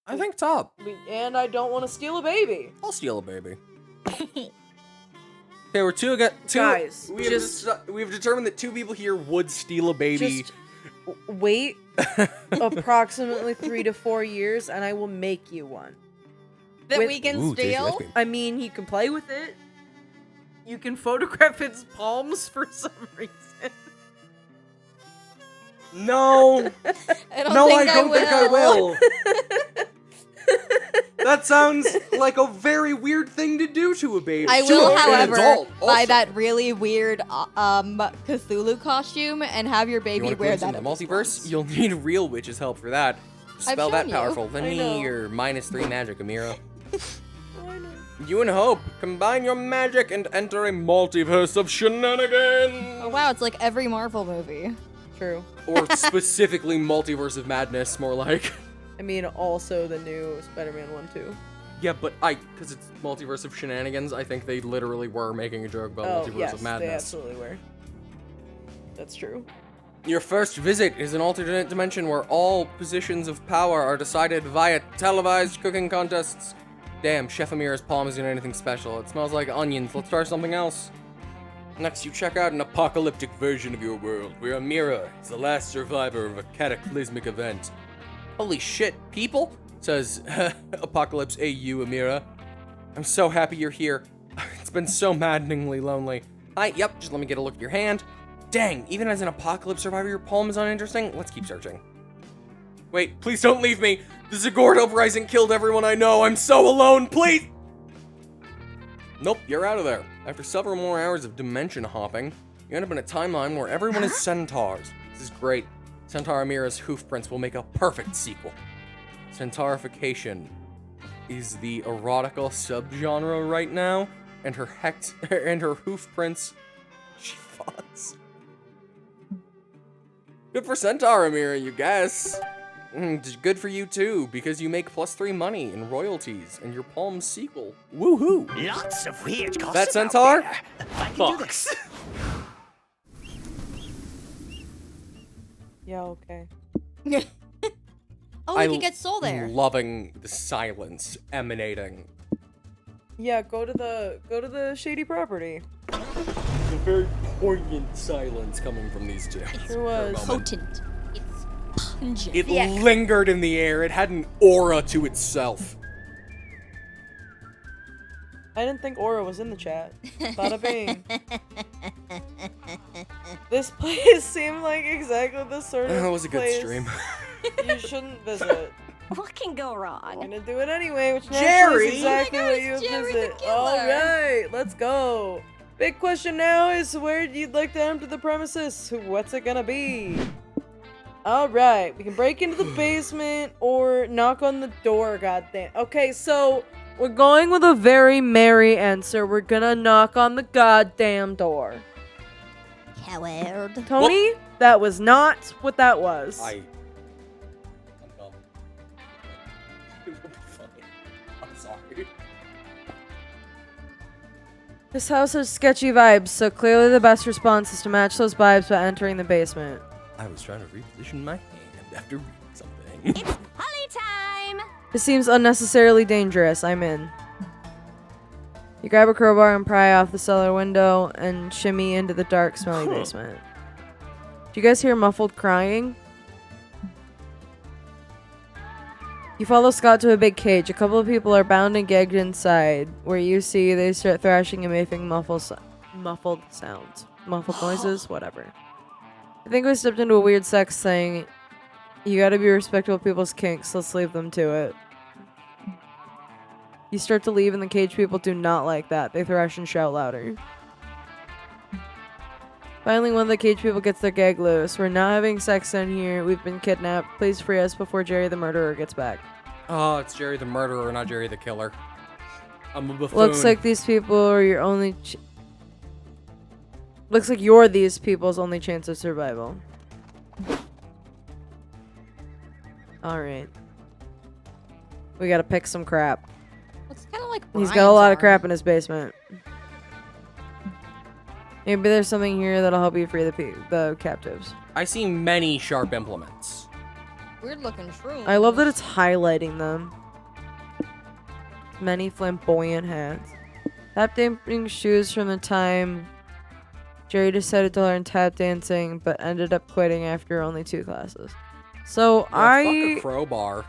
I think top. And I don't want to steal a baby. I'll steal a baby. Okay, we're two Guys, we've determined that 2 people here would steal a baby. Just wait approximately 3 to 4 years and I will make you one. That With- we can Ooh, tasty ice steal? cream. I mean, you can play with it. You can photograph its palms for some reason. No! I don't No, think I don't think I will. That sounds like a very weird thing to do to a baby. I To will, an however, adult buy also. that really weird Cthulhu costume and have your You baby want to wear glimpse that. into the at least multiverse? once. You'll need real witch's help for that. Spell that shown you. powerful. Then I me know. your -3 magic, Amira. You and Hope, combine your magic and enter a multiverse of shenanigans! Oh wow, it's like every Marvel movie. True. Or specifically multiverse of madness, more like. I mean, also the new Spider-Man one too. Yeah, but because it's multiverse of shenanigans, I think they literally were making a joke about multiverse yes, of they madness. absolutely were. That's true. Your first visit is an alternate dimension where all positions of power are decided via televised cooking contests. Damn, Chef Amira's palm isn't anything special. It smells like onions. Let's try something else. Next, you check out an apocalyptic version of your world, where Amira is the last survivor of a cataclysmic event. Holy shit, people? Says Apocalypse AU Amira. I'm so happy you're here. It's been so maddeningly lonely. Hi, yep, just let me get a look at your hand. Dang, even as an apocalypse survivor, your palm is uninteresting? Let's keep searching. Wait, please don't leave me. The Zagord uprising killed everyone I know. I'm so alone, please! Nope, you're out of there. After several more hours of dimension hopping, you end up in a timeline where everyone is centaurs. This is great. Centaur Amira's hoof prints will make a perfect sequel. Centaurification is the erotica subgenre right now, and her hoof prints, she fucks. Good for Centaur Amira, you guess. Good for you too, because you make +3 money in royalties and your palm sequel. Woohoo! Lots of weird gossip That out Centaur? there. I can do Fuck. this. Yeah, okay. Oh, we can get Soul there. Loving the silence emanating. Yeah, go to the shady property. A very poignant silence coming from these two. Sure was. Potent. It's pungent. It lingered in the air. It had an aura to itself. I didn't think Aura was in the chat. Bada bing. This place seemed like exactly the sort of That was a good place stream. you shouldn't visit. What can go I'm wrong? gonna do it anyway, which Jerry! naturally is exactly Oh my what God, you it's Jerry the visit. killer. Alright, let's go. Big question now is where you'd like to enter the premises. What's it gonna be? Alright, we can break into the basement or knock on the door, goddamn. Okay, so we're going with a very merry answer. We're gonna knock on the goddamn door. Coward. Tony, that was not what that was. I'm dumb. It will be funny. I'm sorry. This house has sketchy vibes, so clearly the best response is to match those vibes by entering the basement. I was trying to reposition my hand after reading something. It's Holly time! This seems unnecessarily dangerous. I'm in. You grab a crowbar and pry off the cellar window and shimmy into the dark, smelly basement. Do you guys hear muffled crying? You follow Scott to a big cage. A couple of people are bound and gagged inside, where you see they start thrashing and making muffled sounds. Muffled noises? Whatever. I think we stepped into a weird sex thing. You gotta be respectful of people's kinks. Let's leave them to it. You start to leave and the cage people do not like that. They thrash and shout louder. Finally, one of the cage people gets their gag loose. We're not having sex in here. We've been kidnapped. Please free us before Jerry the murderer gets back. Oh, it's Jerry the murderer, not Jerry the killer. I'm a buffoon. Looks like these people are your only... Looks like you're these people's only chance of survival. Alright. We gotta pick some crap. It's kind of like He's got a lot of Brian's crap in his basement. Maybe there's something here that'll help you free the captives. I see many sharp implements. arm. Weird looking shrooms. I love that it's highlighting them. Many flamboyant hats. Tap dancing shoes from the time Jerry decided to learn tap dancing, but ended up quitting after only 2 classes. So Fuck a crowbar.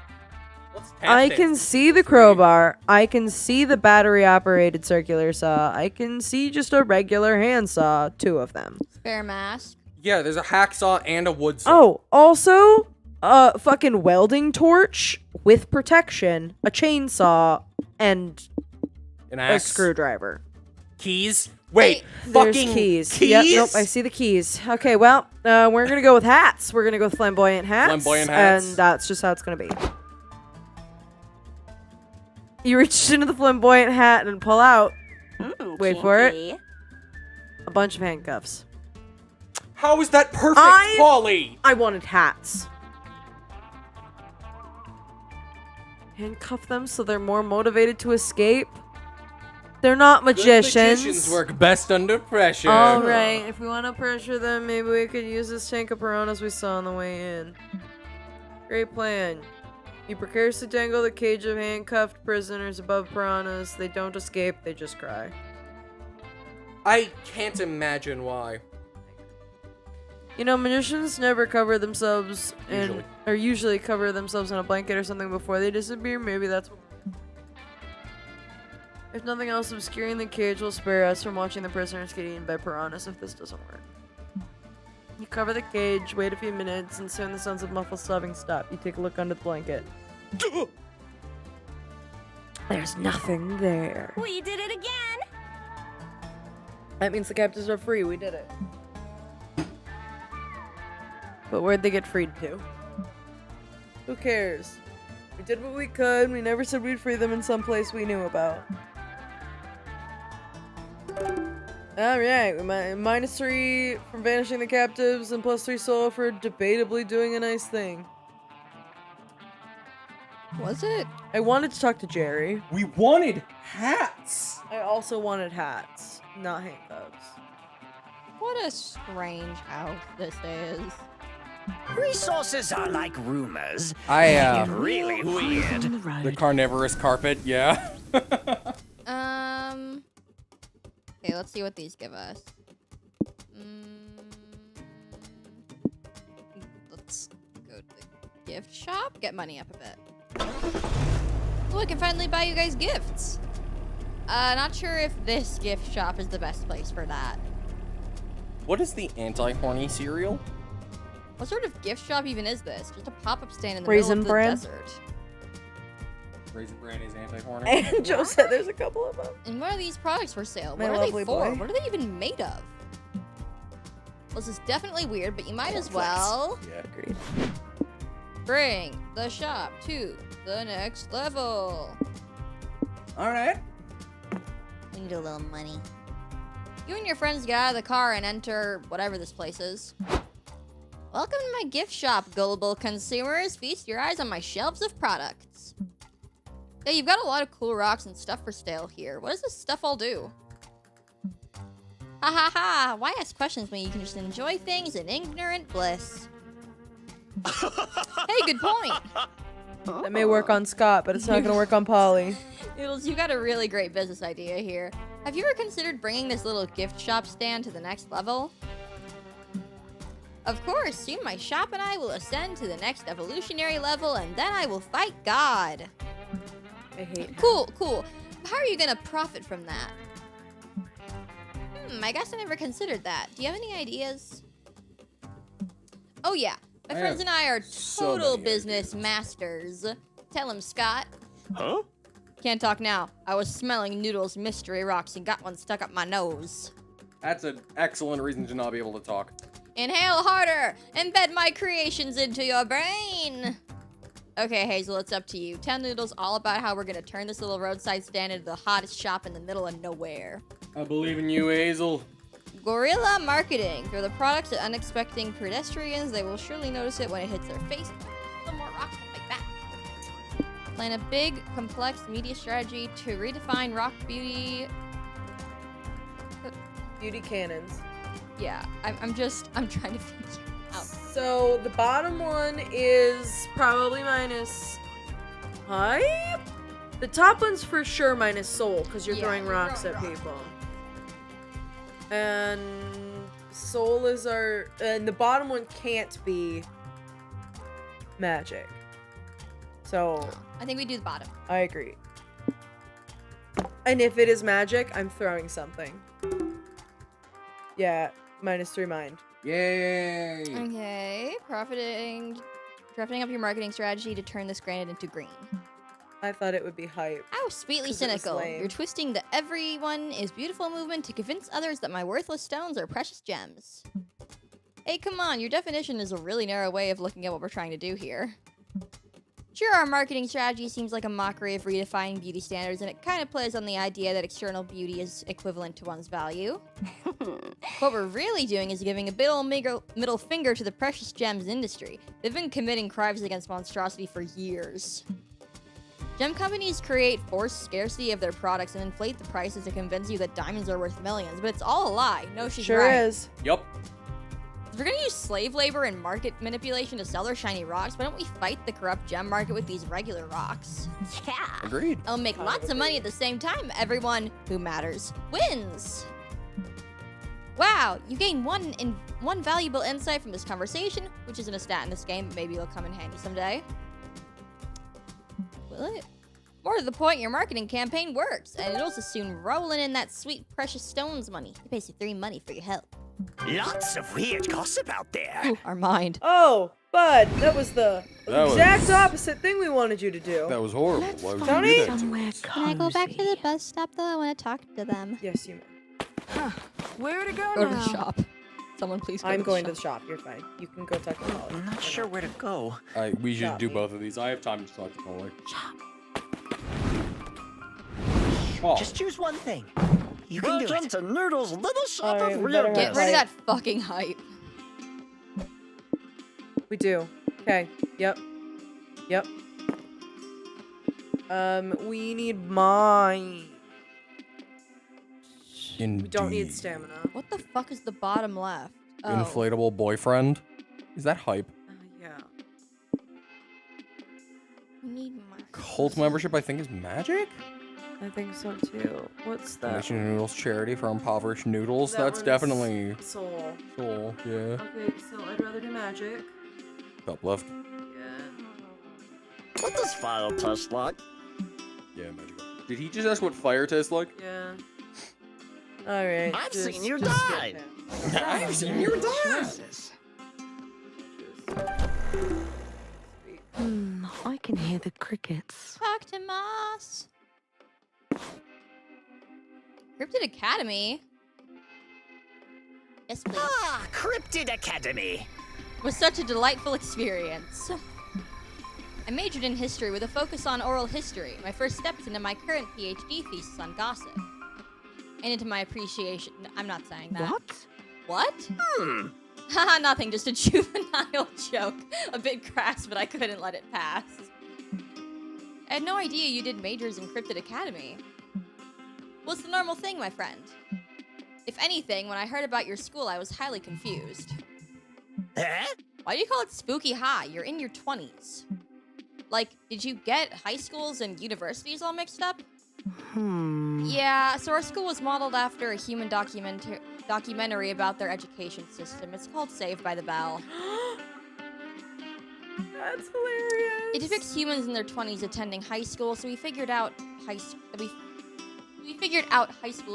Let's tap I dance. can see the crowbar. I can see the battery-operated circular saw. I can see just a regular handsaw, 2 of them. Spare mask. Yeah, there's a hacksaw and a wood saw. Oh, also, a fucking welding torch with protection, a chainsaw, and An a axe. screwdriver. Keys. Wait, There's fucking keys. Yep, nope, I see the keys. Okay, well, we're gonna go with hats. We're gonna go with flamboyant hats. Flamboyant hats. And that's just how it's gonna be. You reach into the flamboyant hat and pull out Wait for it. kinky. a bunch of handcuffs. How is that perfect, I- Polly? I wanted hats. Handcuff them so they're more motivated to escape. They're not Good magicians. magicians work best under pressure. All right, if we want to pressure them, maybe we could use this tank of piranhas we saw on the way in. Great plan. He precares to dangle the cage of handcuffed prisoners above piranhas. They don't escape, they just cry. I can't imagine why. You know, magicians never cover themselves Usually. or usually cover themselves in a blanket or something before they disappear. Maybe that's what. If nothing else, obscuring the cage will spare us from watching the prisoners get eaten by piranhas if this doesn't work. You cover the cage, wait a few minutes, and soon the sounds of muffled sobbing stop. You take a look under the blanket. There's nothing there. We did it again! That means the captives are free. We did it. But where'd they get freed to? Who cares? We did what we could. We never said we'd free them in some place we knew about. Alright, -3 from banishing the captives and +3 soul for debatably doing a nice thing. Was it? I wanted to talk to Jerry. We wanted hats! I also wanted hats, not handcuffs. What a strange house this is. Resources are like rumors. I, Really weird. On the road. the carnivorous carpet, yeah. Okay, let's see what these give us. Let's go to the gift shop. Get money up a bit. Oh, I can finally buy you guys gifts. Not sure if this gift shop is the best place for that. What is the anti-horny cereal? What sort of gift shop even is this? Just a pop-up stand in the Raisin middle of Bran? the desert. Raisin Bran is anti-horny. And Joe said there's a couple of them. And what are these products for sale? My What are they lovely for? boy. What are they even made of? Well, this is definitely weird, but you might as well Yeah. Agreed. bring the shop to the next level. Alright. We need a little money. You and your friends get out of the car and enter whatever this place is. Welcome to my gift shop, gullible consumers. Feast your eyes on my shelves of products. Yeah, you've got a lot of cool rocks and stuff for sale here. What does this stuff all do? Ha ha ha! Why ask questions when you can just enjoy things in ignorant bliss? Hey, good point. That may work on Scott, but it's not gonna work on Polly. Noodles, you got a really great business idea here. Have you ever considered bringing this little gift shop stand to the next level? Of course, soon my shop and I will ascend to the next evolutionary level, and then I will fight God. I hate. Cool, cool. How are you gonna profit from that? I guess I never considered that. Do you have any ideas? Oh yeah, my I friends have and I are so total many business ideas. masters. Tell him, Scott. Huh? Can't talk now. I was smelling Noodle's mystery rocks and got one stuck up my nose. That's an excellent reason to not be able to talk. Inhale harder! Embed my creations into your brain! Okay, Hazel, it's up to you. Tell Noodles all about how we're gonna turn this little roadside stand into the hottest shop in the middle of nowhere. I believe in you, Hazel. Guerrilla marketing. Throw the products at unexpecting pedestrians. They will surely notice it when it hits their face. The more rocks like that. Plan a big, complex media strategy to redefine rock beauty. Beauty cannons. Yeah, I'm trying to figure out. So the bottom one is probably minus hype. The top one's for sure minus soul because you're Yeah, throwing you're rocks throwing at rocks. people. And soul is our, and the bottom one can't be magic. So I think we do the bottom. I agree. And if it is magic, I'm throwing something. Yeah, -3 mind. Yay! Okay, drafting up your marketing strategy to turn this granite into green. I thought it would be hype. How sweetly 'Cause it was cynical. lame. You're twisting the everyone is beautiful movement to convince others that my worthless stones are precious gems. Hey, come on, your definition is a really narrow way of looking at what we're trying to do here. Sure, our marketing strategy seems like a mockery of redefining beauty standards, and it kind of plays on the idea that external beauty is equivalent to one's value. What we're really doing is giving a middle finger to the precious gems industry. They've been committing crimes against monstrosity for years. Gem companies create forced scarcity of their products and inflate the prices to convince you that diamonds are worth millions, but it's all a lie. No, she's Sure right. is. Yup. If we're gonna use slave labor and market manipulation to sell their shiny rocks, why don't we fight the corrupt gem market with these regular rocks? Yeah. Agreed. I'll make lots of money at the same time. Everyone who matters wins. Wow, you gain one valuable insight from this conversation, which isn't a stat in this game, but maybe it'll come in handy someday. Will it? More to the point, your marketing campaign works, and it'll also soon rolling in that sweet precious stones money. It pays you 3 money for your help. Lots of weird gossip out there. Ooh, our mind. Oh, Bud, that was the That exact was- opposite thing we wanted you to do. That was horrible. Let's Why would find you do that to somewhere us? cozy. Can I go back to the bus stop though? I want to talk to them. Yes, you may. Where to go Go to now? the shop. Someone please go I'm to going the to the shop. You're fine. You can go talk to Polly. I'm not sure where to go. We should Got do me. both of these. I have time to talk to Polly. Shop. Shop. Just choose one thing. You can do Welcome it. to Noodle's little shop I of better Get weirdness. rid of that fucking hype. We do. Okay. Yep. Yep. We need mine. We don't need Indeed. stamina. What the fuck is the bottom left? Oh. Inflatable boyfriend? Is that hype? Yeah. We need my Cult membership, I think, is magic? I think so too. What's that? Donation to Noodles charity for impoverished noodles. That That's one's definitely soul. cool. Yeah. Okay, so I'd rather do magic. Top left. Yeah. What does fire taste like? Yeah, magical. Did he just ask what fire tastes like? Yeah. All right. I've just- seen you just die. skip that. I've seen you die. Jesus. I can hear the crickets. Talk to Moss. Cryptid Academy? Yes, please. Ah, Cryptid Academy. Was such a delightful experience. I majored in history with a focus on oral history. My first steps into my current PhD thesis on gossip. And into my appreciation. I'm not saying that. What? What? Haha, nothing, just a juvenile joke. A bit crass, but I couldn't let it pass. I had no idea you did majors in Cryptid Academy. Well, it's the normal thing, my friend. If anything, when I heard about your school, I was highly confused. Huh? Why do you call it Spooky High? You're in your 20s. Like, did you get high schools and universities all mixed up? Yeah, so our school was modeled after a human documentary about their education system. It's called Saved by the Bell. That's hilarious. It depicts humans in their 20s attending high school, so we figured out high school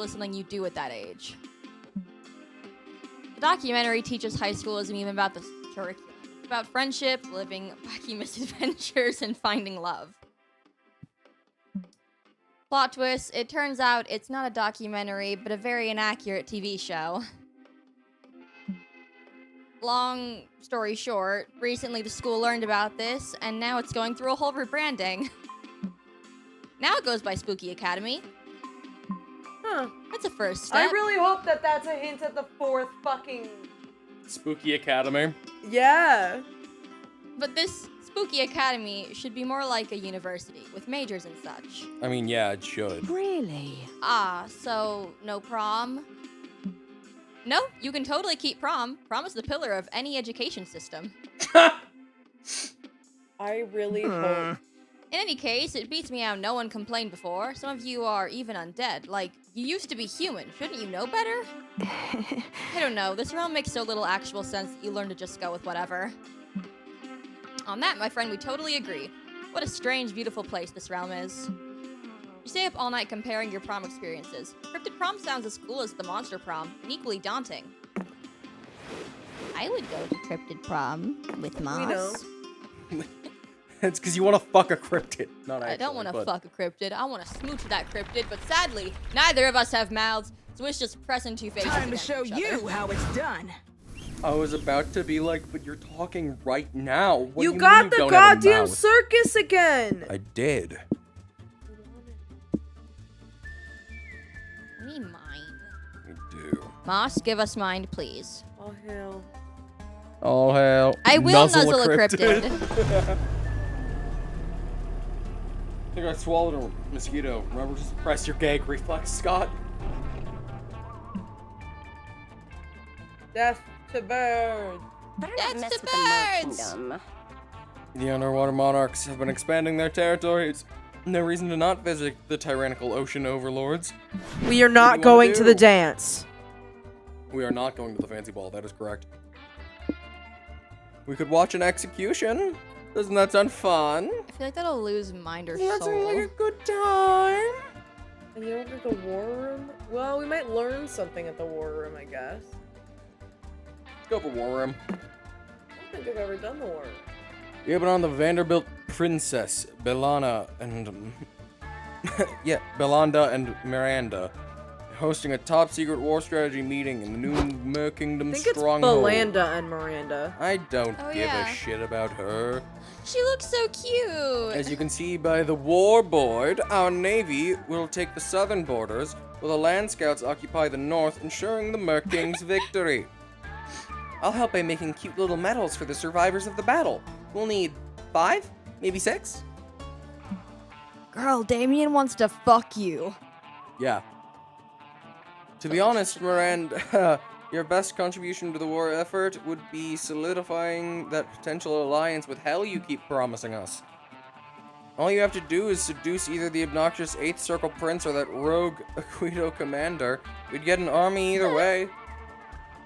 is something you do at that age. The documentary teaches high schoolism even about the curriculum. It's about friendship, living wacky misadventures, and finding love. Plot twist, it turns out it's not a documentary, but a very inaccurate TV show. Long story short, recently the school learned about this, and now it's going through a whole rebranding. Now it goes by Spooky Academy. Huh. That's a first step. I really hope that that's a hint at the fourth fucking. Spooky Academy. Yeah. But this Spooky Academy should be more like a university, with majors and such. I mean, yeah, it should. Really? Ah, so no prom? No, you can totally keep prom. Prom is the pillar of any education system. I really hope. In any case, it beats me how no one complained before. Some of you are even undead. Like, you used to be human. Shouldn't you know better? I don't know. This realm makes so little actual sense that you learn to just go with whatever. On that, my friend, we totally agree. What a strange, beautiful place this realm is. You stay up all night comparing your prom experiences. Cryptid prom sounds as cool as the monster prom, and equally daunting. I would go to Cryptid Prom with Moss. We know. It's because you want to fuck a cryptid. Not actually, I don't want to but- fuck a cryptid. I want to smooch that cryptid, but sadly, neither of us have mouths, so it's just pressing two faces Time to against show each other. you how it's done. I was about to be like, but you're talking right now. What do You mean got you the don't have a goddamn mouth? circus again. I did. We need mind. I do. Moss, give us mind, please. Oh hell. Oh hell. I will nuzzle a cryptid. cryptid. think I swallowed a mosquito. Remember to suppress your gag reflex, Scott. Death to birds. Better That's not mess the with the Mer birds. Kingdom. The underwater monarchs have been expanding their territories. No reason to not visit the tyrannical ocean overlords. We are not do you wanna going to do? the dance. We are not going to the fancy ball, that is correct. We could watch an execution. Doesn't that sound fun? I feel like that'll lose mind or That sounds like a soul. good time. And you don't go to the war room? Well, we might learn something at the war room, I guess. Let's go for War Room. I don't think I've ever done the war room. Yeah, but on the Vanderbilt Princess, Belana, and... yeah, Belanda and Miranda. Hosting a top-secret war strategy meeting in the new Mer Kingdom I think it's stronghold. Belanda and Miranda. I don't Oh, give yeah. a shit about her. She looks so cute. As you can see by the war board, our navy will take the southern borders, while the land scouts occupy the north, ensuring the Mer King's victory. I'll help by making cute little medals for the survivors of the battle. We'll need 5, maybe 6. Girl, Damien wants to fuck you. Yeah. To be honest, Miranda, your best contribution to the war effort would be solidifying that potential alliance with hell you keep promising us. All you have to do is seduce either the obnoxious 8th Circle Prince or that rogue Aquito Commander. We'd get an army either way.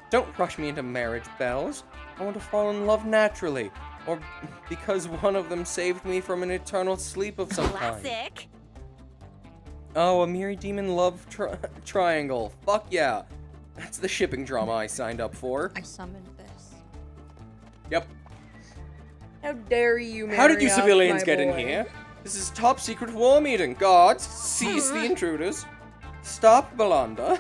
Don't rush me into marriage, Bells. I want to fall in love naturally, or because one of them saved me from an eternal sleep of some kind. Classic. Oh, a Miri Demon love triangle. Fuck yeah. That's the shipping drama I signed up for. I summoned this. Yep. How dare you marry How did you off civilians my get in boy? here? This is top secret war meeting. Guards, seize the intruders. Stop, Belanda.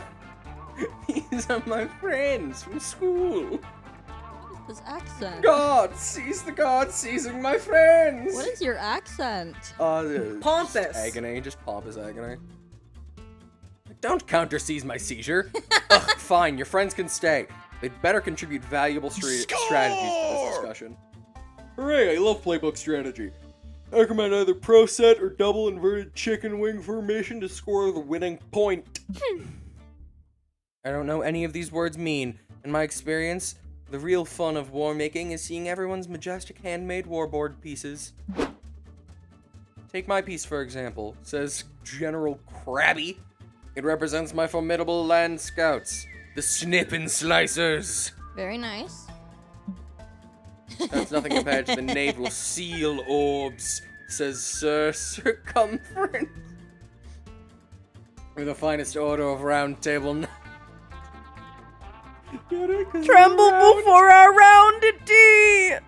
These are my friends from school. What is this accent? Guards, seize the guards seizing my friends. What is your accent? Pompous. Agony, just pompous agony. Don't counter-seize my seizure. Ugh, fine, your friends can stay. They'd better contribute valuable strategies to this discussion. Hooray, I love playbook strategy. I recommend either pro set or double inverted chicken wing formation to score the winning point. I don't know any of these words mean. In my experience, the real fun of war making is seeing everyone's majestic handmade warboard pieces. Take my piece, for example, says General Krabby. It represents my formidable land scouts, the Snip and Slicers. Very nice. That's nothing compared to the naval seal orbs, says Sir Circumference. We're the finest order of round table. Tremble before our roundity!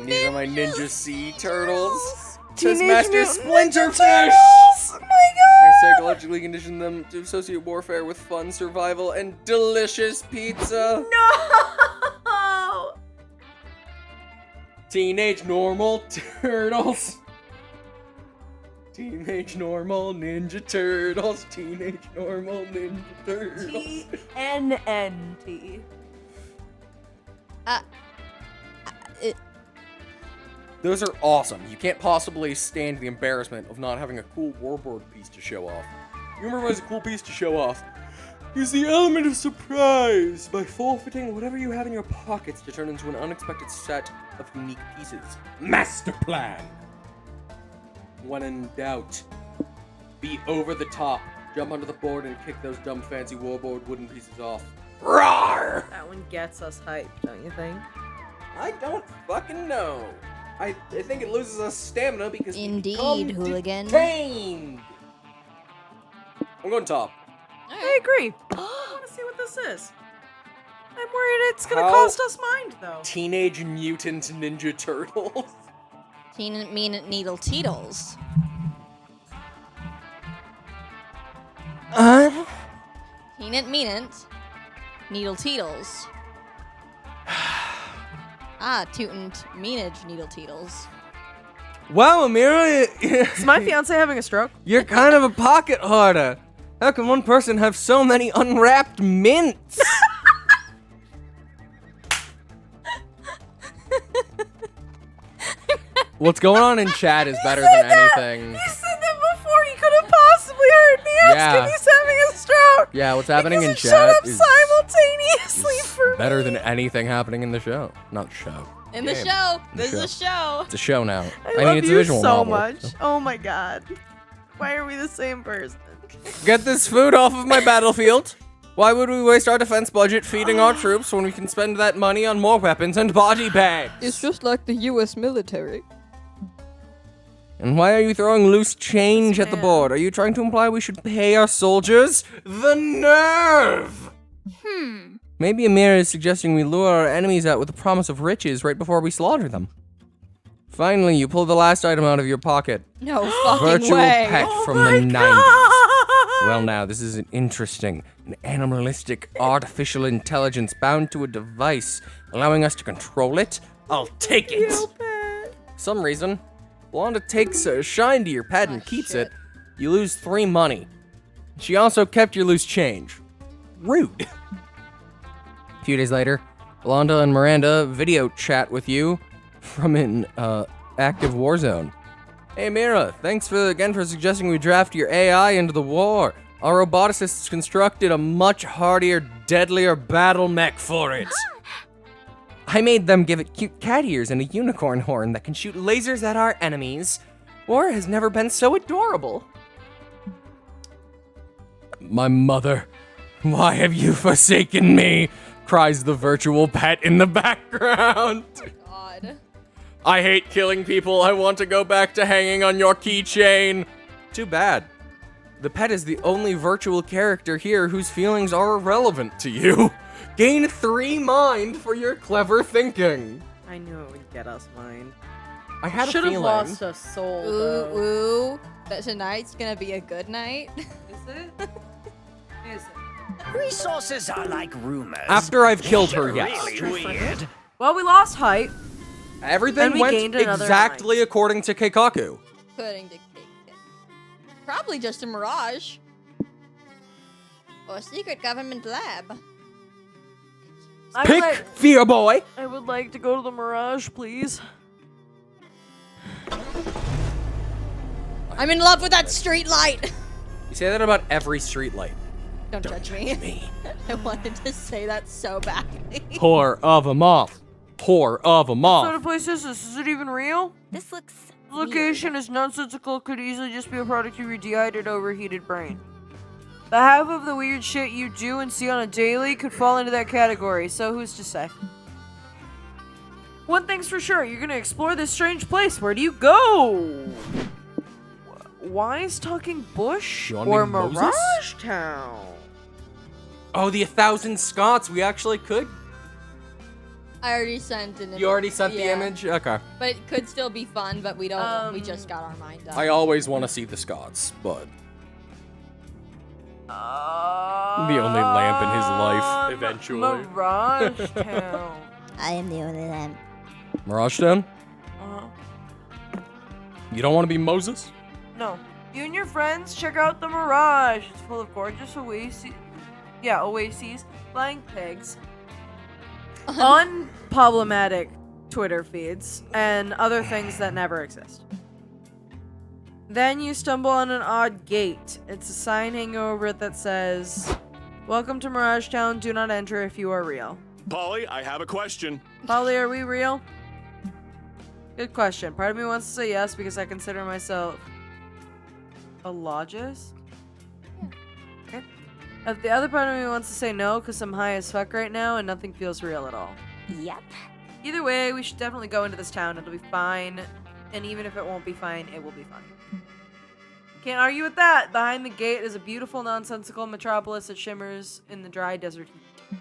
These are my Ninja Sea Turtles. Teenage Says Master Mutant Ninja Splinterfish. Turtles! Oh my I god! psychologically condition them to associate warfare with fun, survival, and delicious pizza. No! Teenage Normal Turtles. Teenage Normal Ninja Turtles. Teenage Normal Ninja Turtles. TNNT. Those are awesome. You can't possibly stand the embarrassment of not having a cool warboard piece to show off. You remember as a cool piece to show off? Use the element of surprise by forfeiting whatever you have in your pockets to turn into an unexpected set of unique pieces. Master plan! When in doubt, be over the top, jump onto the board and kick those dumb fancy warboard wooden pieces off. Roar! That one gets us hyped, don't you think? I don't fucking know. I think it loses us stamina because Indeed, we become hooligan. detained. I'm going top. I agree. I want to see what this is. I'm worried it's gonna How- cost us mind, though. Teenage Mutant Ninja Turtles. Teen Mean Needle Teetles. Teenant Meanant. Needle Teetles. Tootant Meanage Needle Teetles. Wow, Amira, Is my fiance having a stroke? you're kind of a pocket hoarder. How can one person have so many unwrapped mints? What's going on in chat is better than anything. You said that before. You could have possibly heard me ask if he's having a stroke. Yeah, what's happening in Because it chat showed up is simultaneously for better me. than anything happening in the show. Not the show. In the Game. show. The This is a show. It's a show now. I love it's a you visual so novel. much. Oh my god. Why are we the same person? Get this food off of my battlefield. Why would we waste our defense budget feeding our troops when we can spend that money on more weapons and body bags? It's just like the US military. And why are you throwing loose change at the board? Are you trying to imply we should pay our soldiers? The nerve! Maybe Amira is suggesting we lure our enemies out with the promise of riches right before we slaughter them. Finally, you pull the last item out of your pocket. No fucking Virtual way. pet from the 90s. Well now, this is an interesting, an animalistic artificial intelligence bound to a device, allowing us to control it. I'll take it! For some reason, Wanda takes a shine to your pet and keeps it. You lose 3 money. She also kept your loose change. Rude. A few days later, Wanda and Miranda video chat with you from an active war zone. Hey Mira, thanks again for suggesting we draft your AI into the war. Our roboticists constructed a much hardier, deadlier battle mech for it. I made them give it cute cat ears and a unicorn horn that can shoot lasers at our enemies. War has never been so adorable. My mother, why have you forsaken me? Cries the virtual pet in the background. God. I hate killing people. I want to go back to hanging on your keychain. Too bad. The pet is the only virtual character here whose feelings are irrelevant to you. Gain 3 mind for your clever thinking. I knew it would get us mine. I had a Should have feeling. lost a soul. though. Ooh, that tonight's gonna be a good night. Is it? Is it? Resources are like rumors. After I've killed her, yes. Really weird. Well, we lost height. Everything And we went gained another exactly according to Keikaku. Pudding to cake. Probably just a mirage. Or a secret government lab. Pick Fear Boy. I would like to go to the Mirage, please. I'm in love with that street light. You say that about every streetlight. Don't judge me. I wanted to say that so badly. Whore of a moth. Whore of a What moth. sort of place is this? Is it even real? This looks The location is nonsensical, could easily just be a product of your dehydrated, overheated brain. The half of the weird shit you do and see on a daily could fall into that category, so who's to say? One thing's for sure, you're gonna explore this strange place. Where do you go? Wise Talking Bush You wanna or be Moses? Mirage Town? Oh, the 1,000 Scots. We actually could. I already sent an image. You already sent the Yeah. image? Okay. But it could still be fun, but we don't. We just got our mind up. I always want to see the Scots, but the only lamp in his life, eventually. Mirage Town. I am the only lamp. Mirage Town? Uh-huh. You don't want to be Moses? No. You and your friends check out the Mirage. It's full of gorgeous oases. Yeah, oases, flying pigs, unproblematic Twitter feeds, and other things that never exist. Then you stumble on an odd gate. It's a sign hanging over it that says, "Welcome to Mirage Town. Do not enter if you are real." Polly, I have a question. Polly, are we real? Good question. Part of me wants to say yes because I consider myself a logist. Okay. The other part of me wants to say no because I'm high as fuck right now and nothing feels real at all. Yep. Either way, we should definitely go into this town. It'll be fine. And even if it won't be fine, it will be fine. Can't argue with that. Behind the gate is a beautiful, nonsensical metropolis that shimmers in the dry desert heat.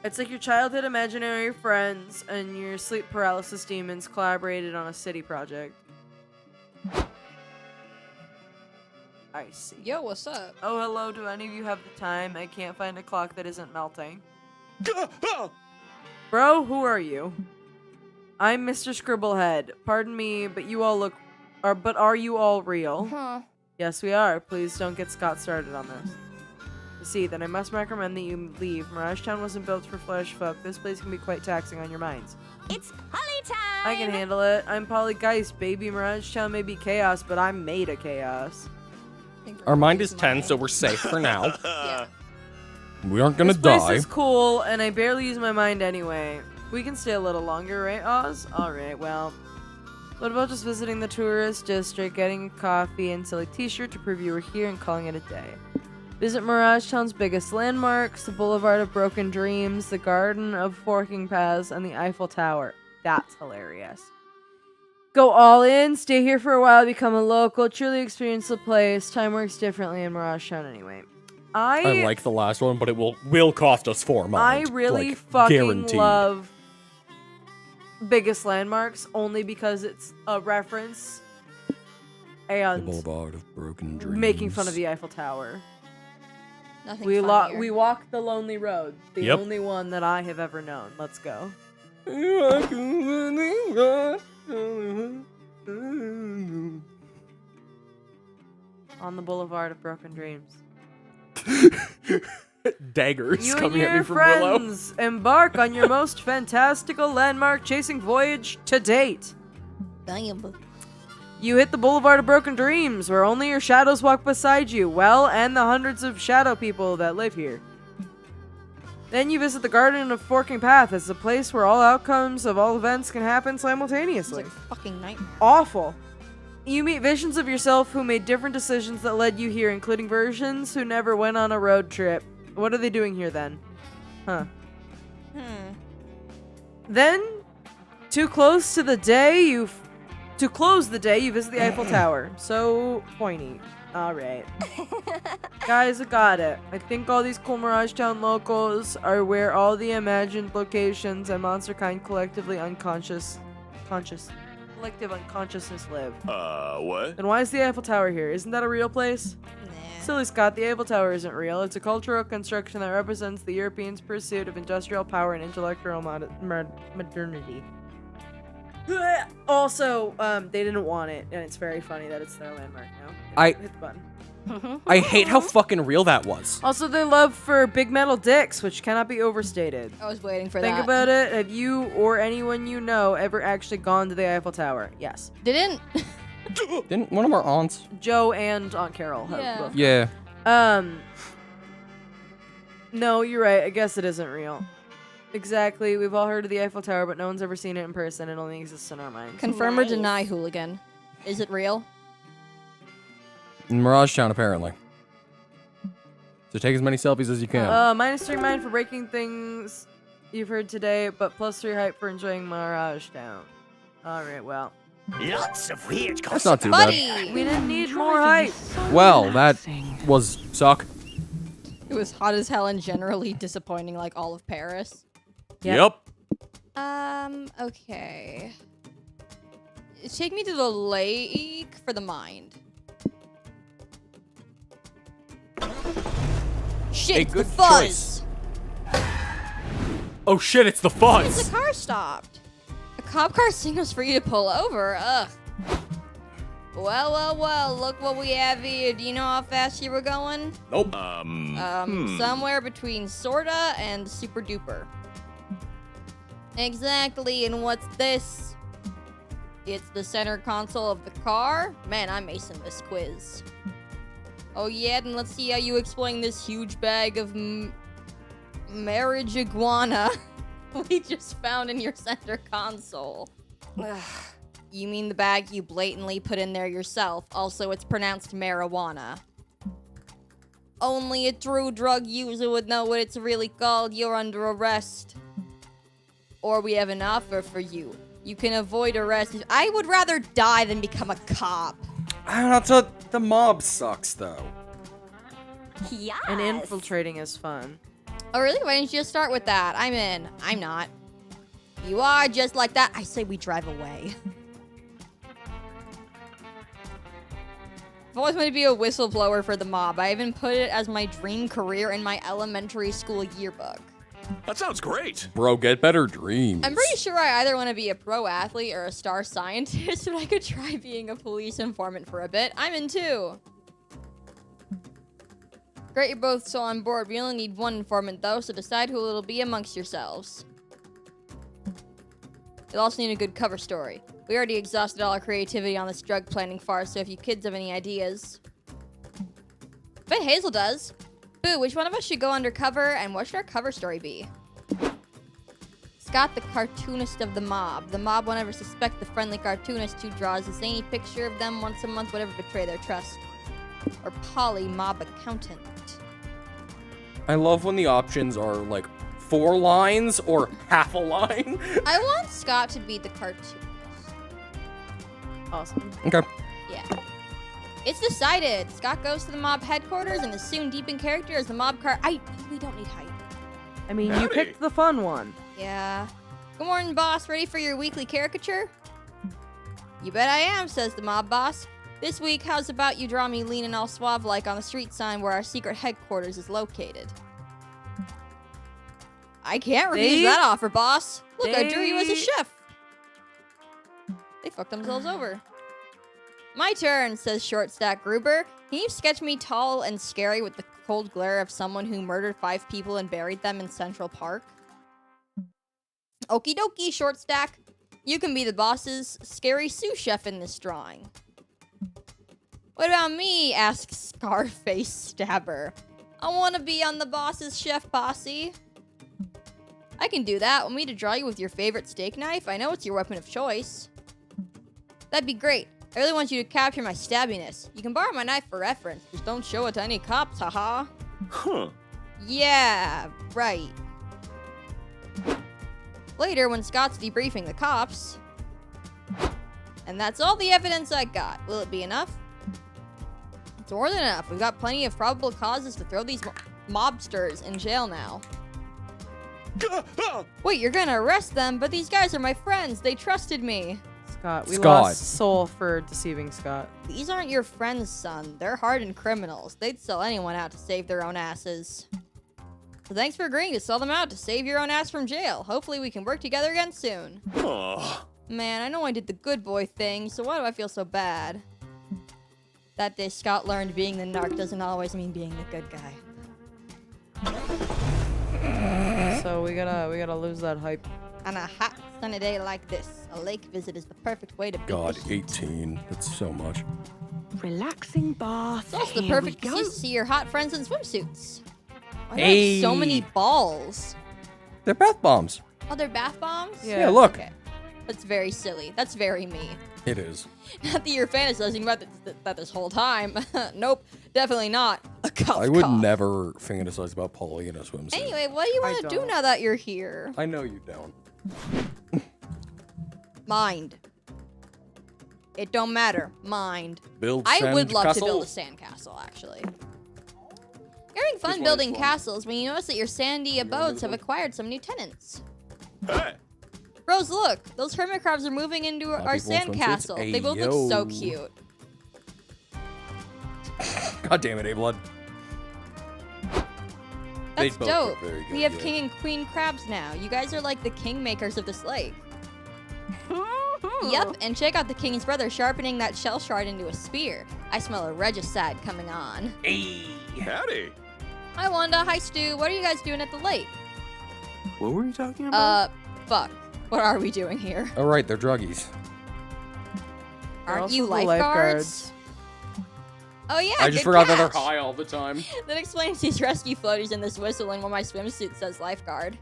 It's like your childhood imaginary friends and your sleep paralysis demons collaborated on a city project. I see. Yo, what's up? Oh, hello. Do any of you have the time? I can't find a clock that isn't melting. Bro, who are you? I'm Mr. Scribblehead. Pardon me, but you all look... But are you all real? Huh. Yes, we are. Please don't get Scott started on this. You see, then I must recommend that you leave. Mirage Town wasn't built for flesh folk. This place can be quite taxing on your minds. It's Polly time! I can handle it. I'm Polygeist, baby. Mirage Town may be chaos, but I'm made of chaos. Our mind is 10, so we're safe for now. Yeah. We aren't gonna This place die. is cool, and I barely use my mind anyway. We can stay a little longer, right, Oz? Alright, well. What about just visiting the tourist district, getting a coffee and selling t-shirt to prove you were here and calling it a day? Visit Mirage Town's biggest landmarks, the Boulevard of Broken Dreams, the Garden of Forking Paths, and the Eiffel Tower. That's hilarious. Go all in, stay here for a while, become a local, truly experience the place. Time works differently in Mirage Town anyway. I like the last one, but it will cost us 4 months. I really like, fucking guaranteed. love Biggest Landmarks only because it's a reference The and Boulevard of Broken Dreams. making fun of the Eiffel Tower. Nothing We funnier. walk the lonely road, the Yep. only one that I have ever known. Let's go. On the Boulevard of Broken Dreams. Daggers You and coming at your me from Willow. friends embark on your most fantastical landmark chasing voyage to date. Damn. You hit the Boulevard of Broken Dreams, where only your shadows walk beside you, well, and the hundreds of shadow people that live here. Then you visit the Garden of Forking Path as a place where all outcomes of all events can happen It's simultaneously. like a fucking nightmare. Awful. You meet visions of yourself who made different decisions that led you here, including versions who never went on a road trip. What are they doing here then? Huh. Then, to close the day, you visit the Eiffel Tower. So pointy. Alright. Guys, I got it. I think all these cool Mirage Town locals are where all the imagined locations and monster kind collective unconsciousness live. What? Then why is the Eiffel Tower here? Isn't that a real place? Silly Scott, the Eiffel Tower isn't real. It's a cultural construction that represents the Europeans' pursuit of industrial power and intellectual modernity. Also, they didn't want it, and it's very funny that it's their landmark now. Hit the button. I hate how fucking real that was. Also, their love for big metal dicks, which cannot be overstated. I was waiting for Think that. about it. Have you or anyone you know ever actually gone to the Eiffel Tower? Yes. Didn't. Didn't one of our aunts? Joe and Aunt Carol have Yeah. both. Yeah. No, you're right. I guess it isn't real. Exactly. We've all heard of the Eiffel Tower, but no one's ever seen it in person. It only exists in our minds. Confirm or deny, hooligan. Is it real? In Mirage Town, apparently. So take as many selfies as you can. -3 mind for breaking things you've heard today, but +3 hype for enjoying Mirage Town. Alright, well. Lots of weird That's not too bad. We didn't need more hype. Well, that was suck. It was hot as hell and generally disappointing like all of Paris. Yep. Okay. Take me to the lake for the mind. Shit, A it's good the fuzz! Oh shit, it's the It's fuzz! a car stopped. A cop car signals for you to pull over. Ugh. Well, look what we have here. Do you know how fast you were going? Nope. Somewhere between sorta and super duper. Exactly, and what's this? It's the center console of the car? Man, I'm acing this quiz. Oh yeah, then let's see how you explain this huge bag of marriage iguana we just found in your center console. You mean the bag you blatantly put in there yourself. Also, it's pronounced marijuana. Only a true drug user would know what it's really called. You're under arrest. Or we have an offer for you. You can avoid arrest. I would rather die than become a cop. I don't know, the mob sucks, though. Yeah. And infiltrating is fun. Oh, really? Why didn't you just start with that? I'm in. I'm not. You are just like that. I say we drive away. I've always wanted to be a whistleblower for the mob. I even put it as my dream career in my elementary school yearbook. That sounds great. Bro, get better dreams. I'm pretty sure I either want to be a pro athlete or a star scientist, but I could try being a police informant for a bit. I'm in too. Great, you're both still on board. We only need one informant though, so decide who it'll be amongst yourselves. You'll also need a good cover story. We already exhausted all our creativity on this drug planning farce, so if you kids have any ideas... Bet Hazel does. Boo, which one of us should go undercover, and what should our cover story be? Scott, the cartoonist of the mob. The mob won't ever suspect the friendly cartoonist who draws a zany picture of them once a month would ever betray their trust. Or Polly, mob accountant. I love when the options are like 4 lines or half a line. I want Scott to be the cartoonist. Awesome. Okay. Yeah. It's decided. Scott goes to the mob headquarters and is soon deep in character as the mob car. We don't need hype. I mean, you Howdy. picked the fun one. Yeah. Good morning, boss. Ready for your weekly caricature? You bet I am, says the mob boss. This week, how's about you draw me lean and all suave-like on the street sign where our secret headquarters is located? I can't refuse that offer, boss. Look, I drew you as a chef. They fucked themselves over. My turn, says Short Stack Gruber. Can you sketch me tall and scary with the cold glare of someone who murdered 5 people and buried them in Central Park? Okie dokie, Short Stack. You can be the boss's scary sous chef in this drawing. What about me? Asks Scarface Stabber. I want to be on the boss's chef posse. I can do that. Want me to draw you with your favorite steak knife? I know it's your weapon of choice. That'd be great. I really want you to capture my stabbiness. You can borrow my knife for reference. Just don't show it to any cops, haha. Huh. Yeah, right. Later, when Scott's debriefing the cops... And that's all the evidence I got. Will it be enough? It's more than enough. We've got plenty of probable causes to throw these mobsters in jail now. Wait, you're gonna arrest them? But these guys are my friends. They trusted me. Scott, we Scott. lost Soul for deceiving Scott. These aren't your friends, son. They're hardened criminals. They'd sell anyone out to save their own asses. So thanks for agreeing to sell them out to save your own ass from jail. Hopefully we can work together again soon. Oh. Man, I know I did the good boy thing, so why do I feel so bad? That day Scott learned being the narc doesn't always mean being the good guy. So we gotta lose that hype. On a hot, sunny day like this, a lake visit is the perfect way to beat God, the heat. 18. That's so much. Relaxing bath. It's also the Here perfect we go. excuse to see your hot friends in swimsuits. Why do I have so many balls? They're bath bombs. Oh, they're bath bombs? Yeah, look. Okay. That's very silly. That's very me. It is. Not that you're fantasizing about that this whole time. Nope, definitely not. A cough, I would cough. never fantasize about Polly in a swimsuit. Anyway, what do you want to do don't. now that you're here? I know you don't. Mind. It don't matter. Mind. Build I would love to sandcastle? build a sandcastle, actually. You're having fun one building is one. castles when you notice that your sandy abodes have acquired some new tenants. Hey. Rose, look! Those hermit crabs are moving into our people in swimsuits? sandcastle. They both look so Ayo. cute. God damn it, A-Blood. They That's both dope. look very good, We have yeah. king and queen crabs now. You guys are like the kingmakers of this lake. Yep, and check out the king's brother sharpening that shell shard into a spear. I smell a regicide coming on. Hey. Howdy. Hi, Wanda. Hi, Stu. What are you guys doing at the lake? What were you talking about? Fuck. What are we doing here? All right, they're druggies. They're Aren't you also the lifeguards? Oh, yeah. I just good forgot that they're catch. high all the time. That explains these rescue floaties and this whistling while my swimsuit says lifeguard.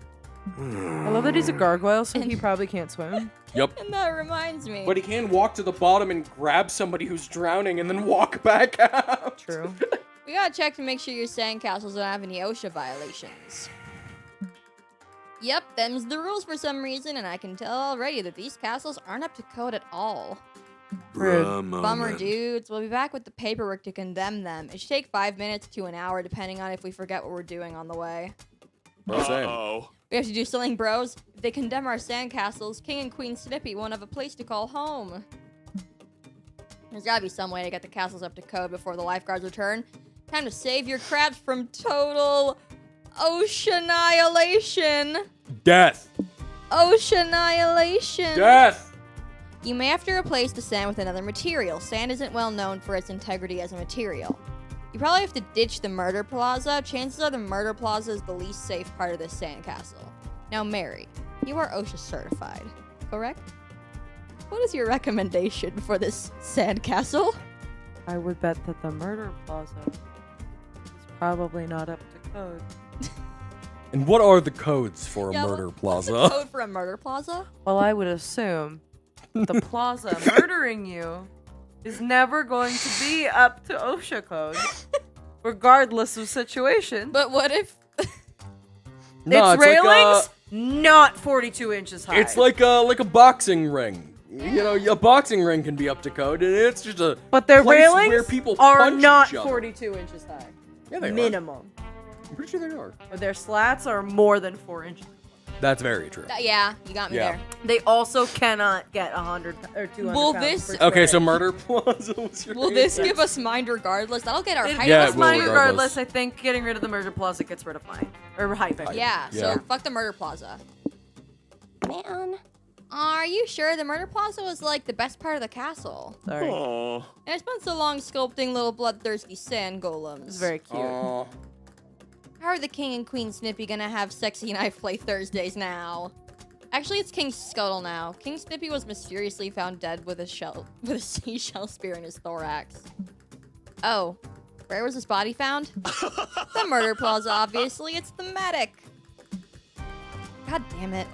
I love that he's a gargoyle, so he probably can't swim. Yep. And that reminds me. But he can walk to the bottom and grab somebody who's drowning and then walk back out. True. We gotta check to make sure your sandcastles don't have any OSHA violations. Yep, them's the rules for some reason, and I can tell already that these castles aren't up to code at all. Rude. Bummer, dudes. We'll be back with the paperwork to condemn them. It should take 5 minutes to an hour, depending on if we forget what we're doing on the way. Well, same. Uh-oh. We have to do something, bros. If they condemn our sandcastles, King and Queen Snippy won't have a place to call home. There's gotta be some way to get the castles up to code before the lifeguards return. Time to save your crabs from total oceanization. Death. Oceanization. Death. You may have to replace the sand with another material. Sand isn't well known for its integrity as a material. You probably have to ditch the murder plaza. Chances are the murder plaza is the least safe part of this sandcastle. Now, Mary, you are OSHA certified. correct? What is your recommendation for this sandcastle? I would bet that the murder plaza is probably not up to code. And what are the codes for a Yeah, murder what's the plaza? code for a murder plaza? Well, I would assume the plaza murdering you is never going to be up to OSHA code, regardless of situation. But what if No, its railings not 42 inches high. It's like a boxing ring. You know, a boxing ring can be up to code, and it's just a but their place railings where people are punch not each other. 42 inches high. Yeah, they are. Minimum. I'm pretty sure they are. But their slats are more than 4 inches. That's very true. Yeah, you got me Yeah. there. They also cannot get 100 or 200 Will pounds this- per square Okay, so inch. murder plaza was your Will this give us mind regardless? That'll get our It height Yeah, gives it will mine regardless. regardless. I think getting rid of the murder plaza gets rid of mine. Or height. Yeah, Yeah. so fuck the murder plaza. Man. Are you sure the murder plaza was like the best part of the castle? Sorry. Oh. And I spent so long sculpting little bloodthirsty sand golems. It's very cute. Aw. How are the King and Queen Snippy gonna have sexy knife play Thursdays now? Actually, it's King Scuttle now. King Snippy was mysteriously found dead with a seashell spear in his thorax. Oh, where was his body found? The murder plaza, obviously. It's thematic. God damn it.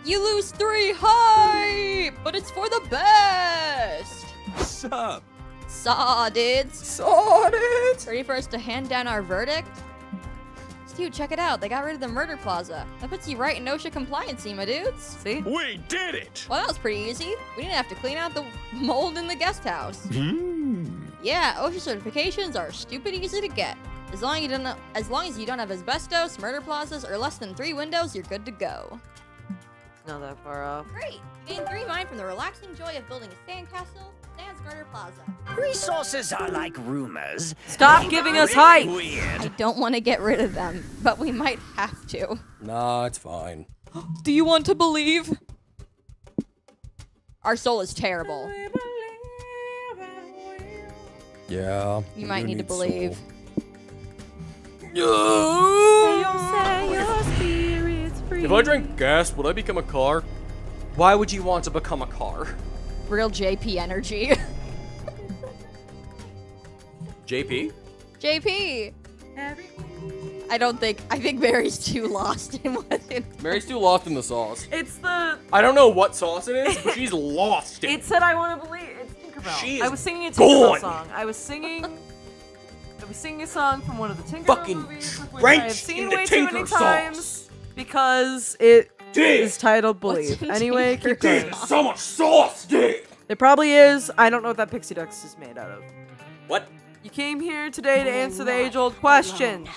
You lose 3 hype, but it's for the best. Sup? Saw, dudes. Saw it! Ready for us to hand down our verdict? Dude, check it out. They got rid of the murder plaza. That puts you right in OSHA compliance, my dudes. See? We did it! Well, that was pretty easy. We didn't have to clean out the mold in the guest house. Hmm. Yeah, OSHA certifications are stupid easy to get. As long as you don't have asbestos, murder plazas, or less than 3 windows, you're good to go. Not that far off. Great! Gain 3 mind from the relaxing joy of building a sandcastle, Sans Murder Plaza. Resources are like rumors. Stop giving us hype! Weird. I don't want to get rid of them, but we might have to. Nah, it's fine. Do you want to believe? Our soul is terrible. Yeah. You might need to believe. If I drank gas, would I become a car? Why would you want to become a car? Real JP energy. JP? JP! I think Mary's too lost in what it Mary's too lost in the sauce. It's the. I don't know what sauce it is, but she's lost It said I want to believe. It's Tinkerbell. She is I was singing a Tinkerbell gone. song. I was singing a song from one of the Tinkerbell Fucking movies, which I have drenched seen in the way too many Tinker sauce. times because it Dude. is titled What's Believe. in Anyway, Tinker keep going. sauce? So much sauce, dude! There probably is. I don't know what that pixie dust is made out of. What? You came here today to answer the age-old question.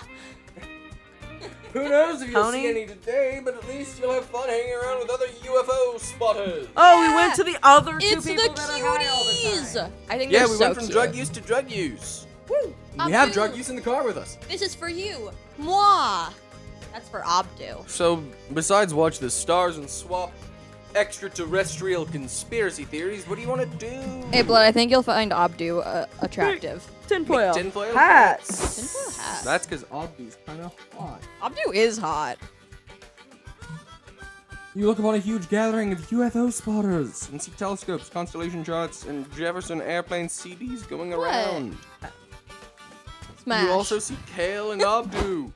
Who knows if you'll Tony? see any today, but at least you'll have fun hanging around with other UFO spotters. Oh, we went to the other two It's people the that are high all the cuties! time. I think Yeah, they're we so went from cute. drug use to drug use. Woo! Abdu. We have drug use in the car with us. This is for you. Moi! That's for Abdu. So, besides watch the stars and swap extraterrestrial conspiracy theories, what do you want to do? Hey, Blood, I think you'll find Abdu attractive. Tinfoil. Tinfoil Hats. Tinfoil hat. That's because Abdu's kind of hot. Abdu is hot. You look upon a huge gathering of UFO spotters and see telescopes, constellation charts, and Jefferson airplane CDs going What? around. Smash. You also see Kale and Abdu.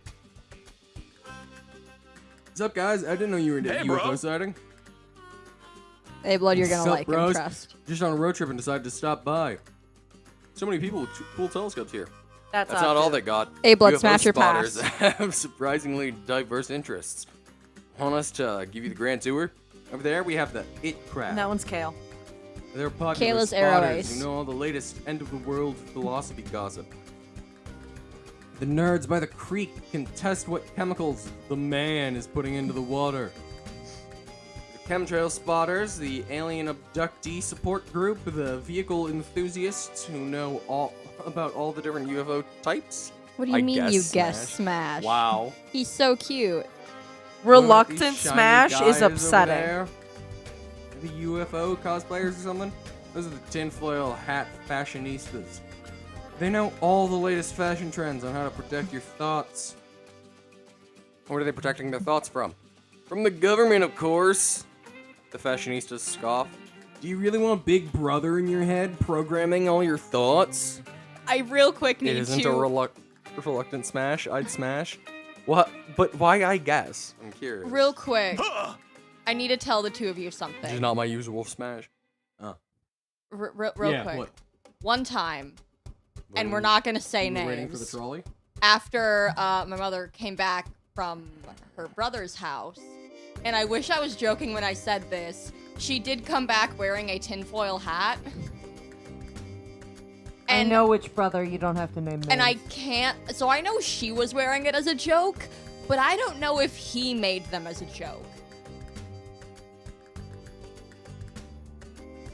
What's up, guys? I didn't know you were into Hey, UFO bro. sighting. Hey, Blood, you're gonna What's up, like bros? him, trust. Just on a road trip and decided to stop by. So many people with cool telescopes here. That's That's not all they got. Hey, Blood, UFO smash your spotters pass. have surprisingly diverse interests. Want us to give you the grand tour? Over there, we have the It Crowd. That one's Kale. They're popular Kayla's Arrow spotters Ace. who know all the latest end-of-the-world philosophy gossip. The nerds by the creek can test what chemicals the man is putting into the water. The chemtrail spotters, the alien abductee support group, the vehicle enthusiasts who know all about all the different UFO types. What do you I mean guess you guessed Smash? Wow. He's so cute. Reluctant What about these shiny Smash guys is over upsetting. there? The UFO cosplayers or something? Those are the tinfoil hat fashionistas. They know all the latest fashion trends on how to protect your thoughts. What are they protecting their thoughts from? From the government, of course. The fashionistas scoff. Do you really want Big Brother in your head programming all your thoughts? I real quick need It isn't to. a reluctant smash. I'd smash. What? But why? I guess. I'm curious. Real quick. I need to tell the two of you Which is something. not my usual smash. Real Yeah, quick. what? One time, and we're not gonna say You were names. waiting for the trolley? After my mother came back from her brother's house, and I wish I was joking when I said this, she did come back wearing a tinfoil hat. I know which brother, you don't have to name names. And I can't, so I know she was wearing it as a joke, but I don't know if he made them as a joke.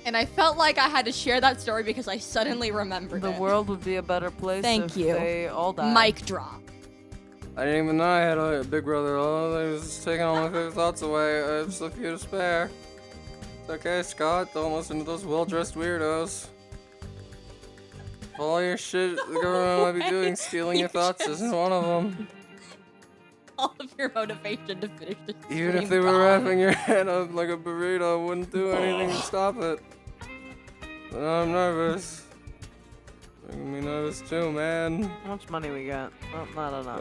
And I felt like I had to share that story because I suddenly remembered The it. world would be a better place Thank if you. they all died. Mic drop. I didn't even know I had a big brother. Oh, they was just taking all my thoughts away. I have so few to spare. It's okay, Scott. Don't listen to those well-dressed weirdos. All your shit the government might be doing, stealing your thoughts, isn't one of them. All of your motivation to finish the Even if stream they were gone. wrapping your head up like a burrito, I wouldn't do anything to stop it. But I'm nervous. Making me nervous too, man. How much money we got? Well, not enough.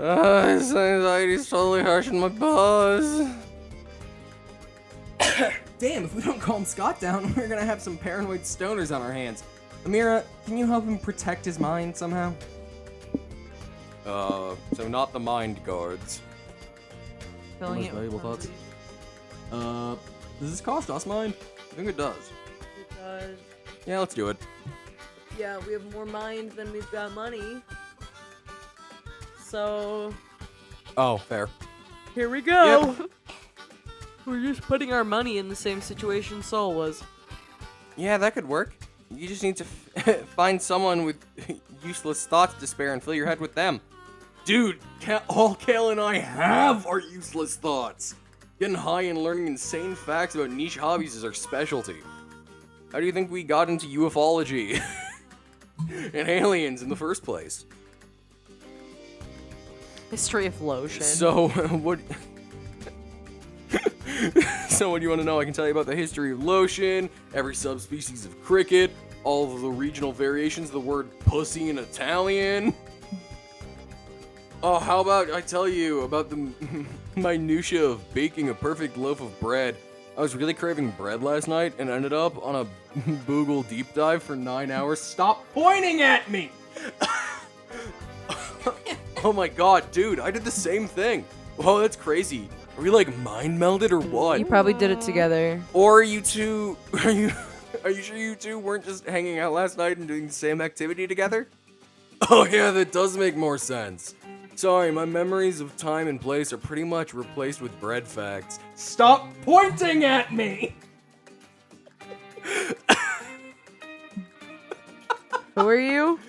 This anxiety's totally harshing my buzz. Damn, if we don't calm Scott down, we're gonna have some paranoid stoners on our hands. Amira, can you help him protect his mind somehow? So not the mind guards. Filling Most it with valuable thoughts. frenzy. Does this cost us mind? I think it does. Because, Yeah, let's do it. yeah, we have more mind than we've got money. So, Oh, fair. here we go. We're just putting our money in the same situation Soul was. Yeah, that could work. You just need to find someone with useless thoughts to spare and fill your head with them. Dude, all Kale and I have are useless thoughts. Getting high and learning insane facts about niche hobbies is our specialty. How do you think we got into ufology and aliens in the first place? History of lotion. So, what... So what do you want to know? I can tell you about the history of lotion, every subspecies of cricket, all of the regional variations of the word pussy in Italian. Oh, how about I tell you about the minutia of baking a perfect loaf of bread? I was really craving bread last night and ended up on a Google deep dive for 9 hours. Stop pointing at me! Oh my god, dude, I did the same thing. Whoa, that's crazy. Are we like mind melded or what? You probably did it together. Or are you two, are you sure you two weren't just hanging out last night and doing the same activity together? Oh yeah, that does make more sense. Sorry, my memories of time and place are pretty much replaced with bread facts. Stop pointing at me! Who are you?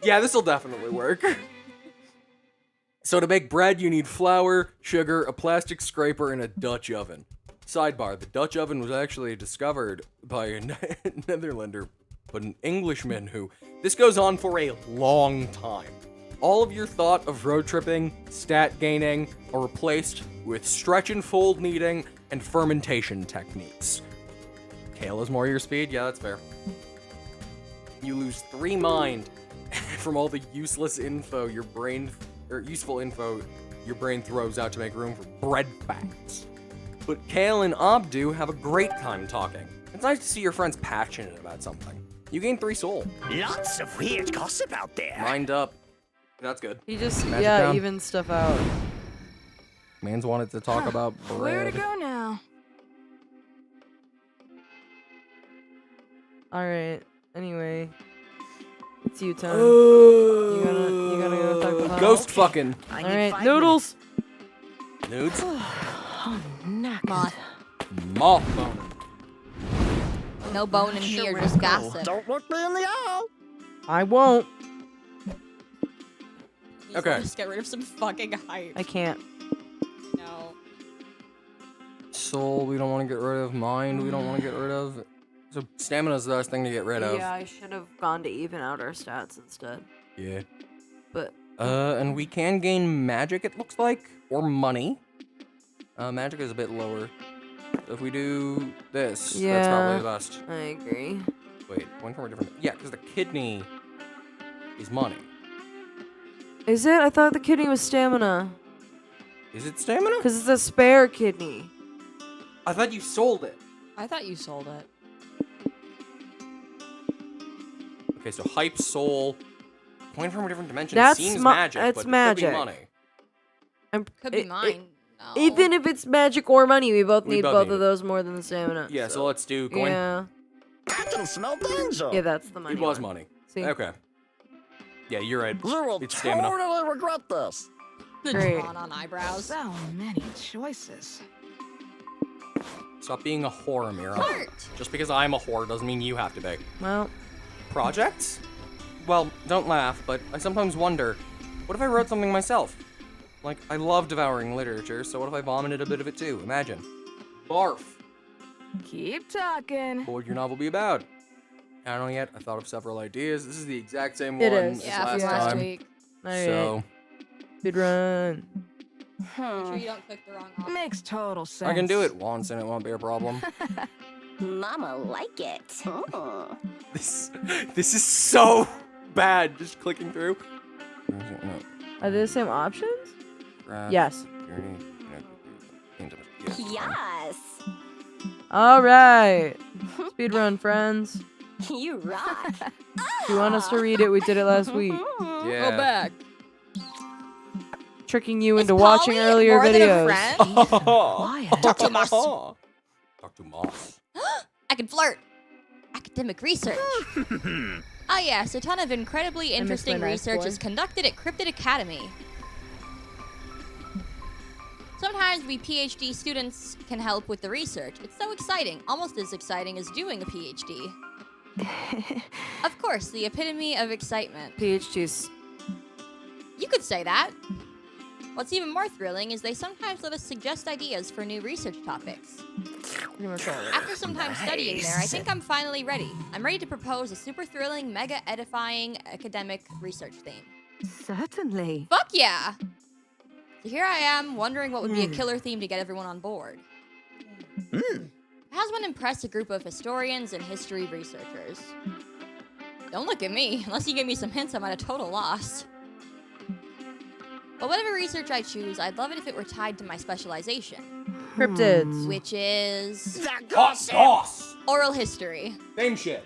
Yeah, this'll definitely work. So to make bread, you need flour, sugar, a plastic scraper, and a Dutch oven. Sidebar, the Dutch oven was actually discovered by a Netherlander, but an Englishman who... This goes on for a long time. All of your thought of road tripping, stat gaining, are replaced with stretch and fold kneading and fermentation techniques. Kale is more your speed? Yeah, that's fair. You lose 3 mind from all the useless info your brain... or useful info your brain throws out to make room for bread facts. But Kale and Abdu have a great time talking. It's nice to see your friends passionate about something. You gain 3 soul. Lots of weird gossip out there. Mind up. That's good. He just, Magic yeah, down. evens stuff out. Man's wanted to talk about bread. Where to go now? Alright, anyway. It's you, Tone. You gotta go talk to Pop. Ghost fucking. Alright, noodles! Nudes? Moth. Moth bone. No bone in here, just gossip. Don't look me in the eye. I won't. Okay. Just get rid of some fucking hype. I can't. No. Soul, we don't want to get rid of. Mind, we don't want to get rid of. So stamina's the best thing to get rid of. Yeah, I should have gone to even out our stats instead. Yeah. But And we can gain magic, it looks like, or money. Magic is a bit lower. If we do this, Yeah. that's probably the best. I agree. Wait, one from a different. Yeah, because the kidney is money. Is it? I thought the kidney was stamina. Is it stamina? Because it's a spare kidney. I thought you sold it. I thought you sold it. Okay, so hype soul, coin from a different dimension That's seems ma- magic, that's but magic. it could be money. Could be mine. No. Even if it's magic or money, we both We need both both need of it. those more than the stamina. Yeah, so let's do coin. Yeah. I can smell danger. Yeah, that's the money. It was one. money. See? Okay. Yeah, you're right. You will It's stamina. totally regret this. The Great. drawn on eyebrows. So many choices. Stop being a whore, Amira. Flirt. Just because I'm a whore doesn't mean you have to be. Well, Projects? Well, don't laugh, but I sometimes wonder, what if I wrote something myself? Like, I love devouring literature, so what if I vomited a bit of it too? Imagine. Barf. Keep talking. What would your novel be about? I don't know yet. I thought of several ideas. This is the exact same It one is. as Yeah, last from last time. week. alright. So, Good run. Make sure you don't click the wrong option. Makes total sense. I can do it once and it won't be a problem. Mama like it. Oh. This is so bad, just clicking through. No. Are they the same options? Graph, Yes. journey, Yes. Alright. Speed run, friends. You rock. If you want us to read it, we did it last week. Yeah. Go back. Tricking you Is into watching Polly earlier more than a videos. friend? Quiet. Dr. Moss. Dr. Moss. I can flirt. Academic research. Oh yes, a ton of incredibly miss interesting my nice research boy. is conducted at Cryptid Academy. Sometimes we PhD students can help with the research. It's so exciting, almost as exciting as doing a PhD. Of course, the epitome of excitement. PhDs. You could say that. What's even more thrilling is they sometimes let us suggest ideas for new research topics. Pretty much all of it. After some time studying there, I think I'm finally ready. I'm ready to propose a super thrilling, mega edifying academic research theme. Certainly. Fuck yeah! So here I am, wondering what would be a killer theme to get everyone on board. Has one impressed a group of historians and history researchers? Don't look at me. Unless you give me some hints, I'm at a total loss. But whatever research I choose, I'd love it if it were tied to my specialization, Cryptids. which is That Hot gossip. sauce! oral history. Same shit.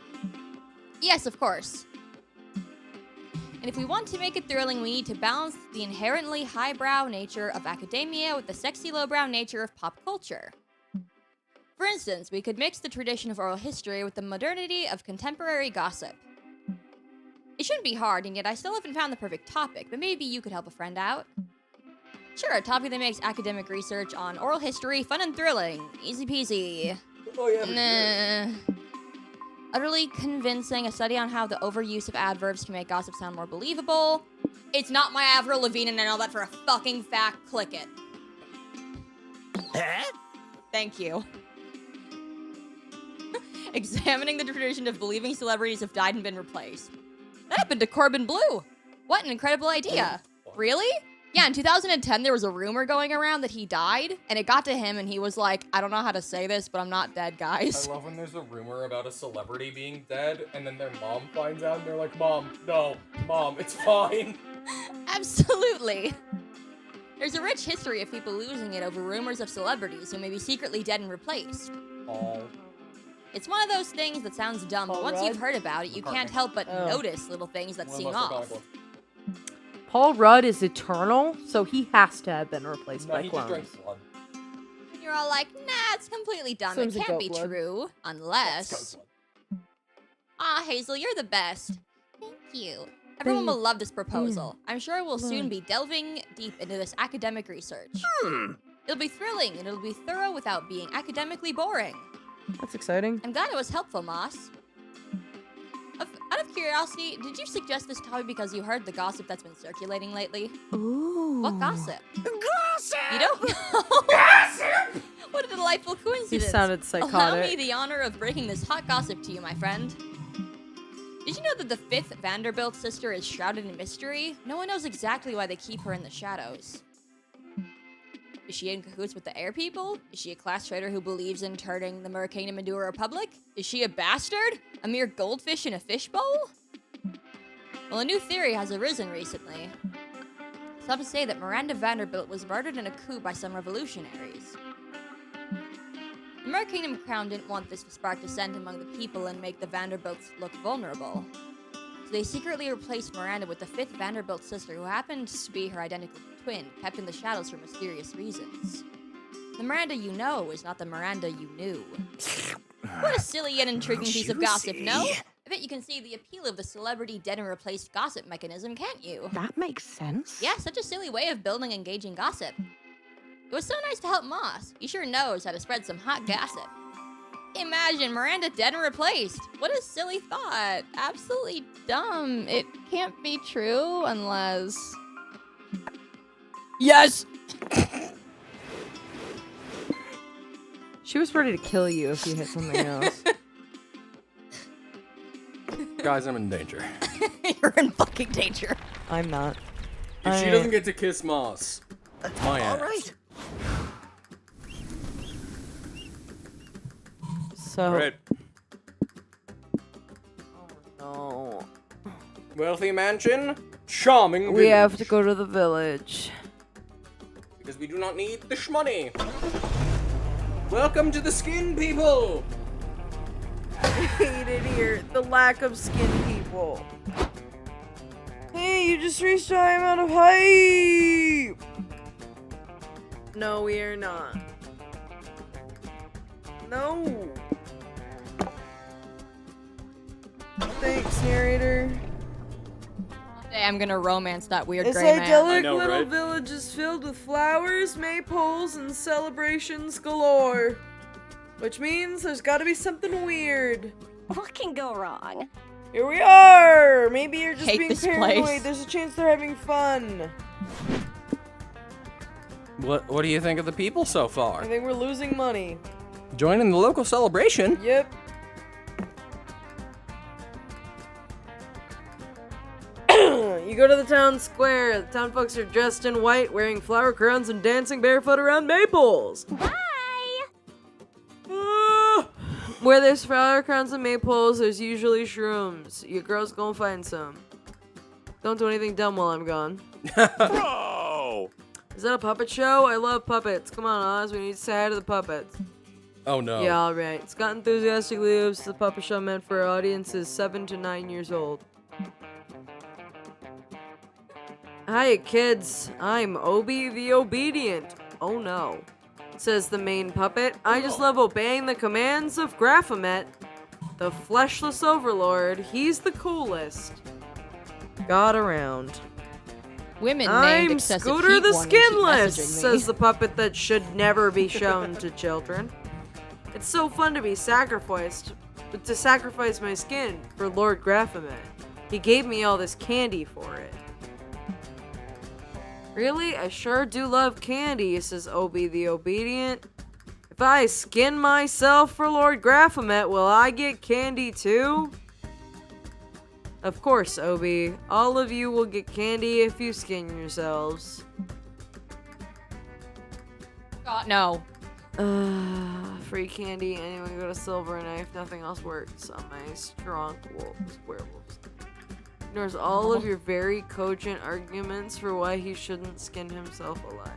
Yes, of course. And if we want to make it thrilling, we need to balance the inherently highbrow nature of academia with the sexy lowbrow nature of pop culture. For instance, we could mix the tradition of oral history with the modernity of contemporary gossip. It shouldn't be hard, and yet I still haven't found the perfect topic, but maybe you could help a friend out. Sure, a topic that makes academic research on oral history fun and thrilling. Easy peasy. Oh, yeah. Nah. Utterly convincing, a study on how the overuse of adverbs can make gossip sound more believable. It's not my Avril Lavigne, and I know that for a fucking fact. Click it. Huh? Thank you. Examining the tradition of believing celebrities have died and been replaced. That happened to Corbin Blue. What an incredible idea. Really? Yeah, in 2010, there was a rumor going around that he died, and it got to him, and he was like, I don't know how to say this, but I'm not dead, guys. I love when there's a rumor about a celebrity being dead, and then their mom finds out, and they're like, Mom, no, Mom, it's fine. Absolutely. There's a rich history of people losing it over rumors of celebrities who may be secretly dead and replaced. Oh. It's one of those things that sounds dumb, but once you've heard about it, you can't help but Oh. notice little things that seem off. Paul Rudd is eternal, so he has to have been replaced No, by he just clones. drank blood. And you're all like, nah, it's completely dumb. Swims It in can't goat be blood. true. Unless... Ah, Hazel, you're the best. Thank you. Everyone will love this proposal. I'm sure we'll soon be delving deep into this academic research. It'll be thrilling, and it'll be thorough without being academically boring. That's exciting. I'm glad it was helpful, Moss. Out of curiosity, did you suggest this topic because you heard the gossip that's been circulating lately? Ooh. What gossip? Gossip! You don't know? Gossip! What a delightful coincidence. He sounded Allow me psychotic. the honor of breaking this hot gossip to you, my friend. Did you know that the fifth Vanderbilt sister is shrouded in mystery? No one knows exactly why they keep her in the shadows. Is she in cahoots with the air people? Is she a class traitor who believes in turning the Mer Kingdom into a republic? Is she a bastard? A mere goldfish in a fishbowl? Well, a new theory has arisen recently. Some say that Miranda Vanderbilt was murdered in a coup by some revolutionaries. The Mer Kingdom Crown didn't want this to spark dissent among the people and make the Vanderbilts look vulnerable. So they secretly replaced Miranda with the 5th Vanderbilt sister, who happened to be her identical twin, kept in the shadows for mysterious reasons. The Miranda you know is not the Miranda you knew. What a silly yet intriguing piece of gossip, no? I bet you can see the appeal of the celebrity dead and replaced gossip mechanism, can't you? That makes sense. Yeah, such a silly way of building engaging gossip. It was so nice to help Moss. He sure knows how to spread some hot gossip. Imagine Miranda dead and replaced. What a silly thought. Absolutely dumb. It can't be true unless... Yes! She was ready to kill you if you hit something else. Guys, I'm in danger. You're in fucking danger. I'm not. If she doesn't get to kiss Moss, it's my ass. All right. So. Alright. No. Wealthy mansion, charming We village. have to go to the village. Because we do not need the shmoney. Welcome to the skin people! I hate it here. The lack of skin people. Hey, you just reached a high amount of hype! No, we are not. No! Thanks, narrator. Someday I'm gonna romance that weird This gray man. idyllic I know, little right? village is filled with flowers, maypoles, and celebrations galore. Which means there's gotta be something weird. What can go wrong? Here we are! Maybe you're just Hate being this paranoid. place. There's a chance they're having fun. What do you think of the people so I far? think we're losing money. Joining the local celebration? Yep. You go to the town square. The town folks are dressed in white, wearing flower crowns and dancing barefoot around maples. Bye! Ah! Where there's flower crowns and maypoles, there's usually shrooms. Your girl's gonna find some. Don't do anything dumb while I'm gone. Bro! Is that a puppet show? I love puppets. Come on, Oz. We need to say hi to the puppets. Oh no. Yeah, alright. Scott enthusiastically moves to the puppet show meant for audiences 7 to 9 years old. Hiya, kids. I'm Obi the Obedient. Oh no. Says the main puppet. I just love obeying the commands of Graphomet, the fleshless overlord. He's the coolest. God around. Women named I'm excessive Scooter heat the warnings keep Skinless, messaging me. says the puppet that should never be shown to children. It's so fun to be sacrificed, to sacrifice my skin for Lord Graphomet. He gave me all this candy for it. Really? I sure do love candy, says Obi the Obedient. If I skin myself for Lord Graphomet, will I get candy too? Of course, Obi. All of you will get candy if you skin yourselves. God, no. Free candy. Anyone go to Silver Knife. Nothing else works on my strong werewolves. Ignores all of your very cogent arguments for why he shouldn't skin himself alive.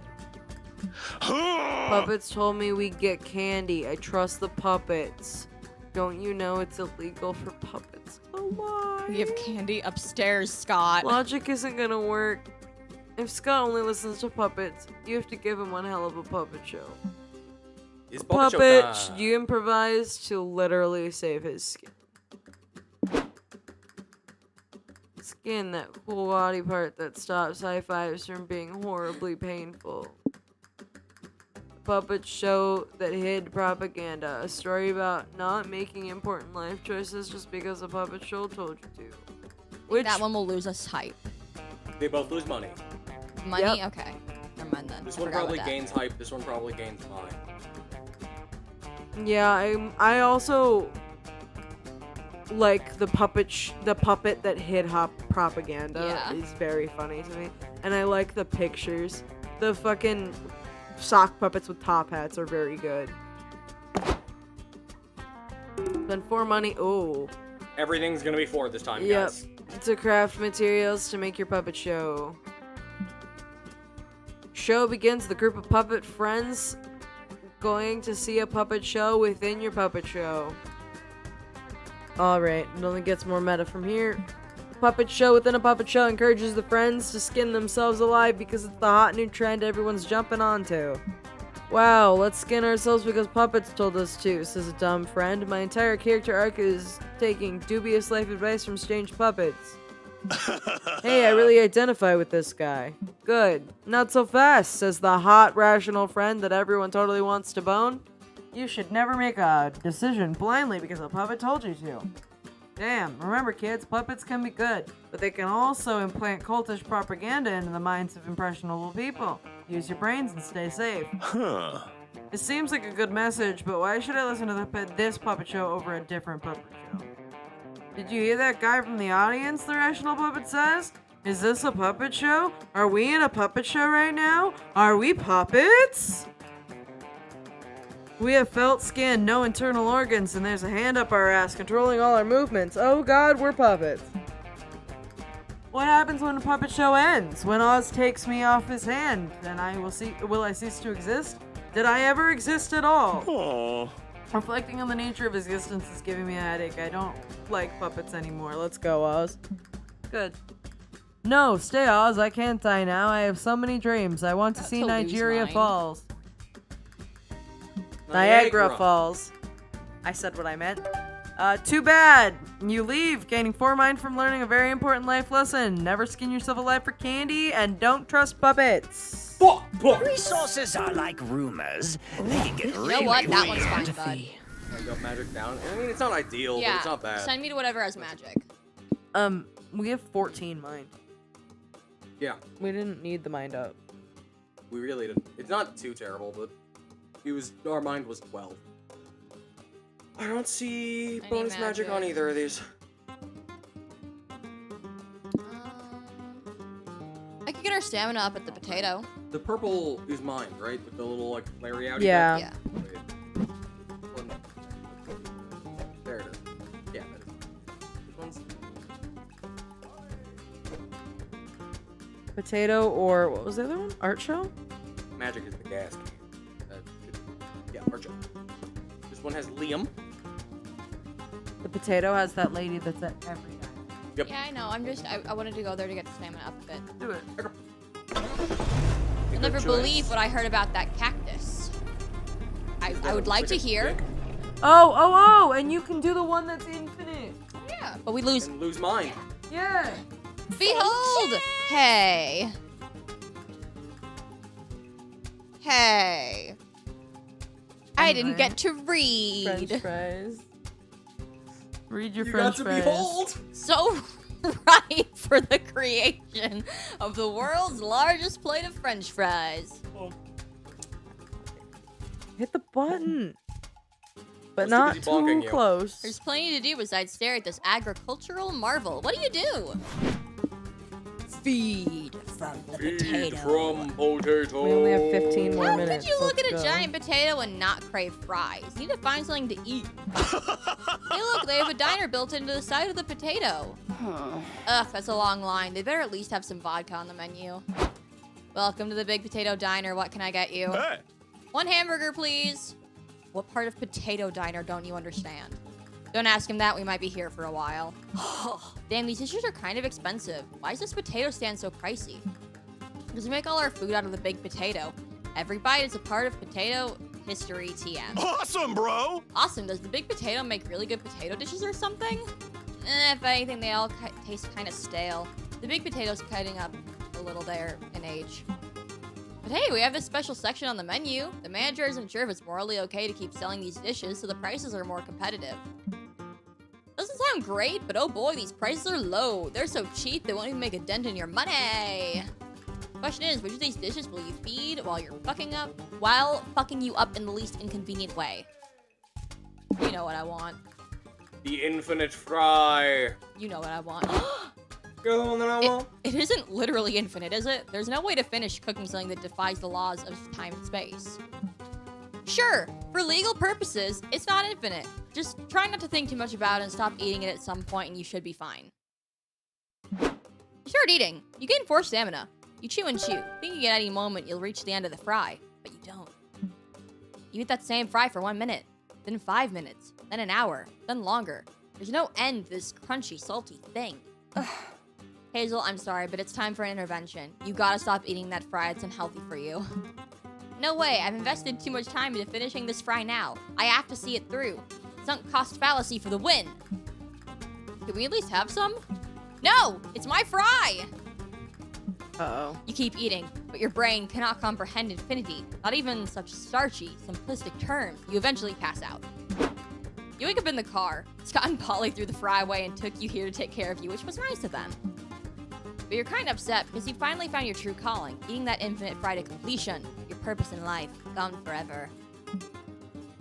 Puppets told me we'd get candy. I trust the puppets. Don't you know it's illegal for puppets to lie? We have candy upstairs, Scott. Logic isn't gonna work. If Scott only listens to puppets, you have to give him one hell of a puppet show. It's Puppet, time. you improvise to literally save his skin. Skin, that cool body part that stops high fives from being horribly painful. Puppet show that hid propaganda. A story about not making important life choices just because a puppet show told you to. Which That one will lose us hype. They both lose money. Money? Yep. Okay. Never mind then. This one Forgot about probably that. gains hype. This one probably gains money. Yeah, I also like the puppet that hid propaganda Yeah. is very funny to me, and I like the pictures. The fucking sock puppets with top hats are very good. Then 4 money. Oh. Everything's gonna be 4 this time, Yep. guys. To craft materials to make your puppet show. Show begins with a group of puppet friends going to see a puppet show within your puppet show. Alright, it only gets more meta from here. Puppet show within a puppet show encourages the friends to skin themselves alive because it's the hot new trend everyone's jumping onto. Wow, let's skin ourselves because puppets told us to, says a dumb friend. My entire character arc is taking dubious life advice from strange puppets. Hey, I really identify with this guy. Good. Not so fast, says the hot, rational friend that everyone totally wants to bone. You should never make a decision blindly because a puppet told you to. Damn, remember kids, puppets can be good, but they can also implant cultish propaganda into the minds of impressionable people. Use your brains and stay safe. Huh. It seems like a good message, but why should I listen to this puppet show over a different puppet show? Did you hear that guy from the audience, the rational puppet says? Is this a puppet show? Are we in a puppet show right now? Are we puppets? We have felt skin, no internal organs, and there's a hand up our ass controlling all our movements. Oh god, we're puppets. What happens when a puppet show ends? When Oz takes me off his hand, then will I cease to exist? Did I ever exist at all? Oh. Reflecting on the nature of existence is giving me a headache. I don't like puppets anymore. Let's go, Oz. Good. No, stay, Oz. I can't die now. I have so many dreams. I want to see to lose Niagara mine. Falls. Niagara Falls. I said what I meant. Too bad. You leave, gaining 4 mind from learning a very important life lesson. Never skin yourself alive for candy, and don't trust puppets. Resources are like rumors. They can get You really know what? That one's weird. fine, bud. I got magic down. I mean, it's not ideal, but Yeah, it's not bad. send me to whatever has magic. We have 14 mind. Yeah, We didn't need the mind up. we really didn't. It's not too terrible, but our mind was 12. I don't see I need bonus magic on magic. either of these. I could get our stamina up at the potato. The purple is mine, right? With the little, like, flary out. Yeah. Yeah. There it is. Yeah, that is. This one's Potato or what was the other one? Art show? magic is the gas can. Yeah, Archer. This one has Liam. The potato has that lady that's at every night. Yep. Yeah, I know. I wanted to go there to get the stamina up a bit. Do it. You'll never believe what I heard about that cactus. I would like to hear. Oh, and you can do the one that's infinite. Yeah, but we lose. And lose mine. Yeah. Behold! Hey. Hey. I didn't get to read. French fries. Read your You French got to fries. behold. So right for the creation of the world's largest plate of French fries. Hit the button. But What's not too busy bonking too you? close. There's plenty to do besides stare at this agricultural marvel. What do you do? Feed from the Feed potato. from potato. We only have 15 more How minutes. could you look Let's at a go. giant potato and not crave fries? You need to find something to eat. Hey look, they have a diner built into the side of the potato. Ugh, that's a long line. They better at least have some vodka on the menu. Welcome to the Big Potato Diner. What can I get you? Hey. 1 hamburger, please. What part of Potato Diner don't you understand? Don't ask him that, we might be here for a while. Damn, these dishes are kind of expensive. Why is this potato stand so pricey? Because we make all our food out of the big potato. Every bite is a part of potato history TM. Awesome, bro. Awesome, does the big potato make really good potato dishes or something? If anything, they all taste kind of stale. The big potato's cutting up a little there in age. But hey, we have this special section on the menu. The manager isn't sure if it's morally okay to keep selling these dishes, so the prices are more competitive. Doesn't sound great, but oh boy, these prices are low. They're so cheap, they won't even make a dent in your money. Question is, which of these dishes will you feed while fucking you up in the least inconvenient way? You know what I want. The infinite fry. You know what I want. You're the one that I want. It isn't literally infinite, is it? There's no way to finish cooking something that defies the laws of time and space. Sure, for legal purposes, it's not infinite. Just try not to think too much about it and stop eating it at some point and you should be fine. Start eating. You gain 4 stamina. You chew and chew, thinking at any moment you'll reach the end of the fry, but you don't. You eat that same fry for 1 minute, then 5 minutes, then an hour, then longer. There's no end to this crunchy, salty thing. Hazel, I'm sorry, but it's time for an intervention. You gotta stop eating that fry, it's unhealthy for you. No way, I've invested too much time into finishing this fry now. I have to see it through. Sunk cost fallacy for the win. Can we at least have some? No, it's my fry! Uh-oh. You keep eating, but your brain cannot comprehend infinity, not even such starchy, simplistic terms. You eventually pass out. You wake up in the car. Scott and Polly threw the fry away and took you here to take care of you, which was nice of them. But you're kind of upset because you finally found your true calling, eating that infinite fry to completion, your purpose in life, gone forever.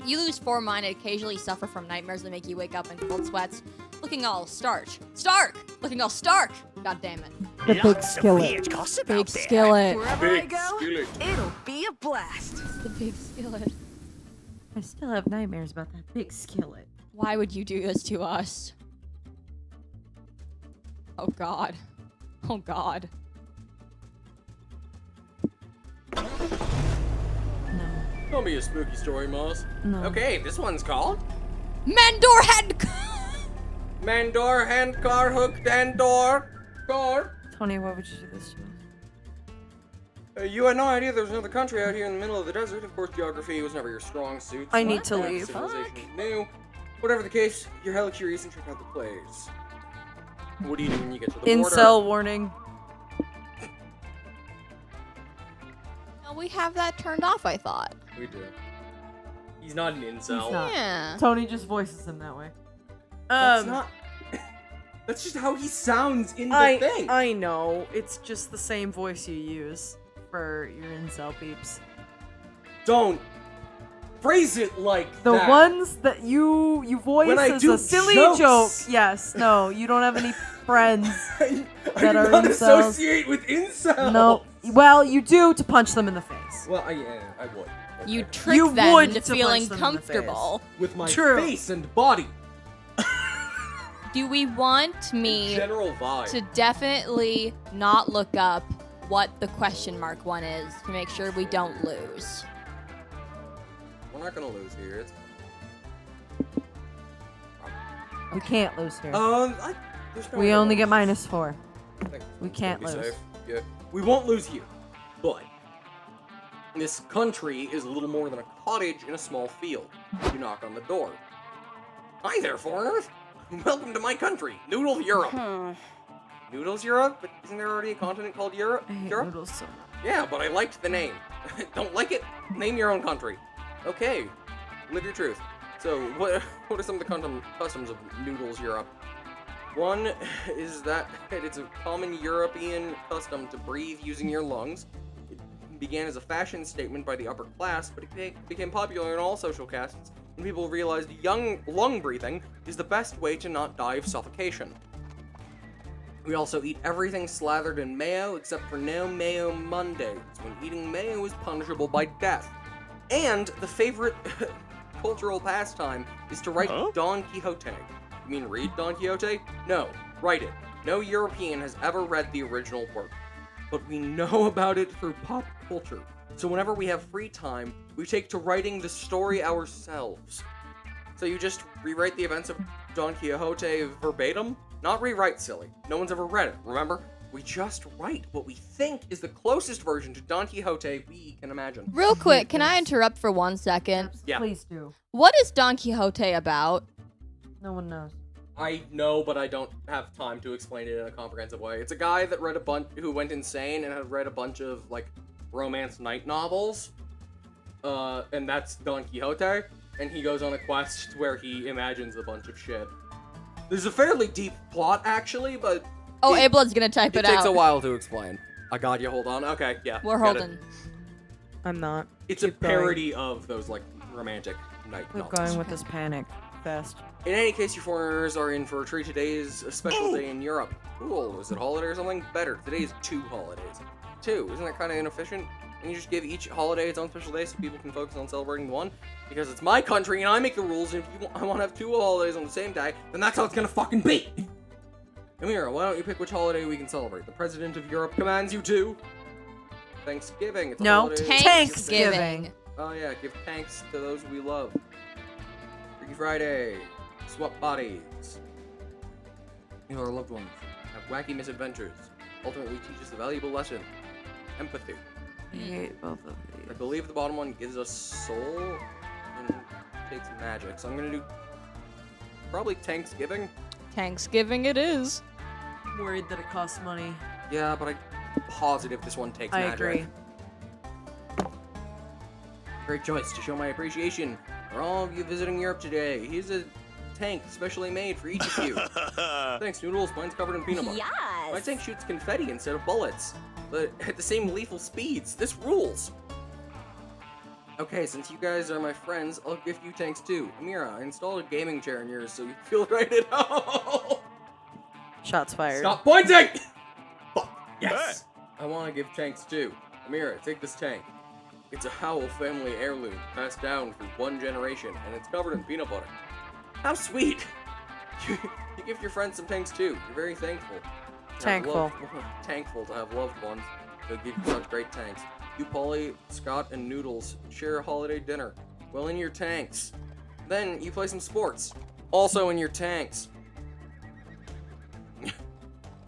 You lose 4 mind and occasionally suffer from nightmares that make you wake up in cold sweats, looking all stark. Looking all stark! God damn it. The big skillet. Big skillet. Wherever I go, it'll be a blast. The big skillet. I still have nightmares about that big skillet. Why would you do this to us? Oh god. Oh god. No. Don't be a spooky story, Moss. No. Okay, this one's called Mandor head. Mandor hand car hooked and door car. Tony, why would you do this to us? You had no idea there was another country out here in the middle of the desert. Of course, geography was never your strong suit. I need to leave. Civilization is new. Whatever the case, you're hella curious and check out the place. What do you do when you get to the border? Incel warning. No, we have that turned off, I thought. We do. He's not an incel. He's not. Yeah. Tony just voices him that way. That's not. That's just how he sounds in the thing. I know. It's just the same voice you use for your incel peeps. Don't phrase it like The that. ones that you voice When I as do a silly jokes. joke. Yes. No, you don't have any friends I that do are not incels. associate with incels. No. Well, you do to punch them in the face. Well, yeah, I would. You Okay. trick You them would into to feeling punch them in the face. comfortable. With my True. face and body. Do we want me General vibe. to definitely not look up what the question mark one is to make sure we don't lose? We're not gonna lose here. It's We can't lose here. there's no We way only to get lose. -4. I think We it's can't gonna be lose. safe. Yeah. We won't lose here. But this country is a little more than a cottage in a small field. You knock on the door. Hi there, foreigners. Welcome to my country, Noodle Europe. Noodles Europe? But isn't there already a continent called Europe? I hate Europe? noodles so much. Yeah, but I liked the name. Don't like it? Name your own country. Okay, live your truth. So, what are some of the customs of Noodles Europe? One is that it's a common European custom to breathe using your lungs. It began as a fashion statement by the upper class, but it became popular in all social castes when people realized lung breathing is the best way to not die of suffocation. We also eat everything slathered in mayo except for no Mayo Mondays, when eating mayo is punishable by death. And the favorite cultural pastime is to write Don Quixote. You mean read Don Quixote? No, write it. No European has ever read the original work, but we know about it through pop culture. So whenever we have free time, we take to writing the story ourselves. So you just rewrite the events of Don Quixote verbatim? Not rewrite, silly. No one's ever read it, remember? We just write what we think is the closest version to Don Quixote we can imagine. Real quick, can I interrupt for 1 second? Yeah. Please do. What is Don Quixote about? No one knows. I know, but I don't have time to explain it in a comprehensive way. It's a guy that read who went insane and had read a bunch of, like, romance night novels. And that's Don Quixote. And he goes on a quest where he imagines a bunch of shit. There's a fairly deep plot, actually, but... Oh, Abel's gonna type it out. It takes a while to explain. I got you, hold on. Okay, yeah. We're got it. holding. I'm not. It's a Keep going. parody of those, like, romantic night Keep novels. going with this panic. fast. In any case, you foreigners are in for a treat. Today is a special day in Europe. Cool. Is it holiday or something? Better. Today is 2 holidays. 2. Isn't that kind of inefficient? And you just give each holiday its own special day so people can focus on celebrating the one? Because it's my country and I make the rules, and if I want to have 2 holidays on the same day, then that's how it's gonna fucking be! Amira, why don't you pick which holiday we can celebrate? The President of Europe commands you to. Thanksgiving. It's a No, holiday. Thanksgiving. Oh yeah, give thanks to those we love. Freaky Friday. Swap bodies. You know, our loved ones have wacky misadventures. Ultimately teach us a valuable lesson. Empathy. I hate both of I these. believe the bottom one gives us soul and takes magic. So I'm gonna do probably Thanksgiving. Thanksgiving it is. I'm worried that it costs money. Yeah, but I'm positive this one takes I magic. agree. Great choice to show my appreciation for all of you visiting Europe today. Here's a tank specially made for each of you. Thanks, Noodles. Mine's covered in peanut butter. My Yes. tank shoots confetti instead of bullets, but at the same lethal speeds. This rules. Okay, since you guys are my friends, I'll gift you tanks too. Amira, I installed a gaming chair in yours so you feel right at home. Shots fired. Stop pointing! Fuck. Yes. I want to give tanks too. Amira, take this tank. It's a Howell family heirloom, passed down through 1 generation, and it's covered in peanut butter. How sweet! You give your friends some tanks too. You're very thankful. Tankful. Thankful to have loved ones who give you such great tanks. You, Polly, Scott, and Noodles share a holiday dinner. Well, in your tanks. Then you play some sports. Also in your tanks.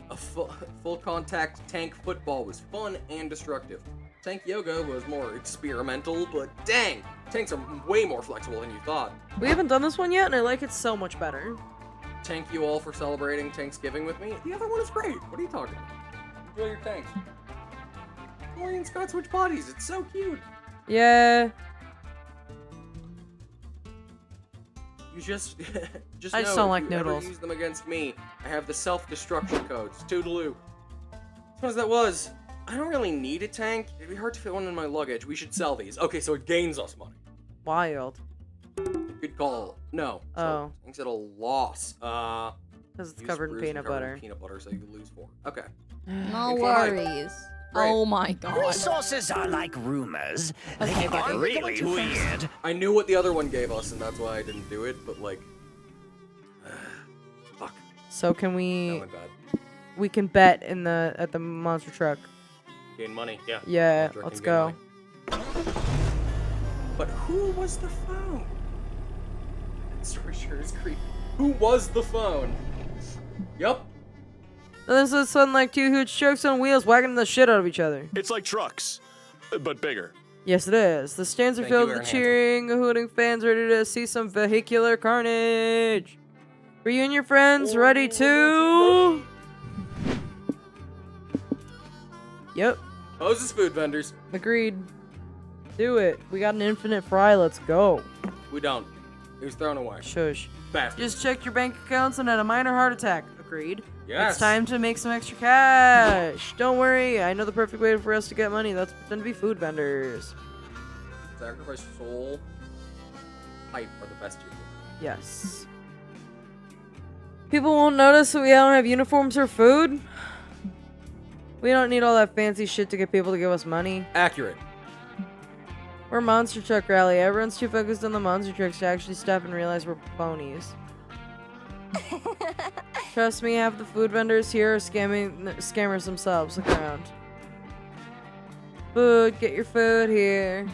A full contact tank football was fun and destructive. Tank yoga was more experimental, but dang, tanks are way more flexible than you thought. We haven't done this one yet, and I like it so much better. Thank you all for celebrating Thanksgiving with me. The other one is great. What are you talking about? Enjoy your tanks. Polly and Scott switch bodies. It's so cute. Yeah. You just I just know don't if like you ever Noodles. use them against me, I have the self-destruction codes. Toodaloo. As fun as that was, I don't really need a tank. It'd be hard to fit one in my luggage. We should sell these. Okay, so it gains us money. Wild. Good call. No. Oh. So, thanks at a loss. Because it's Use covered in bruise and peanut covered in butter. Peanut butter, so you lose 4. Okay. No If you like. worries. Great. Oh my god. Resources are like rumors. They Okay, can buddy. get really weird. I knew what the other one gave us, and that's why I didn't do it, but like... fuck. So can That we... went bad. We can bet in the at the monster truck. Gain money, yeah. Yeah, Monster let's can gain go. money. But who was the phone? That story sure is creepy. Who was the phone? Yup. This is something like 2 huge trucks on wheels whacking the shit out of each other. It's like trucks, but bigger. Yes, it is. The stands are Thank you, filled with Aaron cheering, hooting fans ready to see some vehicular carnage. Are you and your friends ready to? Yep, Pose as food vendors. agreed. Do it. We got an infinite fry. Let's go. We don't. It was thrown away. Shush. Bastard. Just checked your bank accounts and had a minor heart attack. Agreed. Yes. It's time to make some extra cash. Don't worry. I know the perfect way for us to get money. Let's pretend to be food vendors. Sacrifice soul. Pipe are the best you can. Yes. People won't notice that we don't have uniforms or food. We don't need all that fancy shit to get people to give us money. Accurate. We're Monster Truck Rally. Everyone's too focused on the monster trucks to actually stop and realize we're phonies. Trust me, half the food vendors here are scammers themselves. Look around. Food, get your food here.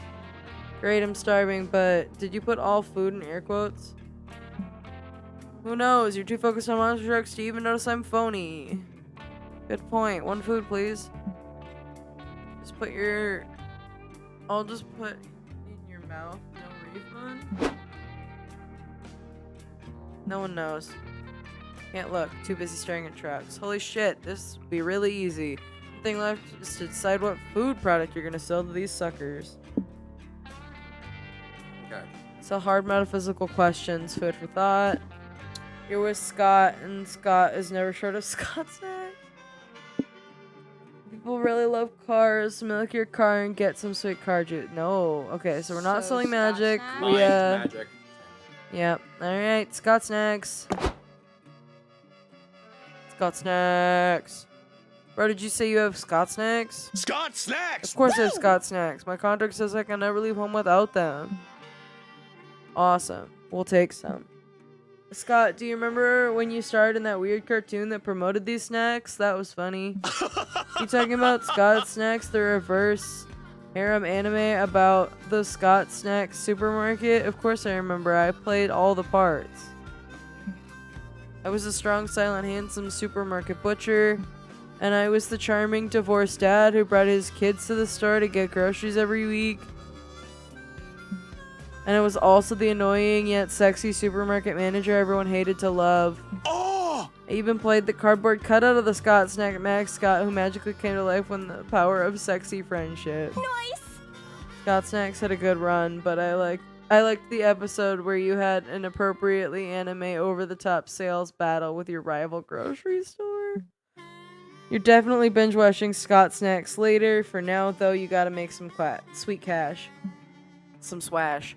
Great, I'm starving, but did you put all food in air quotes? Who knows? You're too focused on monster trucks to even notice I'm phony. Good point. 1 food, please. Just put your... I'll just put in your mouth. No refund. No one knows. Can't look. Too busy staring at trucks. Holy shit, this would be really easy. The thing left is to decide what food product you're gonna sell to these suckers. Okay. So hard metaphysical questions. Food for thought. You're with Scott, and Scott is never short of Scott snacks. People really love cars. Milk your car and get some sweet car juice. No. Okay, so we're not So selling Scott magic. snacks? We Mind magic. Yep. Alright, Scott Snacks. Scott Snacks. Bro, did you say you have Scott Snacks? Scott Snacks! Of course I have Scott Snacks. My contract says I can never leave home without them. Awesome. We'll take some. Scott, do you remember when you starred in that weird cartoon that promoted these snacks? That was funny. You talking about Scott Snacks, the reverse harem anime about the Scott Snacks supermarket? Of course I remember. I played all the parts. I was a strong, silent, handsome supermarket butcher, and I was the charming divorced dad who brought his kids to the store to get groceries every week. And I was also the annoying yet sexy supermarket manager everyone hated to love. Oh! I even played the cardboard cutout of the Scott Snack mascot who magically came to life when the power of sexy friendship. Nice. Scott Snacks had a good run, but I liked the episode where you had an appropriately anime over-the-top sales battle with your rival grocery store. You're definitely binge-watching Scott Snacks later. For now, though, you gotta make some sweet cash. Some swash.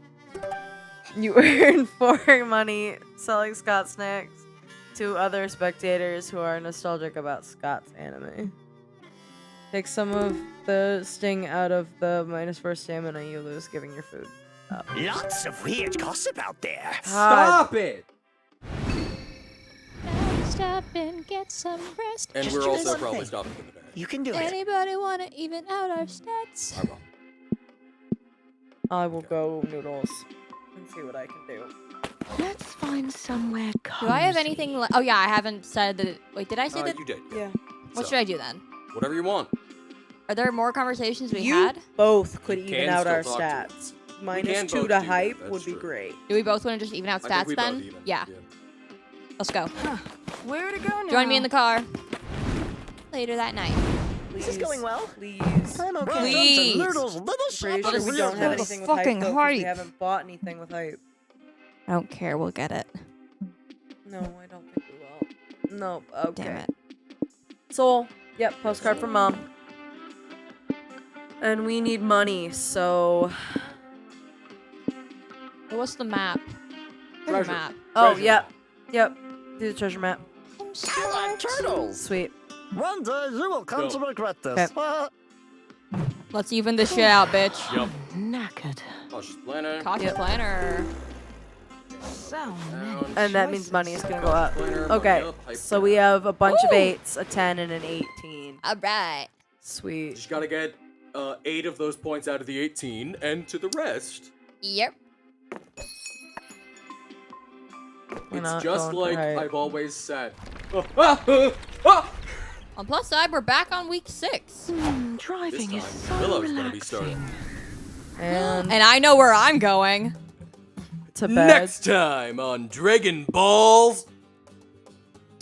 You earn 4 money selling Scott Snacks to other spectators who are nostalgic about Scott's anime. Take some of the sting out of the -4 stamina you lose giving your food up. Lots of weird gossip out there. Stop it! Stop and get some rest. And Just we're do also this probably thing. stopping in the back. You can do it. Anybody want to even out our stats? I will. I will go noodles and see what I can do. Let's find somewhere Do I have cozy. anything? Oh yeah, I haven't said that. Wait, did I say that? You did. Yeah. What So, should I do then? Whatever you want. Are there more conversations we You had? both could You even can out still our talk to stats. us. can -2 both to do that, hype that's would be true. great. Do we both want to just even out I think stats we both then? even. Yeah. Let's go. Where to go now? Join me in the car. Later that night. Please. Is this going well? Please. I'm okay. Please. Noodles, little Pretty shop sure of we don't have weirdness. anything with hype Fucking though, 'cause hype. we haven't bought anything with hype. I don't care. We'll get it. No, I don't think we will. Nope. Okay. Damn it. Soul. Yep, postcard from mom. And we need money, so... But what's the map? Where's Treasure. the map? Oh, Treasure. yep. Yep. Do the treasure map. I like turtles. Sweet. One day you will come Go. to regret this. Let's even this shit out, bitch. Yup. Knackered. Cautious planner. Cautious planner. So Down. And that means money is gonna go up. Planner, money Okay, up, hype so we down. have a bunch of Ooh. 8s, a 10, and an 18. All right. Sweet. Just gotta get 8 of those points out of the 18, and to the rest, Yep. We're it's not just going for like hype. I've always said. On plus side, we're back on week 6. This Driving is time, so Willow's gonna be starting. relaxing. And And I know where I'm going. to bed. Next time on Dragon Balls